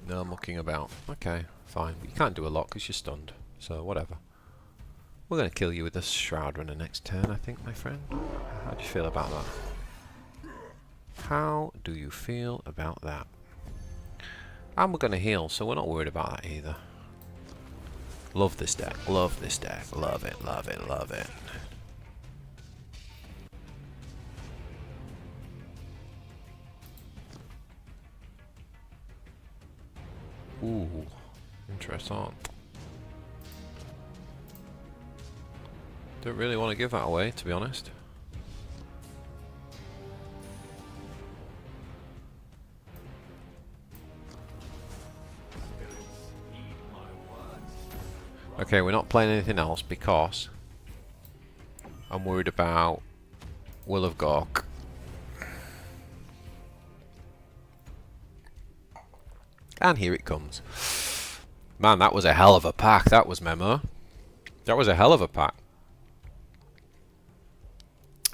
No mucking about. Okay, fine. But you can't do a lot because you're stunned. So, whatever. We're going to kill you with the Shroud Runner next turn, I think, my friend. How do you feel about that? How do you feel about that? And we're going to heal, so we're not worried about that either. Love this deck. Love this deck. Love it, love it, love it. Ooh, interesting. Don't really want to give that away, to be honest. Okay, we're not playing anything else because I'm worried about Will of Gork. And here it comes. Man, that was a hell of a pack. That was Memo. That was a hell of a pack.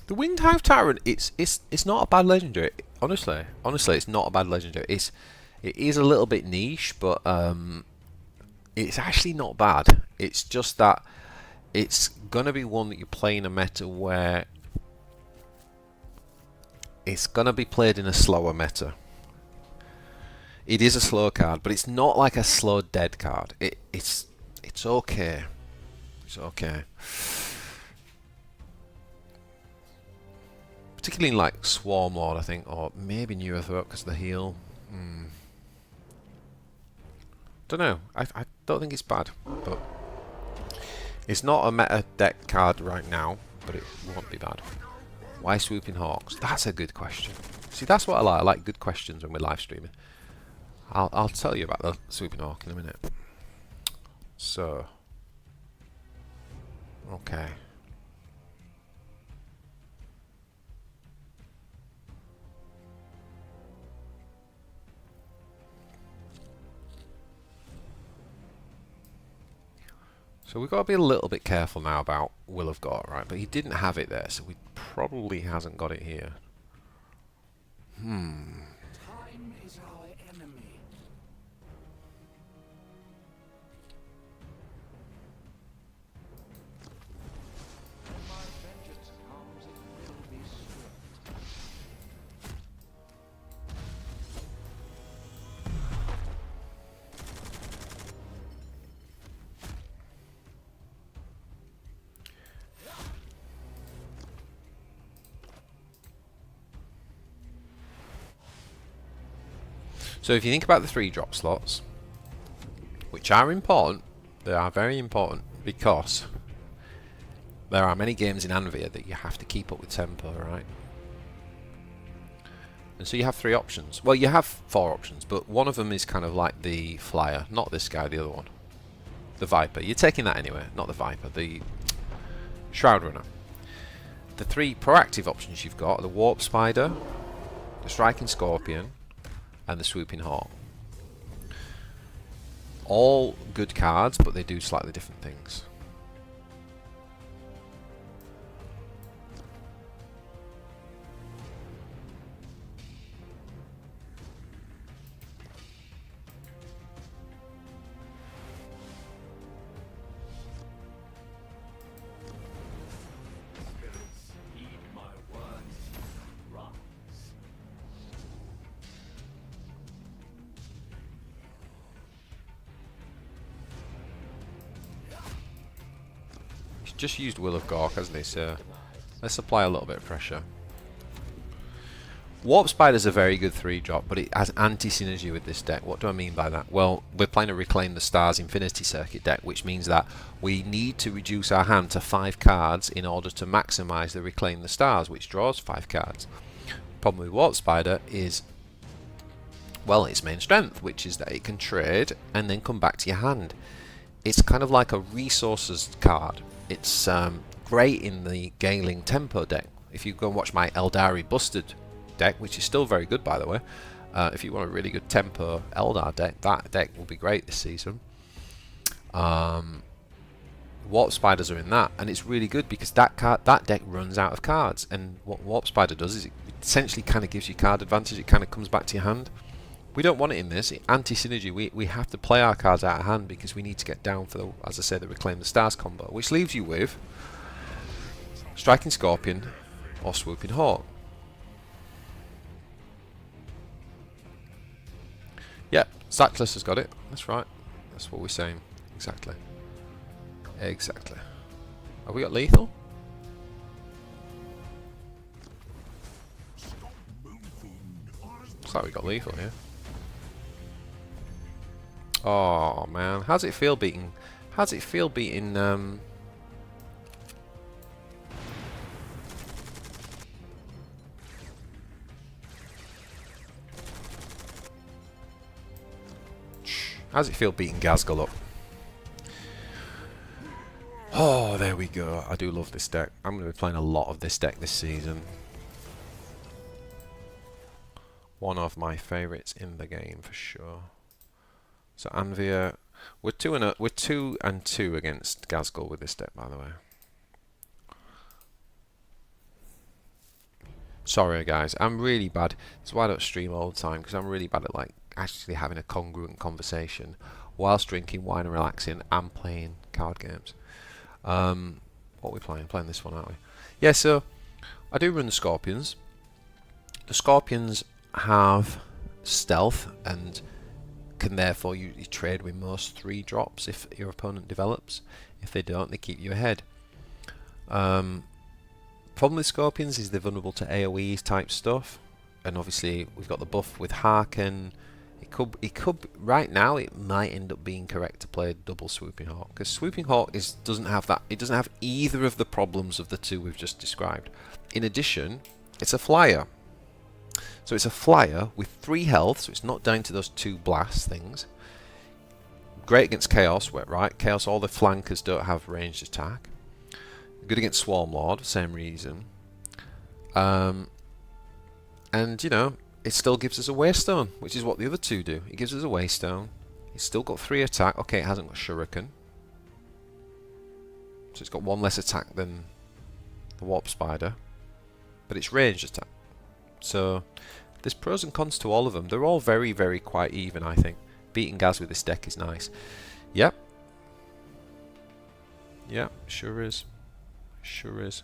The Winged Hive Tyrant, it's not a bad legendary. Honestly, it's not a bad legendary. It is a little bit niche, but it's actually not bad. It's just that it's gonna be one that you play in a meta where it's gonna be played in a slower meta. It is a slow card, but it's not like a slow dead card. It's okay. It's okay. Particularly like Swarm Lord, I think, or maybe New Earth Oak because of the heal. Don't know. I don't think it's bad, but it's not a meta deck card right now, but it won't be bad. Why Swooping Hawks? That's a good question. See, that's what I like. I like good questions when we're live streaming. I'll tell you about the Swooping Hawk in a minute. So, okay. So we've got to be a little bit careful now about Will of God, right? But he didn't have it there, so he probably hasn't got it here. Time is our enemy. When my vengeance comes, it will be swift. So if you think about the 3-drop slots, which are important, they are very important because there are many games in Anvia that you have to keep up with tempo, right? And so you have 3 options. Well, you have 4 options, but one of them is kind of like the Flyer, not this guy, the other one. The Viper. You're taking that anyway, not the Viper, the Shroud Runner. The 3 proactive options you've got are the Warp Spider, the Striking Scorpion, and the Swooping Hawk. All good cards, but they do slightly different things. Heed my words. Rise. He's just used Will of Gork, hasn't he? So let's apply a little bit of pressure. Warp Spider's a very good 3-drop, but it has anti-synergy with this deck. What do I mean by that? Well, we're playing a Reclaim the Stars Infinity Circuit deck, which means that we need to reduce our hand to 5 cards in order to maximise the Reclaim the Stars, which draws 5 cards. Problem with Warp Spider is, well, its main strength, which is that it can trade and then come back to your hand. It's kind of like a resources card. It's great in the Galing Tempo deck. If you go and watch my Eldari Busted deck, which is still very good by the way, if you want a really good Tempo Eldar deck, that deck will be great this season. Warp Spiders are in that, and it's really good because that deck runs out of cards, and what Warp Spider does is it essentially kind of gives you card advantage. It kind of comes back to your hand. We don't want it in this. Anti-synergy. We have to play our cards out of hand because we need to get down for the, as I said, the Reclaim the Stars combo, which leaves you with Striking Scorpion or Swooping Hawk. Yep, Zackless has got it. That's right. That's what we're saying. Exactly. Exactly. Have we got lethal? Looks like we got lethal here. Oh man, how's it feel beating? How's it feel beating? How's it feel beating Gazgul up? Oh, there we go. I do love this deck. I'm going to be playing a lot of this deck this season. One of my favourites in the game for sure. So Anvia, we're 2 and 2 against Gazgul with this deck, by the way. Sorry guys, I'm really bad. That's why I don't stream all the time, because I'm really bad at like actually having a congruent conversation whilst drinking wine and relaxing and playing card games. What are we playing? Playing this one, aren't we? Yeah, so I do run the Scorpions. The Scorpions have stealth and can therefore you trade with most 3-drops if your opponent develops. If they don't, they keep you ahead. Problem with Scorpions is they're vulnerable to AoE type stuff, and obviously we've got the buff with Harken. It could right now it might end up being correct to play double Swooping Hawk, because Swooping Hawk doesn't have that. It doesn't have either of the problems of the two we've just described. In addition, it's a flyer. So it's a flyer with 3 health, so it's not down to those 2 blast things. Great against Chaos, right? Chaos, all the flankers don't have ranged attack. Good against Swarm Lord, same reason. And, you know, it still gives us a Waystone, which is what the other 2 do. It gives us a Waystone. It's still got 3 attack. Okay, it hasn't got Shuriken. So it's got 1 less attack than the Warp Spider. But it's ranged attack. So there's pros and cons to all of them. They're all very, very quite even, I think. Beating Gaz with this deck is nice. Yep. Yep, sure is. Sure is.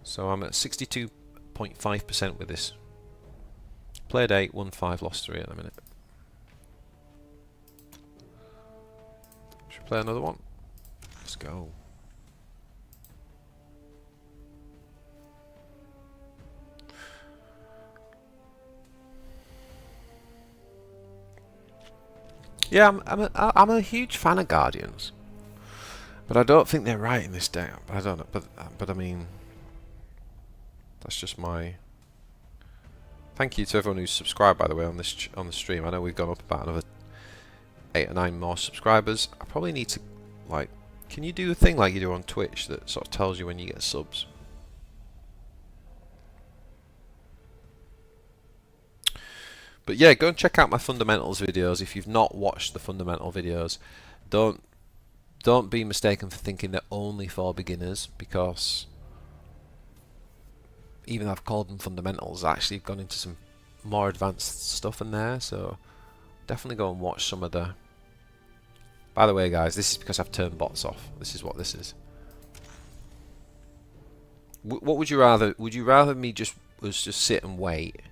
So I'm at 62.5% with this. Played 8, won 5, lost 3 at the minute. Should we play another one? Let's go. Yeah, I'm a huge fan of Guardians, but I don't think they're right in this deck. I don't know, but I mean, that's just my. Thank you to everyone who's subscribed, by the way, on this on the stream. I know we've gone up about another 8 or 9 more subscribers. I probably need to, like, can you do a thing like you do on Twitch that sort of tells you when you get subs? But yeah, go and check out my fundamentals videos. If you've not watched the fundamental videos, don't be mistaken for thinking they're only for beginners, because even though I've called them fundamentals, I actually have gone into some more advanced stuff in there. So definitely go and watch some of the. By the way, guys, this is because I've turned bots off. This is what this is. What would you rather? Would you rather me just sit and wait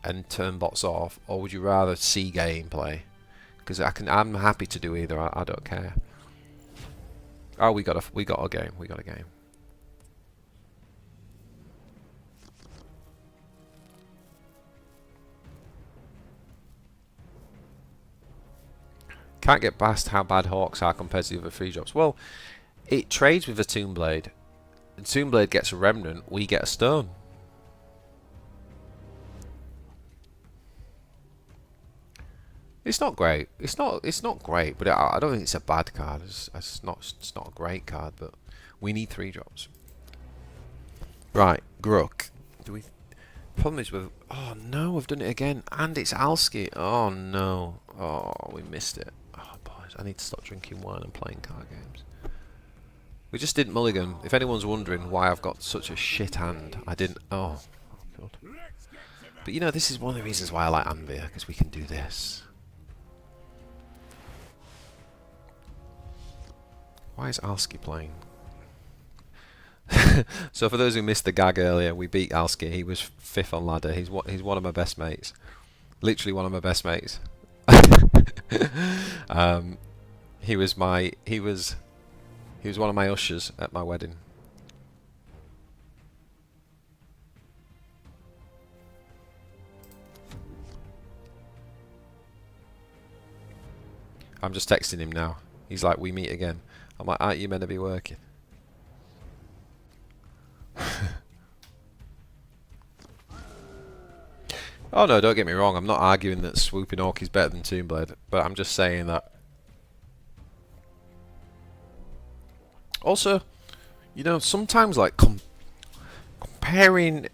and turn bots off, or would you rather see gameplay? Because I'm happy to do either. I don't care. Oh, we got a game. We got a game. Can't get past how bad Hawks are compared to the other 3 drops. Well, it trades with a Toonblade. The Toonblade gets a Remnant. We get a Stone. It's not great. It's not great, but I don't think it's a bad card. It's not a great card, but we need 3 drops. Right, Gruk. Problem is with. Oh no, I've done it again, and it's Alski. Oh no. Oh, we missed it. Oh boys, I need to stop drinking wine and playing card games. We just didn't mulligan. If anyone's wondering why I've got such a shit hand, I didn't. Oh god. But you know, this is one of the reasons why I like Anvia, because we can do this. Why is Alski playing? So for those who missed the gag earlier, we beat Alski. He was 5th on ladder. He's one of my best mates. Literally one of my best mates. He was one of my ushers at my wedding. I'm just texting him now. He's like, we meet again. I'm like, aren't you meant to be working? Oh no, don't get me wrong. I'm not arguing that Swooping Orc is better than Toonblade, but I'm just saying that. Also, you know, sometimes like comparing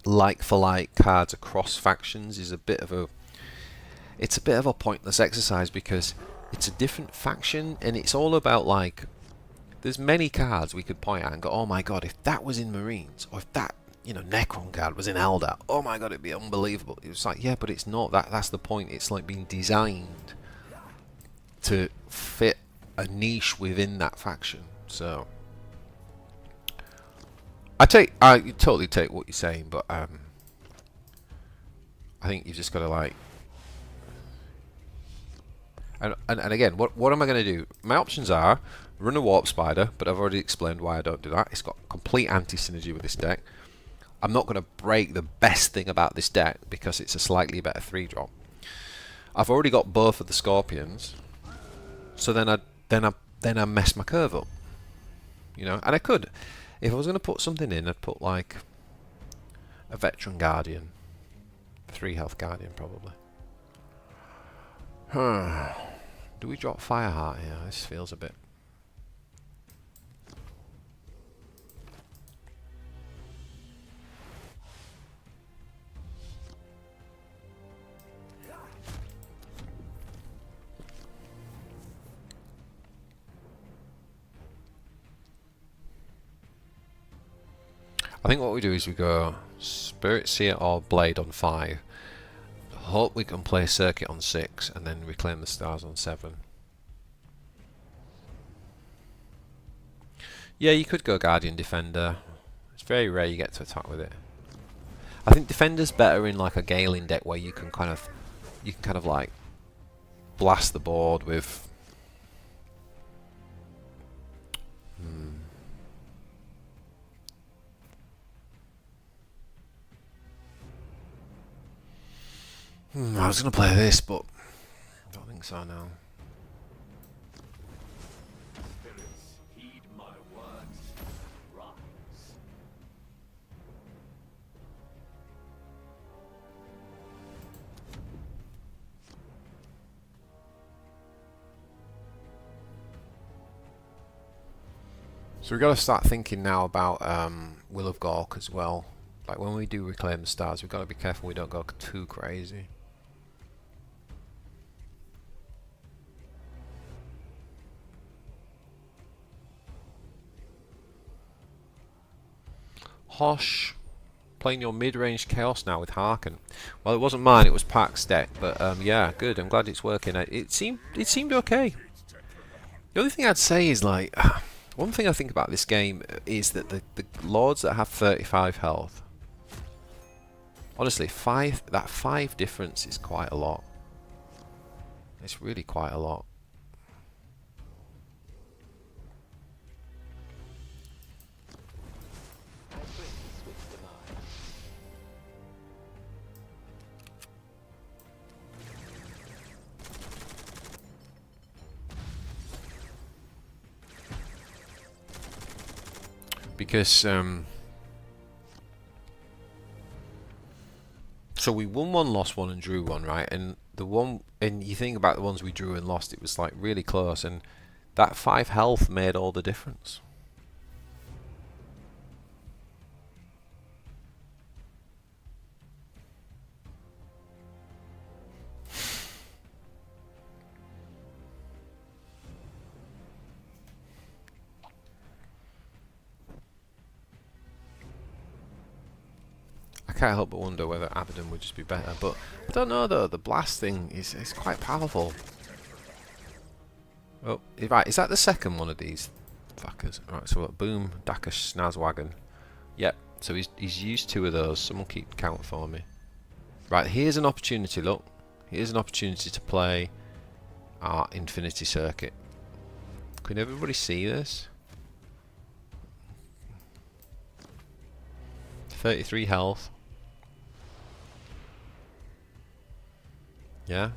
like for like cards across factions is a bit of a. It's a bit of a pointless exercise, because it's a different faction, and it's all about, like, there's many cards we could point at and go, oh my god, if that was in Marines, or if that, you know, Necron card was in Eldar, oh my god, it'd be unbelievable. It was like, yeah, but it's not. That's the point. It's like being designed to fit a niche within that faction. So I totally take what you're saying, but I think you've just got to, like. And again, what am I going to do? My options are Run a Warp Spider, but I've already explained why I don't do that. It's got complete anti-synergy with this deck. I'm not going to break the best thing about this deck because it's a slightly better 3-drop. I've already got both of the Scorpions, so then I mess my curve up, you know. And I could, if I was going to put something in, I'd put like a Veteran Guardian, 3 health Guardian probably. Do we drop Fireheart here? This feels a bit. I think what we do is we go Spirit Seer or Blade on 5. Hope we can play Circuit on 6 and then reclaim the stars on 7. Yeah, you could go Guardian Defender. It's very rare you get to attack with it. I think Defender's better in like a Galen deck where you can kind of like blast the board with I was going to play this, but I don't think so now. Spirits, heed my words. Rise. So we've got to start thinking now about Will of Gork as well. Like when we do reclaim the stars, we've got to be careful we don't go too crazy. Hosh, playing your mid-range chaos now with Harken. Well, it wasn't mine; it was Pack's deck. But yeah, good. I'm glad it's working. It seemed okay. The only thing I'd say is like one thing I think about this game is that the lords that have 35 health. Honestly, that 5 difference is quite a lot. It's really quite a lot. Because so we won 1, lost 1, and drew 1, right? And the one, and you think about the ones we drew and lost, it was like really close, and that 5 health made all the difference. I can't help but wonder whether Abaddon would just be better, but I don't know though. The blast thing is quite powerful. Oh, right, is that the second one of these fuckers? Right, so boom, Dakash Snazwagon. Yep, so he's used 2 of those. Someone keep count for me. Right, here's an opportunity. Look, here's an opportunity to play our Infinity Circuit. Can everybody see this? 33 health. Yeah.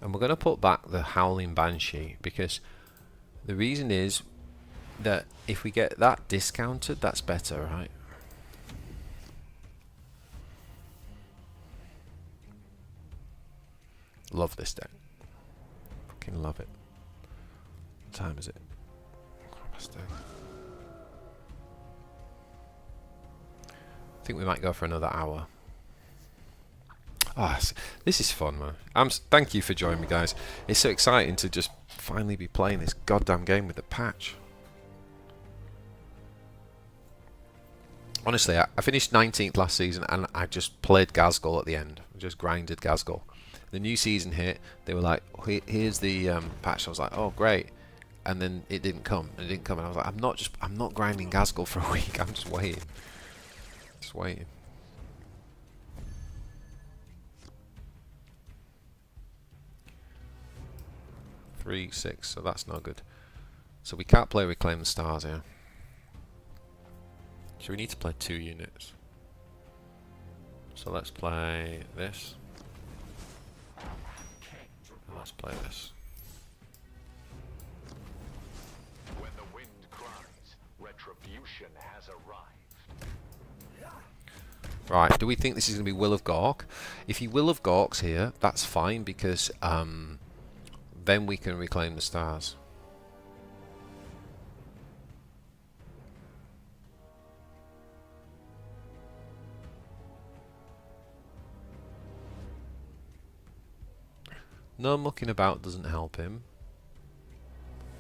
And we're going to put back the Howling Banshee because the reason is that if we get that discounted, that's better, right? Love this deck. Fucking love it. What time is it? I think we might go for another hour. Ah, this is fun, man. Thank you for joining me, guys. It's so exciting to just finally be playing this goddamn game with the patch. Honestly, I finished 19th last season and I just played Gazgul at the end. I just grinded Gazgul. The new season hit, they were like, here's the patch. I was like, oh great. And then it didn't come, and it didn't come, and I was like, I'm not grinding Gazgul for a week. I'm just waiting. Just waiting. 3, 6, so that's no good. So we can't play Reclaim the Stars here. So we need to play 2 units. So let's play this. And let's play this. When the wind cries, retribution has arrived. Right, do we think this is going to be Will of Gork? If he Will of Gorks here, that's fine, because then we can reclaim the stars. No mucking about doesn't help him.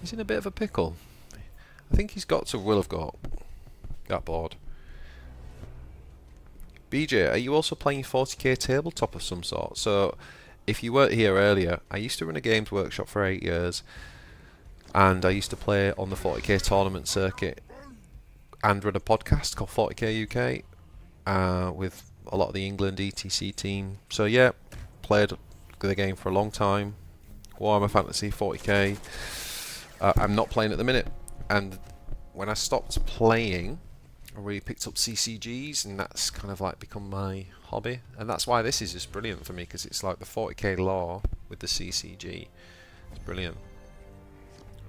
He's in a bit of a pickle. I think he's got to Will of Gork. That board. BJ, are you also playing 40k tabletop of some sort? So, if you weren't here earlier, I used to run a games workshop for 8 years, and I used to play on the 40k tournament circuit, and run a podcast called 40k UK with a lot of the England ETC team. So yeah, played the game for a long time. Warhammer Fantasy 40k. I'm not playing at the minute, and when I stopped playing, I really picked up CCGs, and that's kind of like become my hobby, and that's why this is just brilliant for me, because it's like the 40k lore with the CCG. It's brilliant.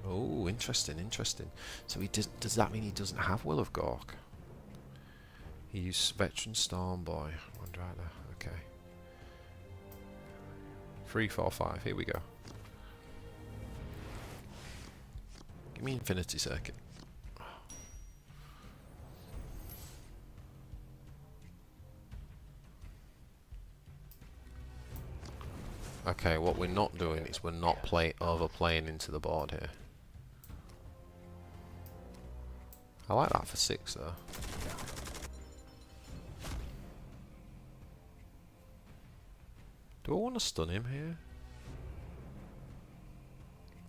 Oh, interesting, interesting. So he does that mean he doesn't have Will of Gork? He used Veteran Stormboy. Wonder. Okay. 3, 4, 5. Here we go. Give me Infinity Circuit. Okay, what we're not doing is we're not overplaying into the board here. I like that for 6 though. Do I want to stun him here?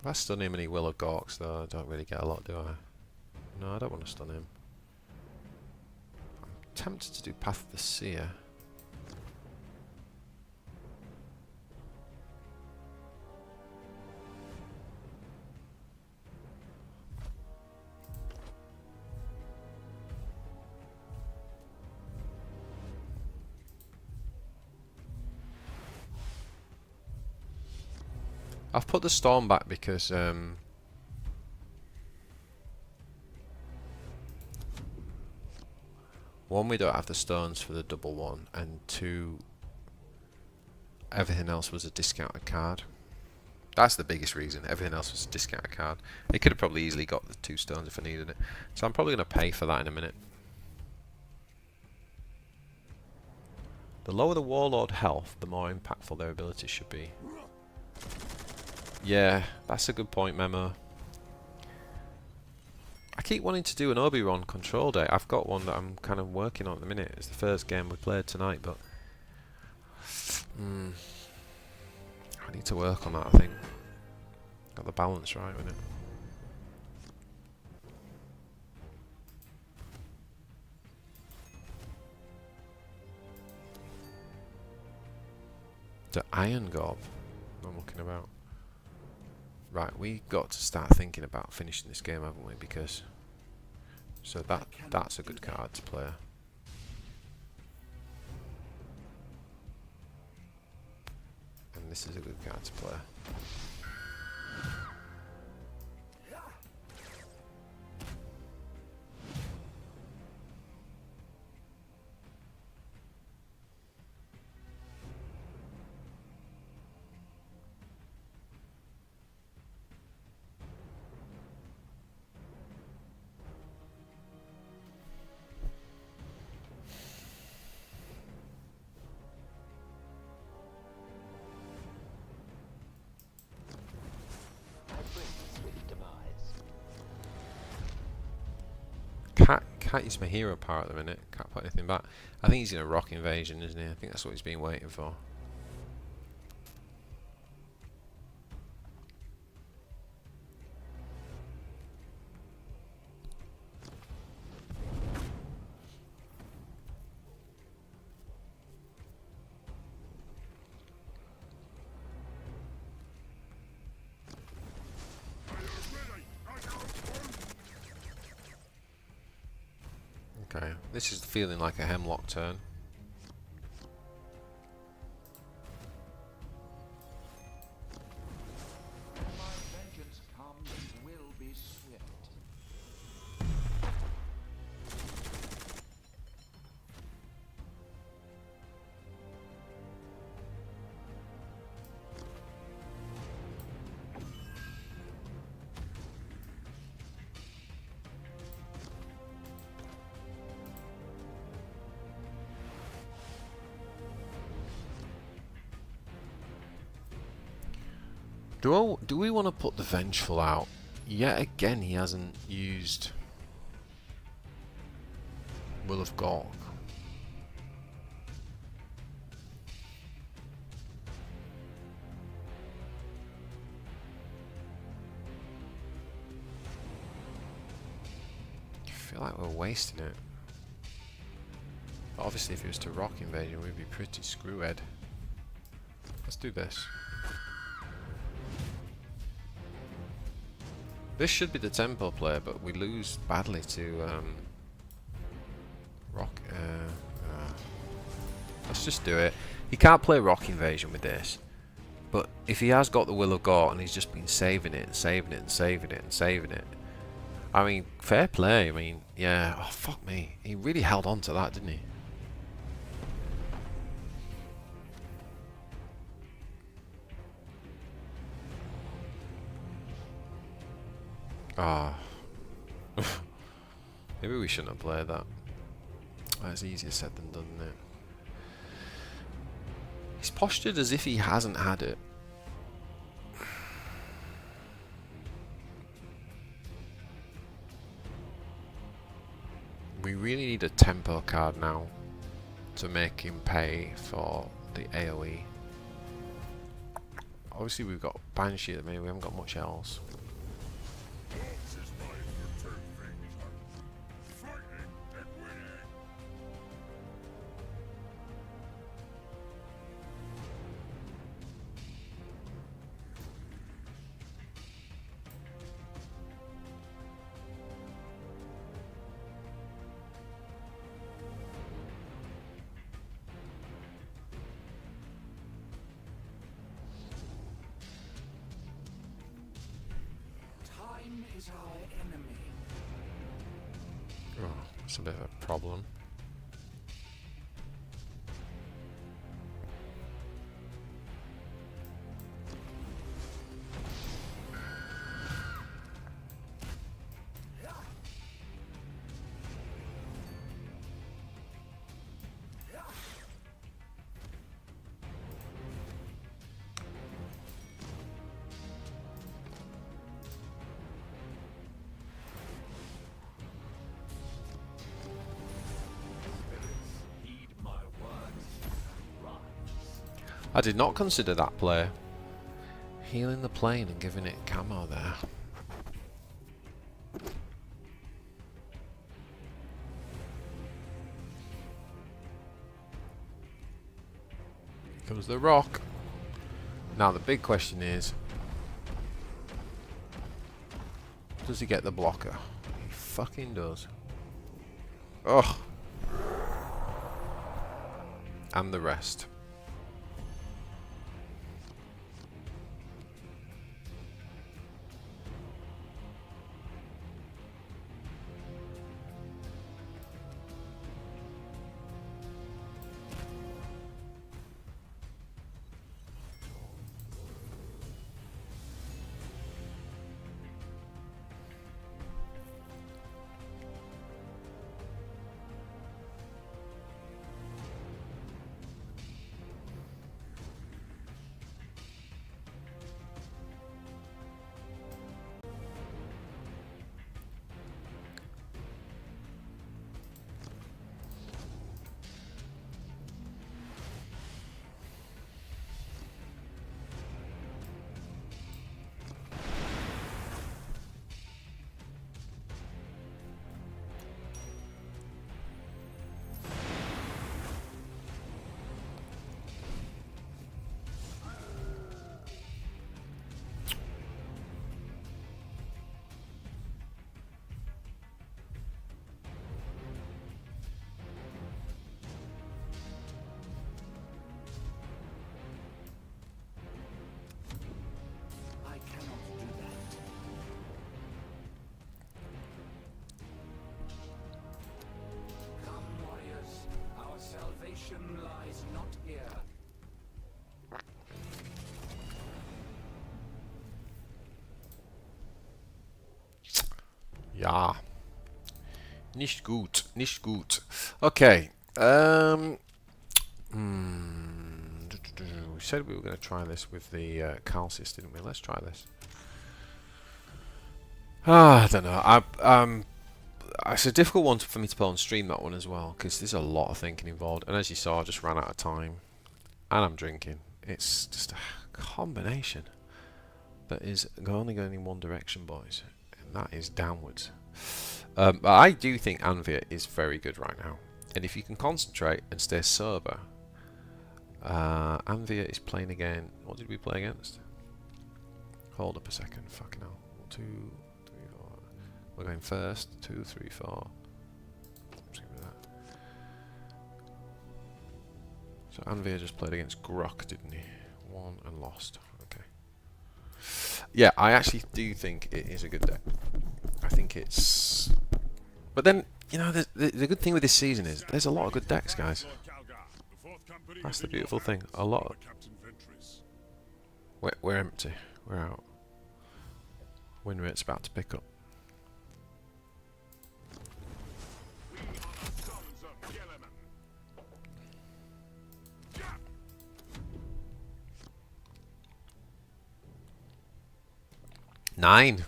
If I stun him and he Will of Gorks though, I don't really get a lot, do I? No, I don't want to stun him. I'm tempted to do Path of the Seer. I've put the Storm back because one, we don't have the stones for the double one, and 2, everything else was a discounted card. That's the biggest reason. Everything else was a discounted card. They could have probably easily got the 2 stones if I needed it. So I'm probably going to pay for that in a minute. The lower the Warlord health, the more impactful their abilities should be. Yeah, that's a good point, Memo. I keep wanting to do an Obi-Wan control deck. I've got one that I'm kind of working on at the minute. It's the first game we played tonight, but I need to work on that, I think. Got the balance right with it. The Iron Gob I'm looking about. Right, we've got to start thinking about finishing this game, haven't we? Because so that's a good card to play. And this is a good card to play. Can't use my hero power at the minute. Can't put anything back. I think he's in a rock invasion, isn't he? I think that's what he's been waiting for. Okay, this is feeling like a Hemlock turn. When my vengeance comes, it will be swift. Do we want to put the Vengeful out? Yet again, he hasn't used Will of Gork. I feel like we're wasting it. But obviously, if it was to Rock Invasion, we'd be pretty screwed. Let's do this. This should be the tempo play, but we lose badly to Rock. Let's just do it. He can't play Rock Invasion with this, but if he has got the Will of Gort and he's just been saving it and saving it and saving it and saving it, I mean, fair play. I mean, yeah. Oh fuck me, he really held on to that, didn't he? Ah. Maybe we shouldn't have played that. That's easier said than done, isn't it? He's postured as if he hasn't had it. We really need a tempo card now to make him pay for the AoE. Obviously we've got Banshee at the minute, we haven't got much else. Orcs is life for turn things. Fighting and winning. Time is our enemy. Oh, that's a bit of a problem. Heed my words. Rise. I did not consider that play. Healing the plane and giving it camo there. Here comes the rock. Now the big question is, does he get the blocker? He fucking does. Ugh. And the rest. Ja. Nicht gut. Nicht gut. Okay. We said we were going to try this with the Calcis, didn't we? Let's try this. I don't know. It's a difficult one for me to put on stream, that one as well, because there's a lot of thinking involved. And as you saw, I just ran out of time. And I'm drinking. It's just a combination that is only going in one direction, boys. And that is downwards. But I do think Anvia is very good right now. And if you can concentrate and stay sober... Anvia is playing again. What did we play against? Hold up a second. Fucking hell. 2, 3, 4. We're going first. 2, 3, 4. Let's give it that. So Anvia just played against Grok, didn't he? Won and lost. Okay. Yeah, I actually do think it is a good deck. I think it's... But then, you know, the good thing with this season is there's a lot of good decks, guys. That's the beautiful thing. A lot. We're empty. We're out. Win rate's about to pick up. Nine.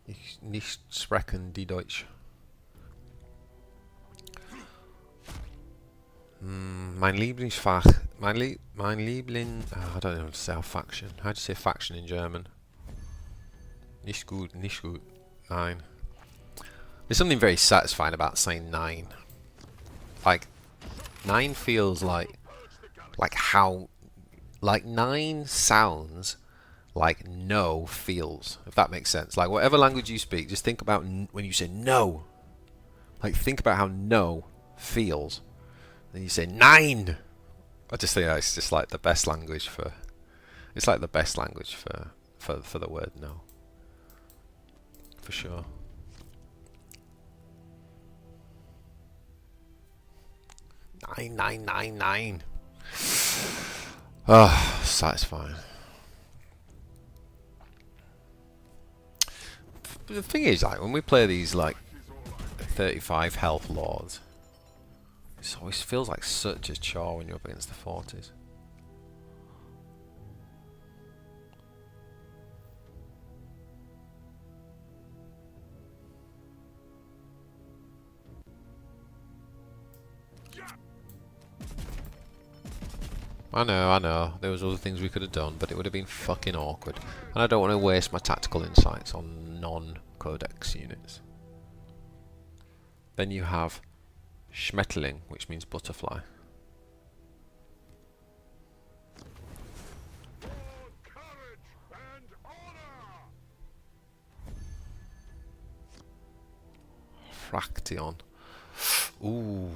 Ich nicht sprechen die Deutsch. Mein Lieblingsfach. Mein Liebling. Oh, I don't know how to say faction. How do you say faction in German? Nicht gut, nicht gut. 9. There's something very satisfying about saying 9. Like 9 feels like how 9 sounds like no feels, if that makes sense. Like whatever language you speak, just think about when you say no. Like think about how no feels. Then you say 9. I just think it's just like the best language for. It's like the best language for the word no. For sure. Nine. Oh, satisfying. But the thing is, like when we play these like 35 health lords, it always feels like such a chore when you're up against the 40s. I know, there was other things we could have done, but it would have been fucking awkward. And I don't want to waste my tactical insights on non-codex units. Then you have Schmetterling, which means butterfly. Fraction. Ooh,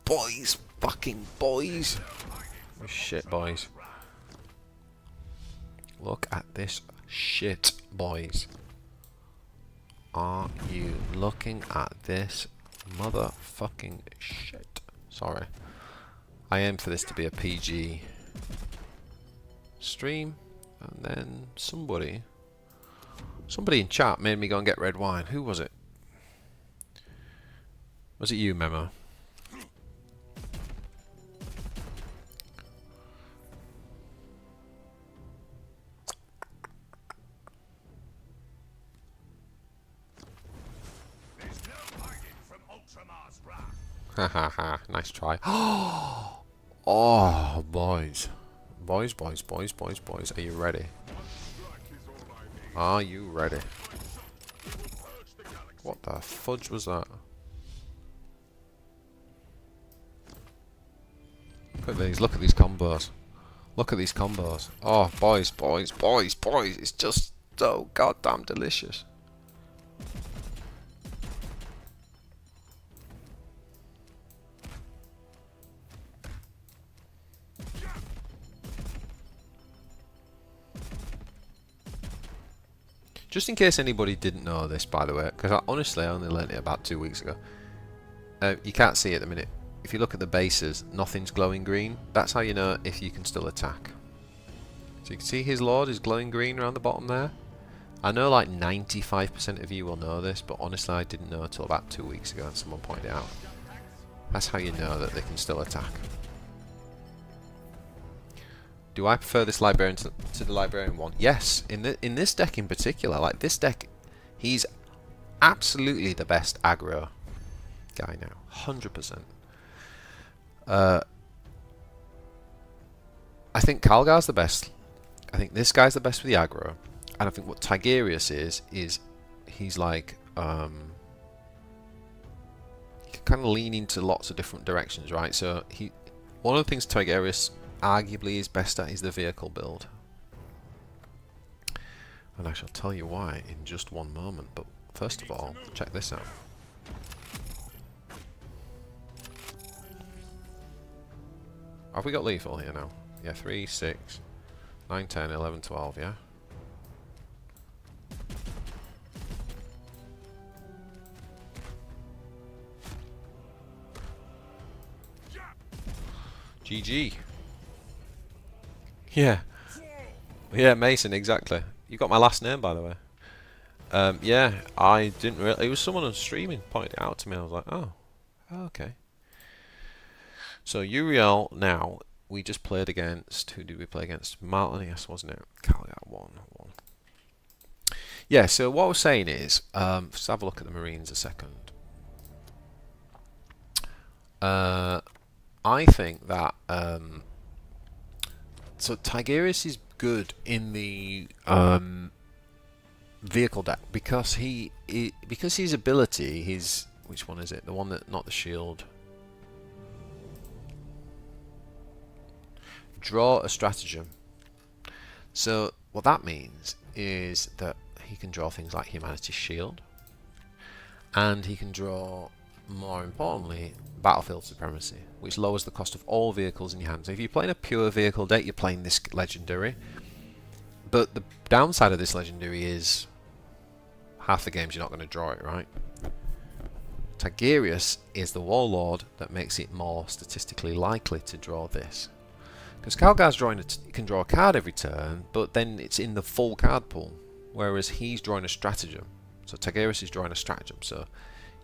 boys, fucking boys. Oh, shit, boys. Look at this shit, boys. Are you looking at this motherfucking shit? Sorry. I aim for this to be a PG stream, and then somebody in chat made me go and get red wine. Who was it? Was it you, Memo? Hahaha, nice try. Oh, boys. Boys, are you ready? Are you ready? What the fudge was that? Look at these combos. Look at these combos. Oh, boys. It's just so goddamn delicious. Just in case anybody didn't know this, by the way, because honestly I only learnt it about 2 weeks ago. You can't see it at the minute. If you look at the bases, nothing's glowing green. That's how you know if you can still attack. So you can see his lord is glowing green around the bottom there. I know like 95% of you will know this, but honestly I didn't know until about 2 weeks ago and someone pointed it out. That's how you know that they can still attack. Do I prefer this librarian to the librarian one? Yes, in this deck in particular, like this deck, he's absolutely the best aggro guy now, 100%. I think Calgar's the best. I think this guy's the best with the aggro, and I think what Tigerius is he's like he can kind of lean into lots of different directions, right? So one of the things Tigerius arguably is best at is the vehicle build, and I shall tell you why in just one moment. But first of all, check this out. Have we got lethal here now? Yeah, 3, 6, 9, 10, 11, 12, yeah? GG. Yeah. Yeah, Mason, exactly. You got my last name, by the way. Yeah, I didn't really... It was someone on streaming pointed it out to me. I was like, oh, okay. So Uriel now, we just played against... Who did we play against? Martin, yes, wasn't it? Calgar 1. Yeah, so what I was saying is... let's have a look at the Marines a second. I think that... so Tigerius is good in the vehicle deck because because his ability, his... Which one is it? The one that... Not the shield... Draw a stratagem. So what that means is that he can draw things like Humanity's Shield, and he can draw, more importantly, Battlefield Supremacy, which lowers the cost of all vehicles in your hand. So if you're playing a pure vehicle deck, you're playing this legendary, but the downside of this legendary is half the games you're not going to draw it, right? Tigerius is the warlord that makes it more statistically likely to draw this. Because Calgar's drawing can draw a card every turn, but then it's in the full card pool, whereas he's drawing a stratagem. So Tigerius is drawing a stratagem, so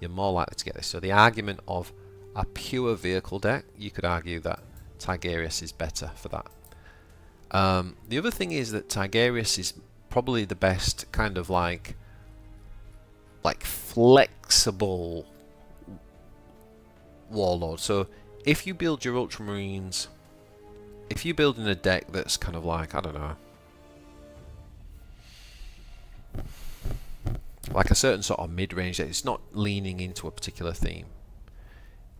you're more likely to get this. So the argument of a pure vehicle deck, you could argue that Tigerius is better for that. The other thing is that Tigerius is probably the best kind of like flexible warlord. So if you build your Ultramarines... If you build in a deck that's kind of like, I don't know, like a certain sort of mid-range deck, it's not leaning into a particular theme.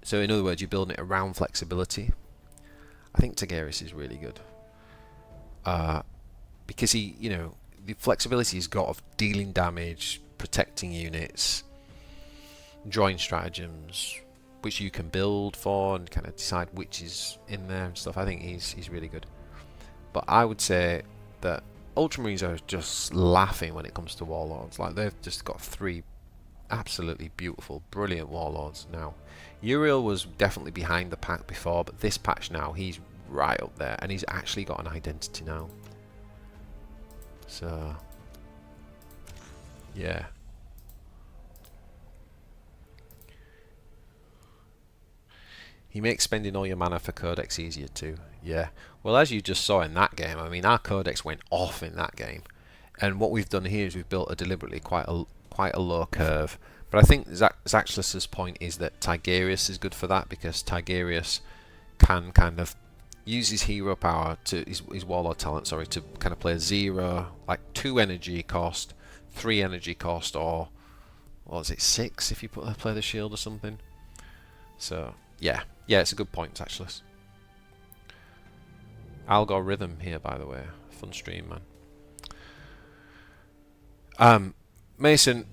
So in other words, you're building it around flexibility. I think Tigerius is really good. Because he, you know, the flexibility he's got of dealing damage, protecting units, drawing stratagems, which you can build for and kind of decide which is in there and stuff. I think he's really good. But I would say that Ultramarines are just laughing when it comes to warlords. Like, they've just got 3 absolutely beautiful, brilliant warlords now. Uriel was definitely behind the pack before, but this patch now, he's right up there, and he's actually got an identity now. So, yeah. He makes spending all your mana for Codex easier too. Yeah. Well, as you just saw in that game, I mean, our Codex went off in that game. And what we've done here is we've built a deliberately quite a low curve. But I think Zaxxlus's point is that Tigerius is good for that, because Tigerius can kind of use his hero power to his warlord talent, sorry, to kind of play 0, like 2 energy cost, 3 energy cost, or what is it, 6 if you play the shield or something. So yeah, it's a good point, Zaxxlus. Algorithm here, by the way. Fun stream, man. Mason,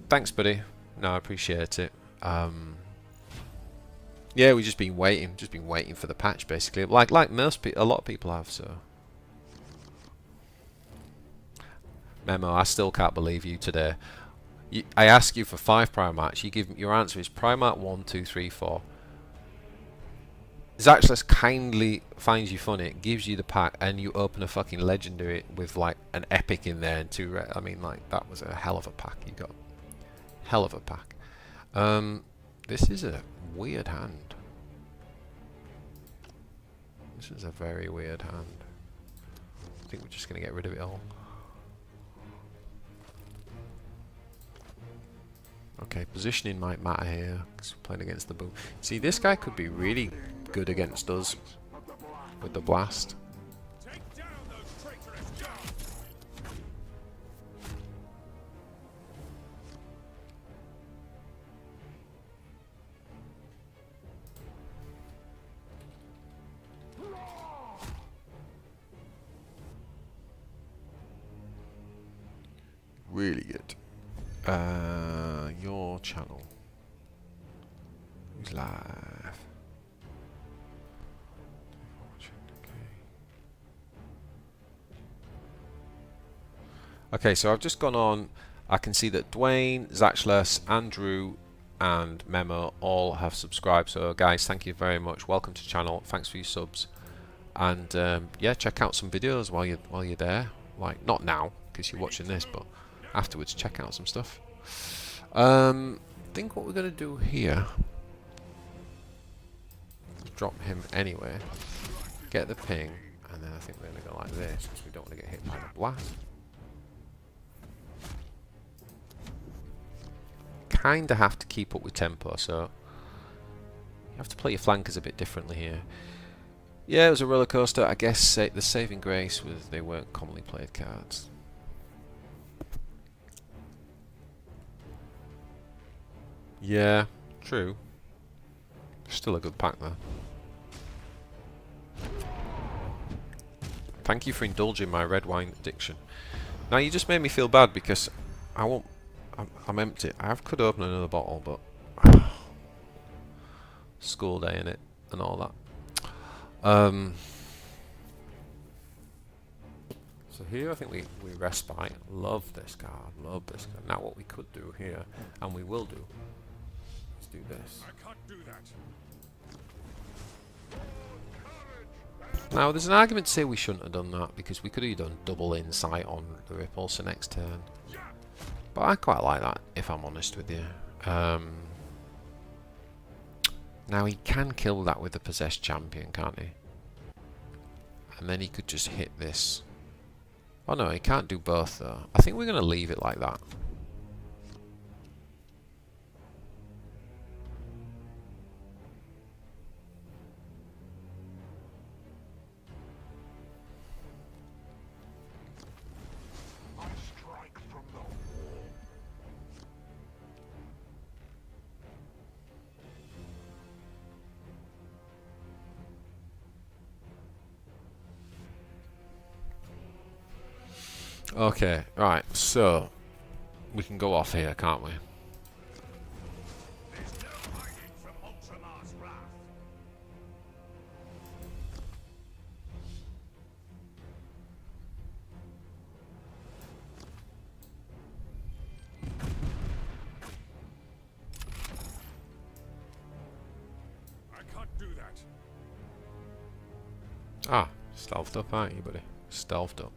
thanks, buddy. No, I appreciate it. Yeah, we've just been waiting for the patch, basically. Like most people, a lot of people have. So, Memo, I still can't believe you today. I ask you for 5 Primarchs. You give your answer is Primarch 1, 2, 3, 4. Zachless kindly finds you funny, gives you the pack, and you open a fucking legendary with like an epic in there and 2 rare. I mean, like, that was a hell of a pack you got. Hell of a pack. This is a weird hand. This is a very weird hand. I think we're just going to get rid of it all. Okay, positioning might matter here, because we're playing against the boom. See, this guy could be really good against us with the blast. Take down those traitorous guards. Really good. Your channel. Who's live? Okay, so I've just gone on. I can see that Dwayne, Zachless, Andrew, and Memo all have subscribed. So, guys, thank you very much. Welcome to the channel. Thanks for your subs. And yeah, check out some videos while you're there. Like, not now because you're watching this, but afterwards, check out some stuff. I think what we're gonna do here is drop him anyway, get the ping, and then I think we're gonna go like this because we don't want to get hit by the blast. Kinda have to keep up with tempo, so you have to play your flankers a bit differently here. Yeah, it was a roller coaster. I guess the saving grace was they weren't commonly played cards. Yeah, true. Still a good pack though. Thank you for indulging my red wine addiction. Now you just made me feel bad because I won't. I'm empty. I could open another bottle, but school day in it and all that. So here I think we respite. Love this card. Love this card. Now what we could do here, and we will do, is do this. I can't do that. Now there's an argument to say we shouldn't have done that because we could have done double insight on the repulsor next turn. But I quite like that, if I'm honest with you. Now he can kill that with the possessed champion, can't he? And then he could just hit this. Oh no, he can't do both though. I think we're going to leave it like that. I strike from the wall. Okay, right, so we can go off here, can't we? There's no hiding from Ultramar's wrath. I can't do that. Ah, stealthed up, aren't you, buddy? Stealthed up.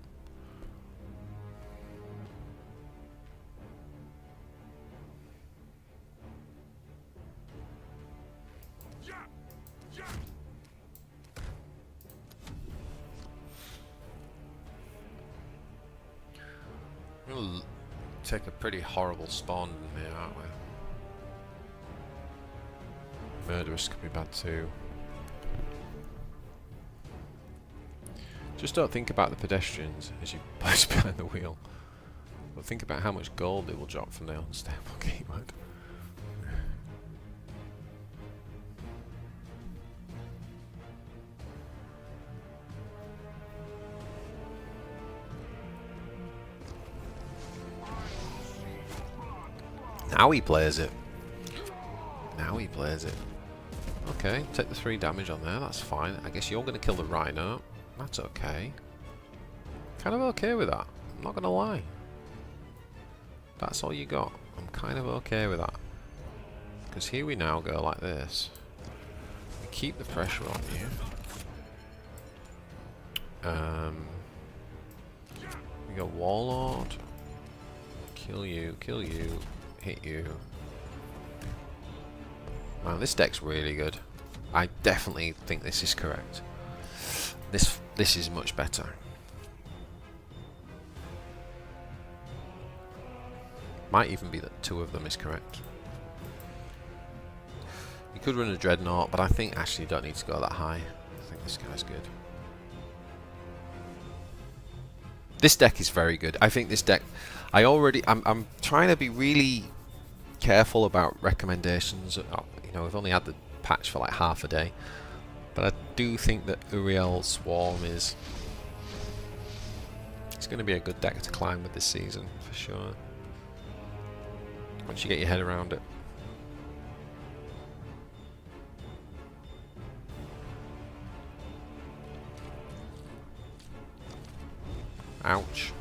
Yeah, yeah. We'll take a pretty horrible spawn in here, aren't we? Murderous could be bad too. Just don't think about the pedestrians as you place behind the wheel, but think about how much gold it will drop from the unstable keyword. Now he plays it. Now he plays it. Okay, take the 3 damage on there, that's fine. I guess you're going to kill the rhino. That's okay. Kind of okay with that. I'm not going to lie. That's all you got. I'm kind of okay with that. Because here we now go like this. We keep the pressure on you. We got Warlord. Kill you, hit you. Man, this deck's really good. I definitely think this is correct. This is much better. Might even be that 2 of them is correct. You could run a Dreadnought, but I think actually you don't need to go that high. I think this guy's good. This deck is very good. I think this deck... I'm trying to be really careful about recommendations. You know, we've only had the patch for like half a day. But I do think that Uriel Swarm is... It's going to be a good deck to climb with this season, for sure. Once you get your head around it. Ouch.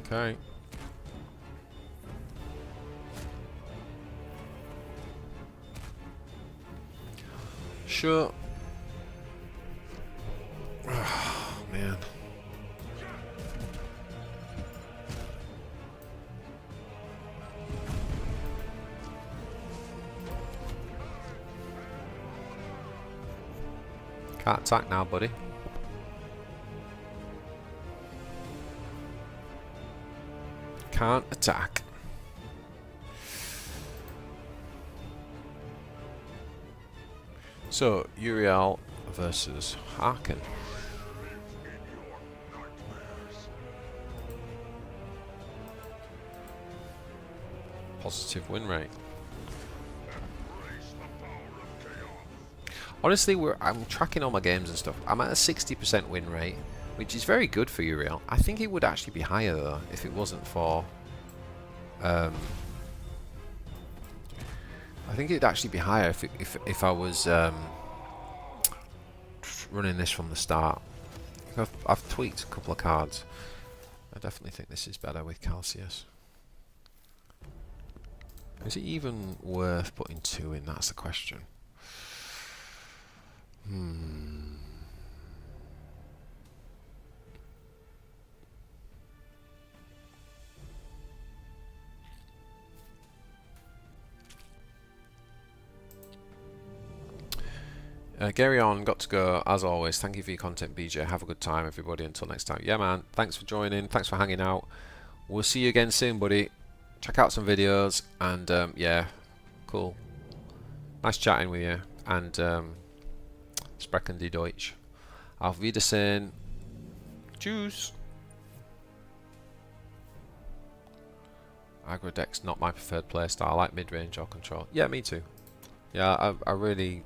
Okay. Sure. Oh, man. Can't attack now, buddy. Can't attack. So, Uriel versus Harkin. Positive win rate. Honestly, I'm tracking all my games and stuff. I'm at a 60% win rate, which is very good for Uriel. I think it would actually be higher though if it wasn't for... I think it'd actually be higher if I was running this from the start. I've tweaked a couple of cards. I definitely think this is better with Calcius. Is it even worth putting 2 in? That's the question. Gary on, got to go, as always. Thank you for your content, BJ. Have a good time, everybody. Until next time. Yeah, man. Thanks for joining. Thanks for hanging out. We'll see you again soon, buddy. Check out some videos. And, yeah, cool. Nice chatting with you. And, sprechen die Deutsch. Auf Wiedersehen. Tschüss. Aggro deck's not my preferred playstyle. I like mid-range or control. Yeah, me too. Yeah, I really...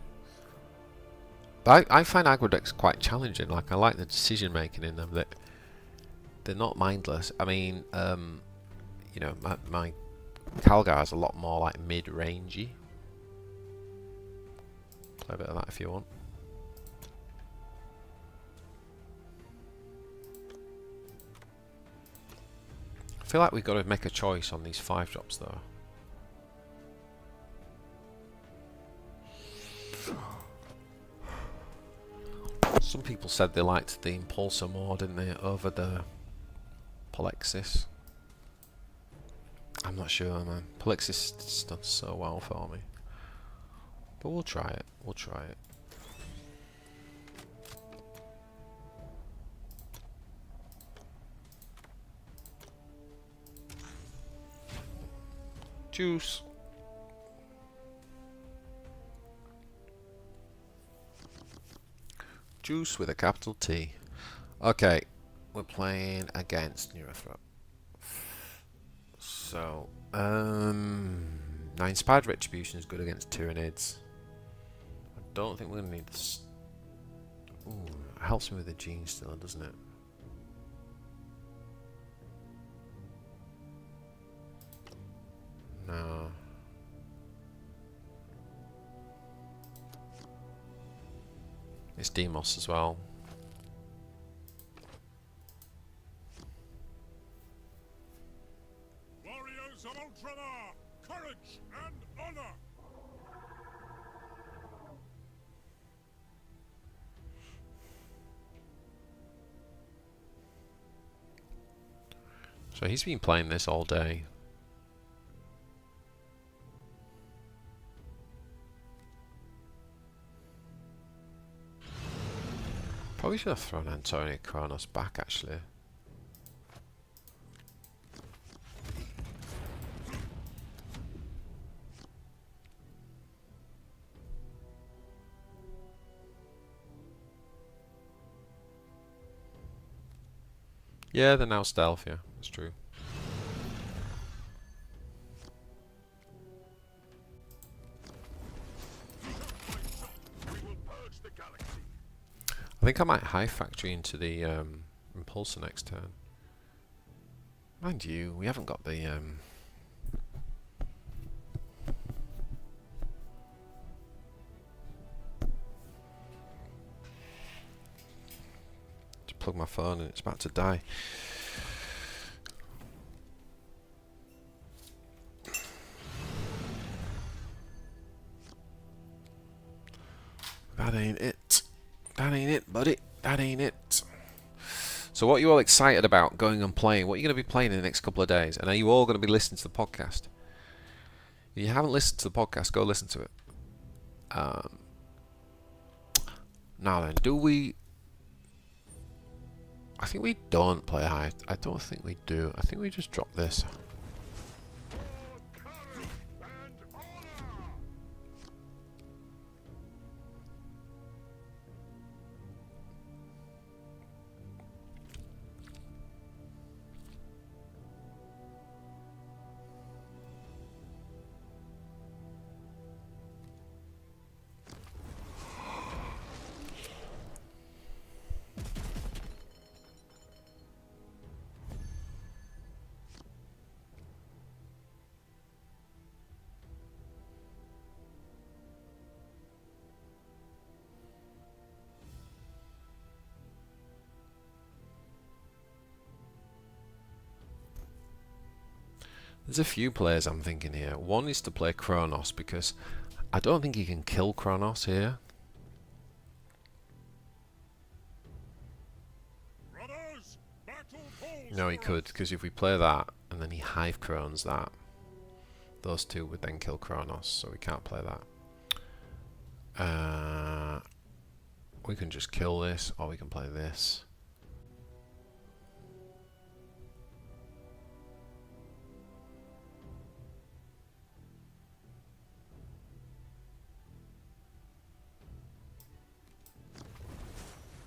But I find aggro decks quite challenging. Like, I like the decision making in them. That they're not mindless. I mean, you know, my Calgar is a lot more like mid-rangey. Play a bit of that if you want. I feel like we've got to make a choice on these 5-drops though. Some people said they liked the Impulsor more, didn't they, over the Polexis. I'm not sure, man. Polexis has done so well for me. But we'll try it. We'll try it. Juice. Juice with a capital T. Okay, we're playing against Neurothrop. So, 9 Inspired Retribution is good against Tyranids. I don't think we're going to need this. Ooh, it helps me with the gene still, doesn't it? No. It's Demos as well. So he's been playing this all day. Probably should have thrown Antonio Kronos back, actually. Yeah, they're now stealth, yeah, that's true. I think I might Hive Factory into the Impulsor next turn. Mind you, we haven't got the to plug my phone and it's about to die. That ain't it. That ain't it, buddy. That ain't it. So what are you all excited about going and playing? What are you going to be playing in the next couple of days? And are you all going to be listening to the podcast? If you haven't listened to the podcast, go listen to it. Now then, do we... I think we don't play high. I don't think we do. I think we just drop this. There's a few players I'm thinking here. One is to play Kronos because I don't think he can kill Kronos here. No, he could, because if we play that and then he Hive Crones that, those two would then kill Kronos, so we can't play that. We can just kill this, or we can play this.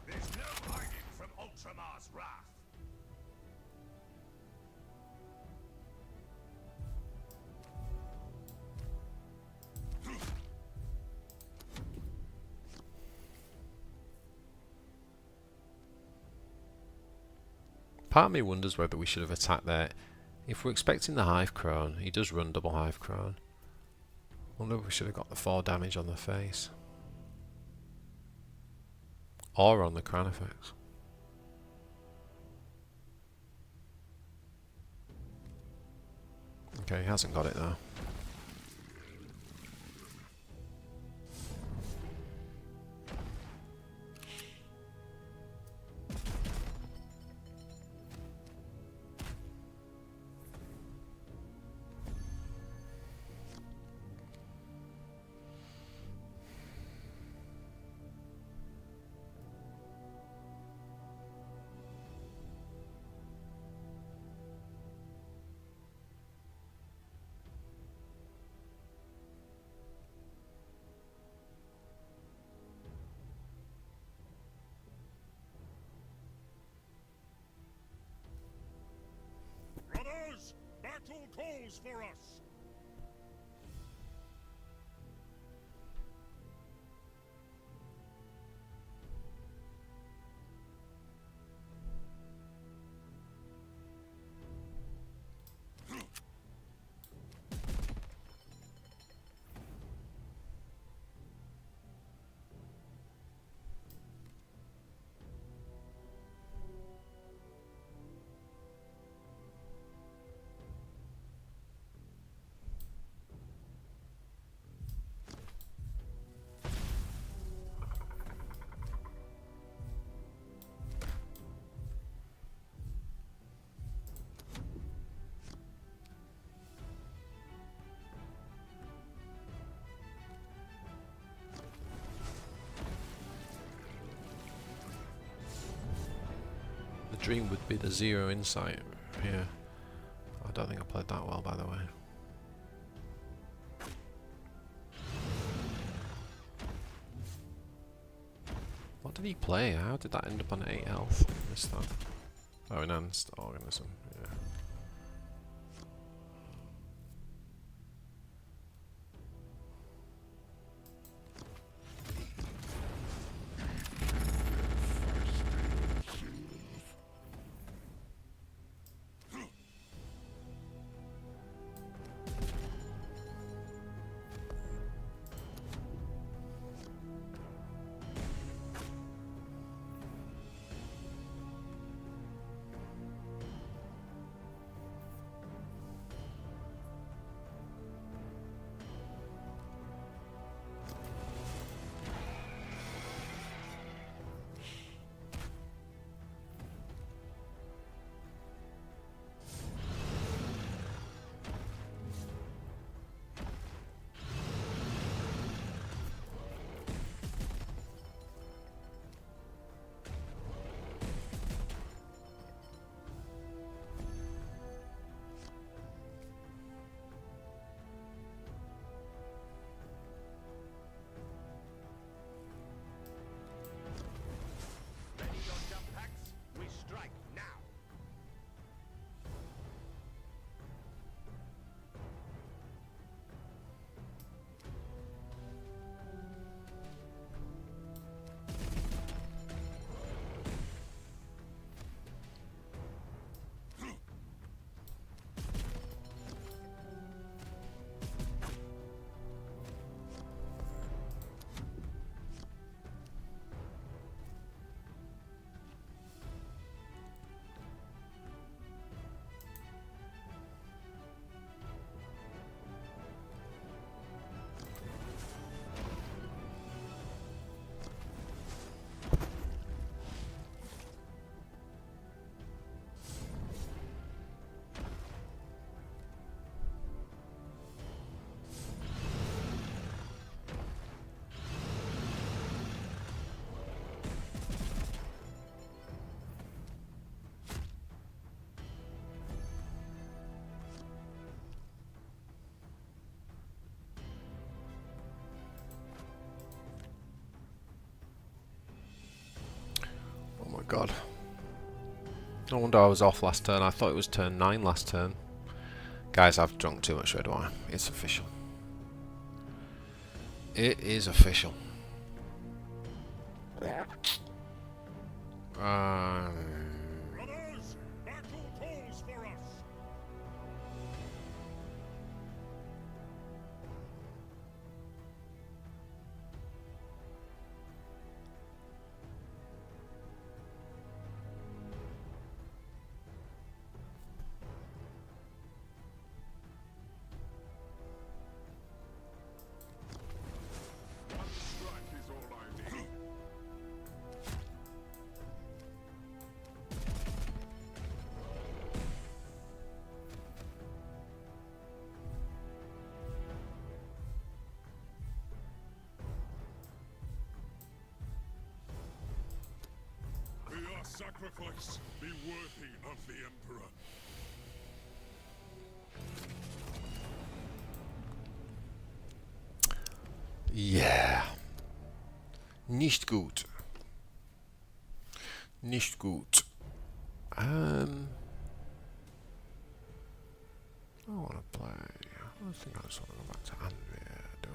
There's no hiding from Ultramar's wrath. Part of me wonders whether we should have attacked there. If we're expecting the Hive Crone, he does run double Hive Crone. Wonder if we should have got the 4 damage on the face. Or on the Cranifex. Okay, he hasn't got it though. Brothers, battle calls for us. dream would be the 0 insight here. I don't think I played that well, by the way. What did he play? How did that end up on 8 health? I missed that. Oh, enhanced organism. Yeah. Ready your jump packs? We strike now. Oh my god. No wonder I was off last turn. I thought it was turn 9 last turn. Guys, I've drunk too much red wine. It's official. It is official. Brothers, battle calls for us. One strike is all I need. May our sacrifice be worthy of the Emperor. Yeah. Nicht gut. Nicht gut. I want to play. I think I just want to go back to Anvia, do I?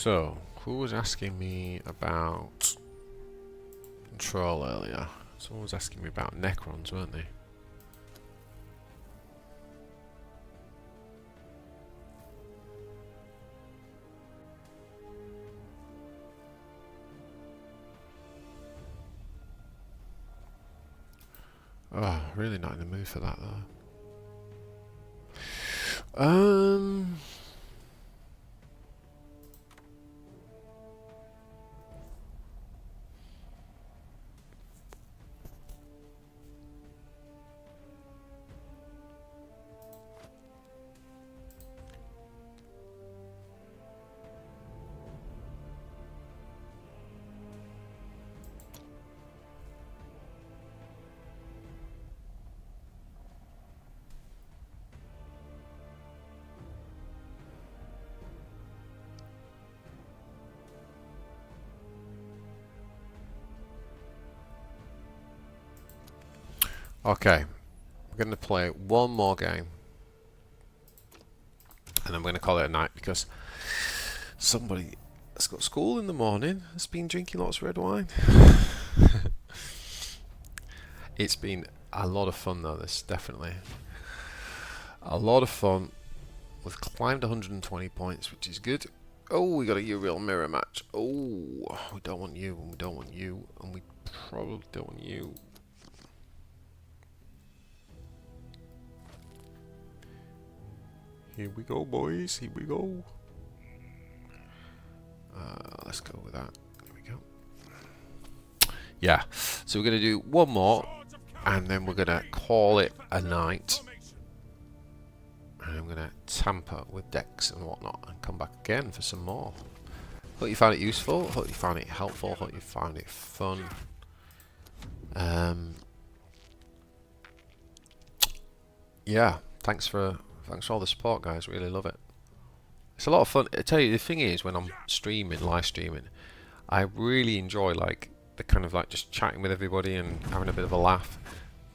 So, who was asking me about Troll earlier? Someone was asking me about Necrons, weren't they? Oh, really not in the mood for that though. Okay, we're going to play one more game and I'm going to call it a night because somebody has got school in the morning, has been drinking lots of red wine. It's been a lot of fun though, this definitely. A lot of fun. We've climbed 120 points, which is good. Oh, we got a Uriel mirror match. Oh, we don't want you, and we don't want you, and we probably don't want you. Here we go, boys. Here we go. Let's go with that. There we go. Yeah. So we're going to do one more, and then we're going to call it a night. And I'm going to tamper with decks and whatnot, and come back again for some more. Hope you found it useful. Hope you found it helpful. Hope you found it fun. Yeah. Thanks for all the support, guys. Really love it. It's a lot of fun. I tell you, the thing is, when I'm streaming, live streaming, I really enjoy like the kind of like just chatting with everybody and having a bit of a laugh.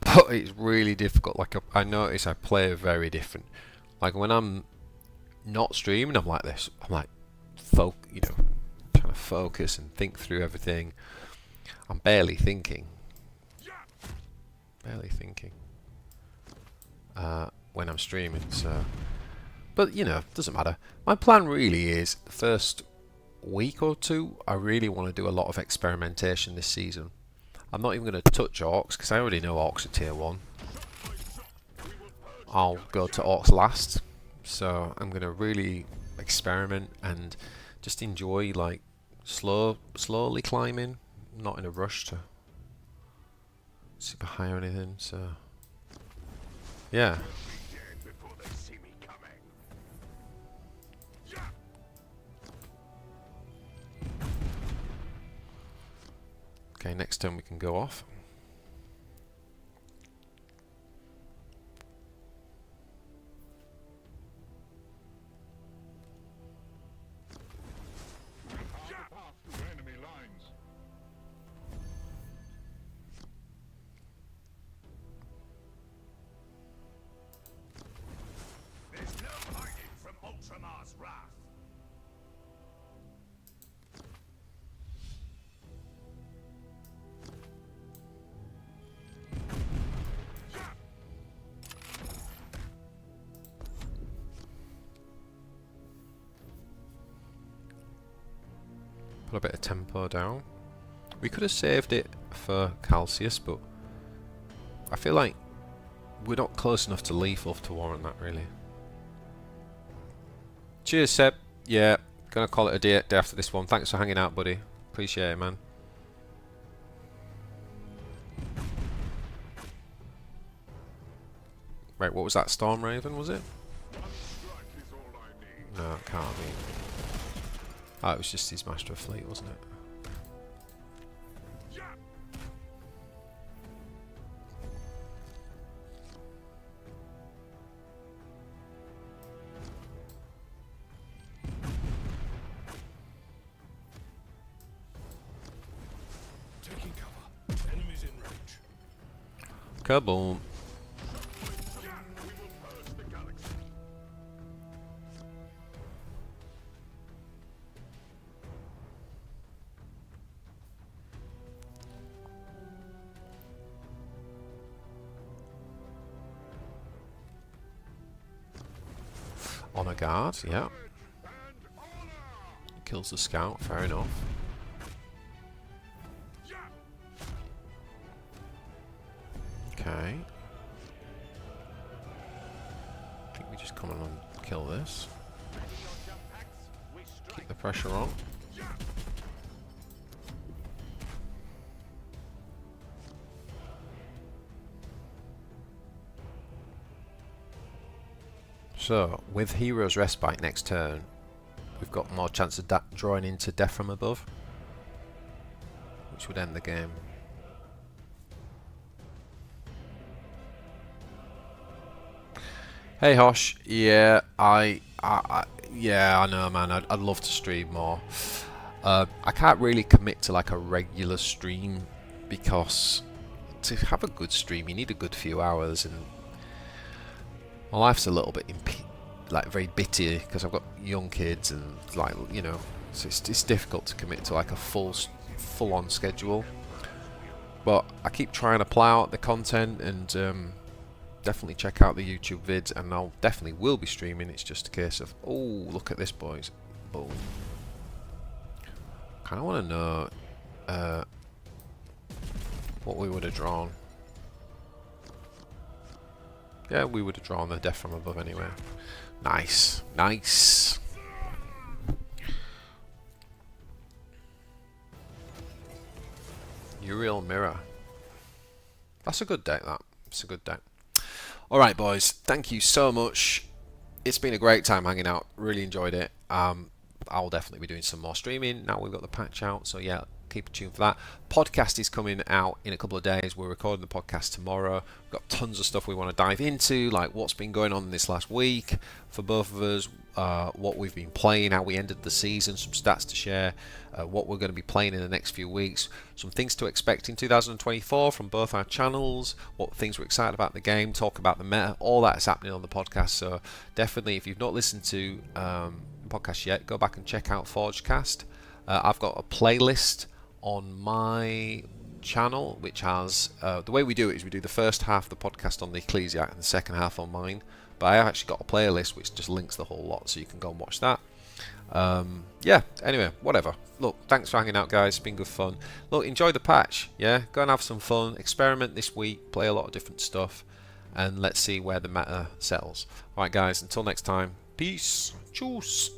But it's really difficult. Like I notice I play very different. Like when I'm not streaming, I'm like this. I'm like, you know, trying to focus and think through everything. I'm barely thinking. Barely thinking. When I'm streaming, so, but you know, doesn't matter. My plan really is the first week or two I really want to do a lot of experimentation this season. I'm not even going to touch Orcs because I already know Orcs are tier 1. I'll go to Orcs last, so I'm going to really experiment and just enjoy like slowly climbing, not in a rush to super high or anything, so yeah. Okay, next turn we can go off. There's no hiding from Ultramar's wrath. Put a bit of tempo down. We could have saved it for Calcius, but I feel like we're not close enough to lethal to warrant that, really. Cheers, Seb. Yeah, gonna call it a day after this one. Thanks for hanging out, buddy. Appreciate it, man. Right, what was that? Storm Raven, was it? No, it can't be. Oh, it was just his Master of Fleet, wasn't it? Taking cover. Enemies in range. Kaboom. Honor guard, yeah. Kills the scout, fair enough. Okay. I think we just come on and kill this. Keep the pressure on. So, with Hero's Respite next turn, we've got more chance of drawing into Death from Above, which would end the game. Hey Hosh, yeah, I know, man. I'd love to stream more. I can't really commit to like a regular stream because to have a good stream, you need a good few hours, and my life's a little bit like very bitty because I've got young kids and like, you know, so it's difficult to commit to like a full-on schedule. But I keep trying to plow out the content, and definitely check out the YouTube vids, and I'll definitely will be streaming. It's just a case of, oh, look at this, boys. Boom. Kind of want to know what we would have drawn. Yeah, we would have drawn the Death from Above anyway. Nice, nice. Uriel Mirror. That's a good deck, that. It's a good deck. Alright, boys. Thank you so much. It's been a great time hanging out. Really enjoyed it. I'll definitely be doing some more streaming now we've got the patch out. So, yeah, keep tuned for that. Podcast is coming out in a couple of days. We're recording the podcast tomorrow. We've got tons of stuff we want to dive into, like what's been going on this last week for both of us, what we've been playing, how we ended the season, some stats to share, what we're going to be playing in the next few weeks, some things to expect in 2024 from both our channels, what things we're excited about the game, talk about the meta, all that is happening on the podcast. So definitely, if you've not listened to the podcast yet, go back and check out Forgecast. I've got a playlist on my channel which has the way we do it is we do the first half of the podcast on the Ecclesiarch and the second half on mine, but I have actually got a playlist which just links the whole lot, so you can go and watch that. Yeah, anyway, whatever. Look, thanks for hanging out, guys. It's been good fun. Look, enjoy the patch. Yeah, go and have some fun, experiment this week, play a lot of different stuff, and let's see where the meta settles. Alright guys, until next time, peace. Tschüss.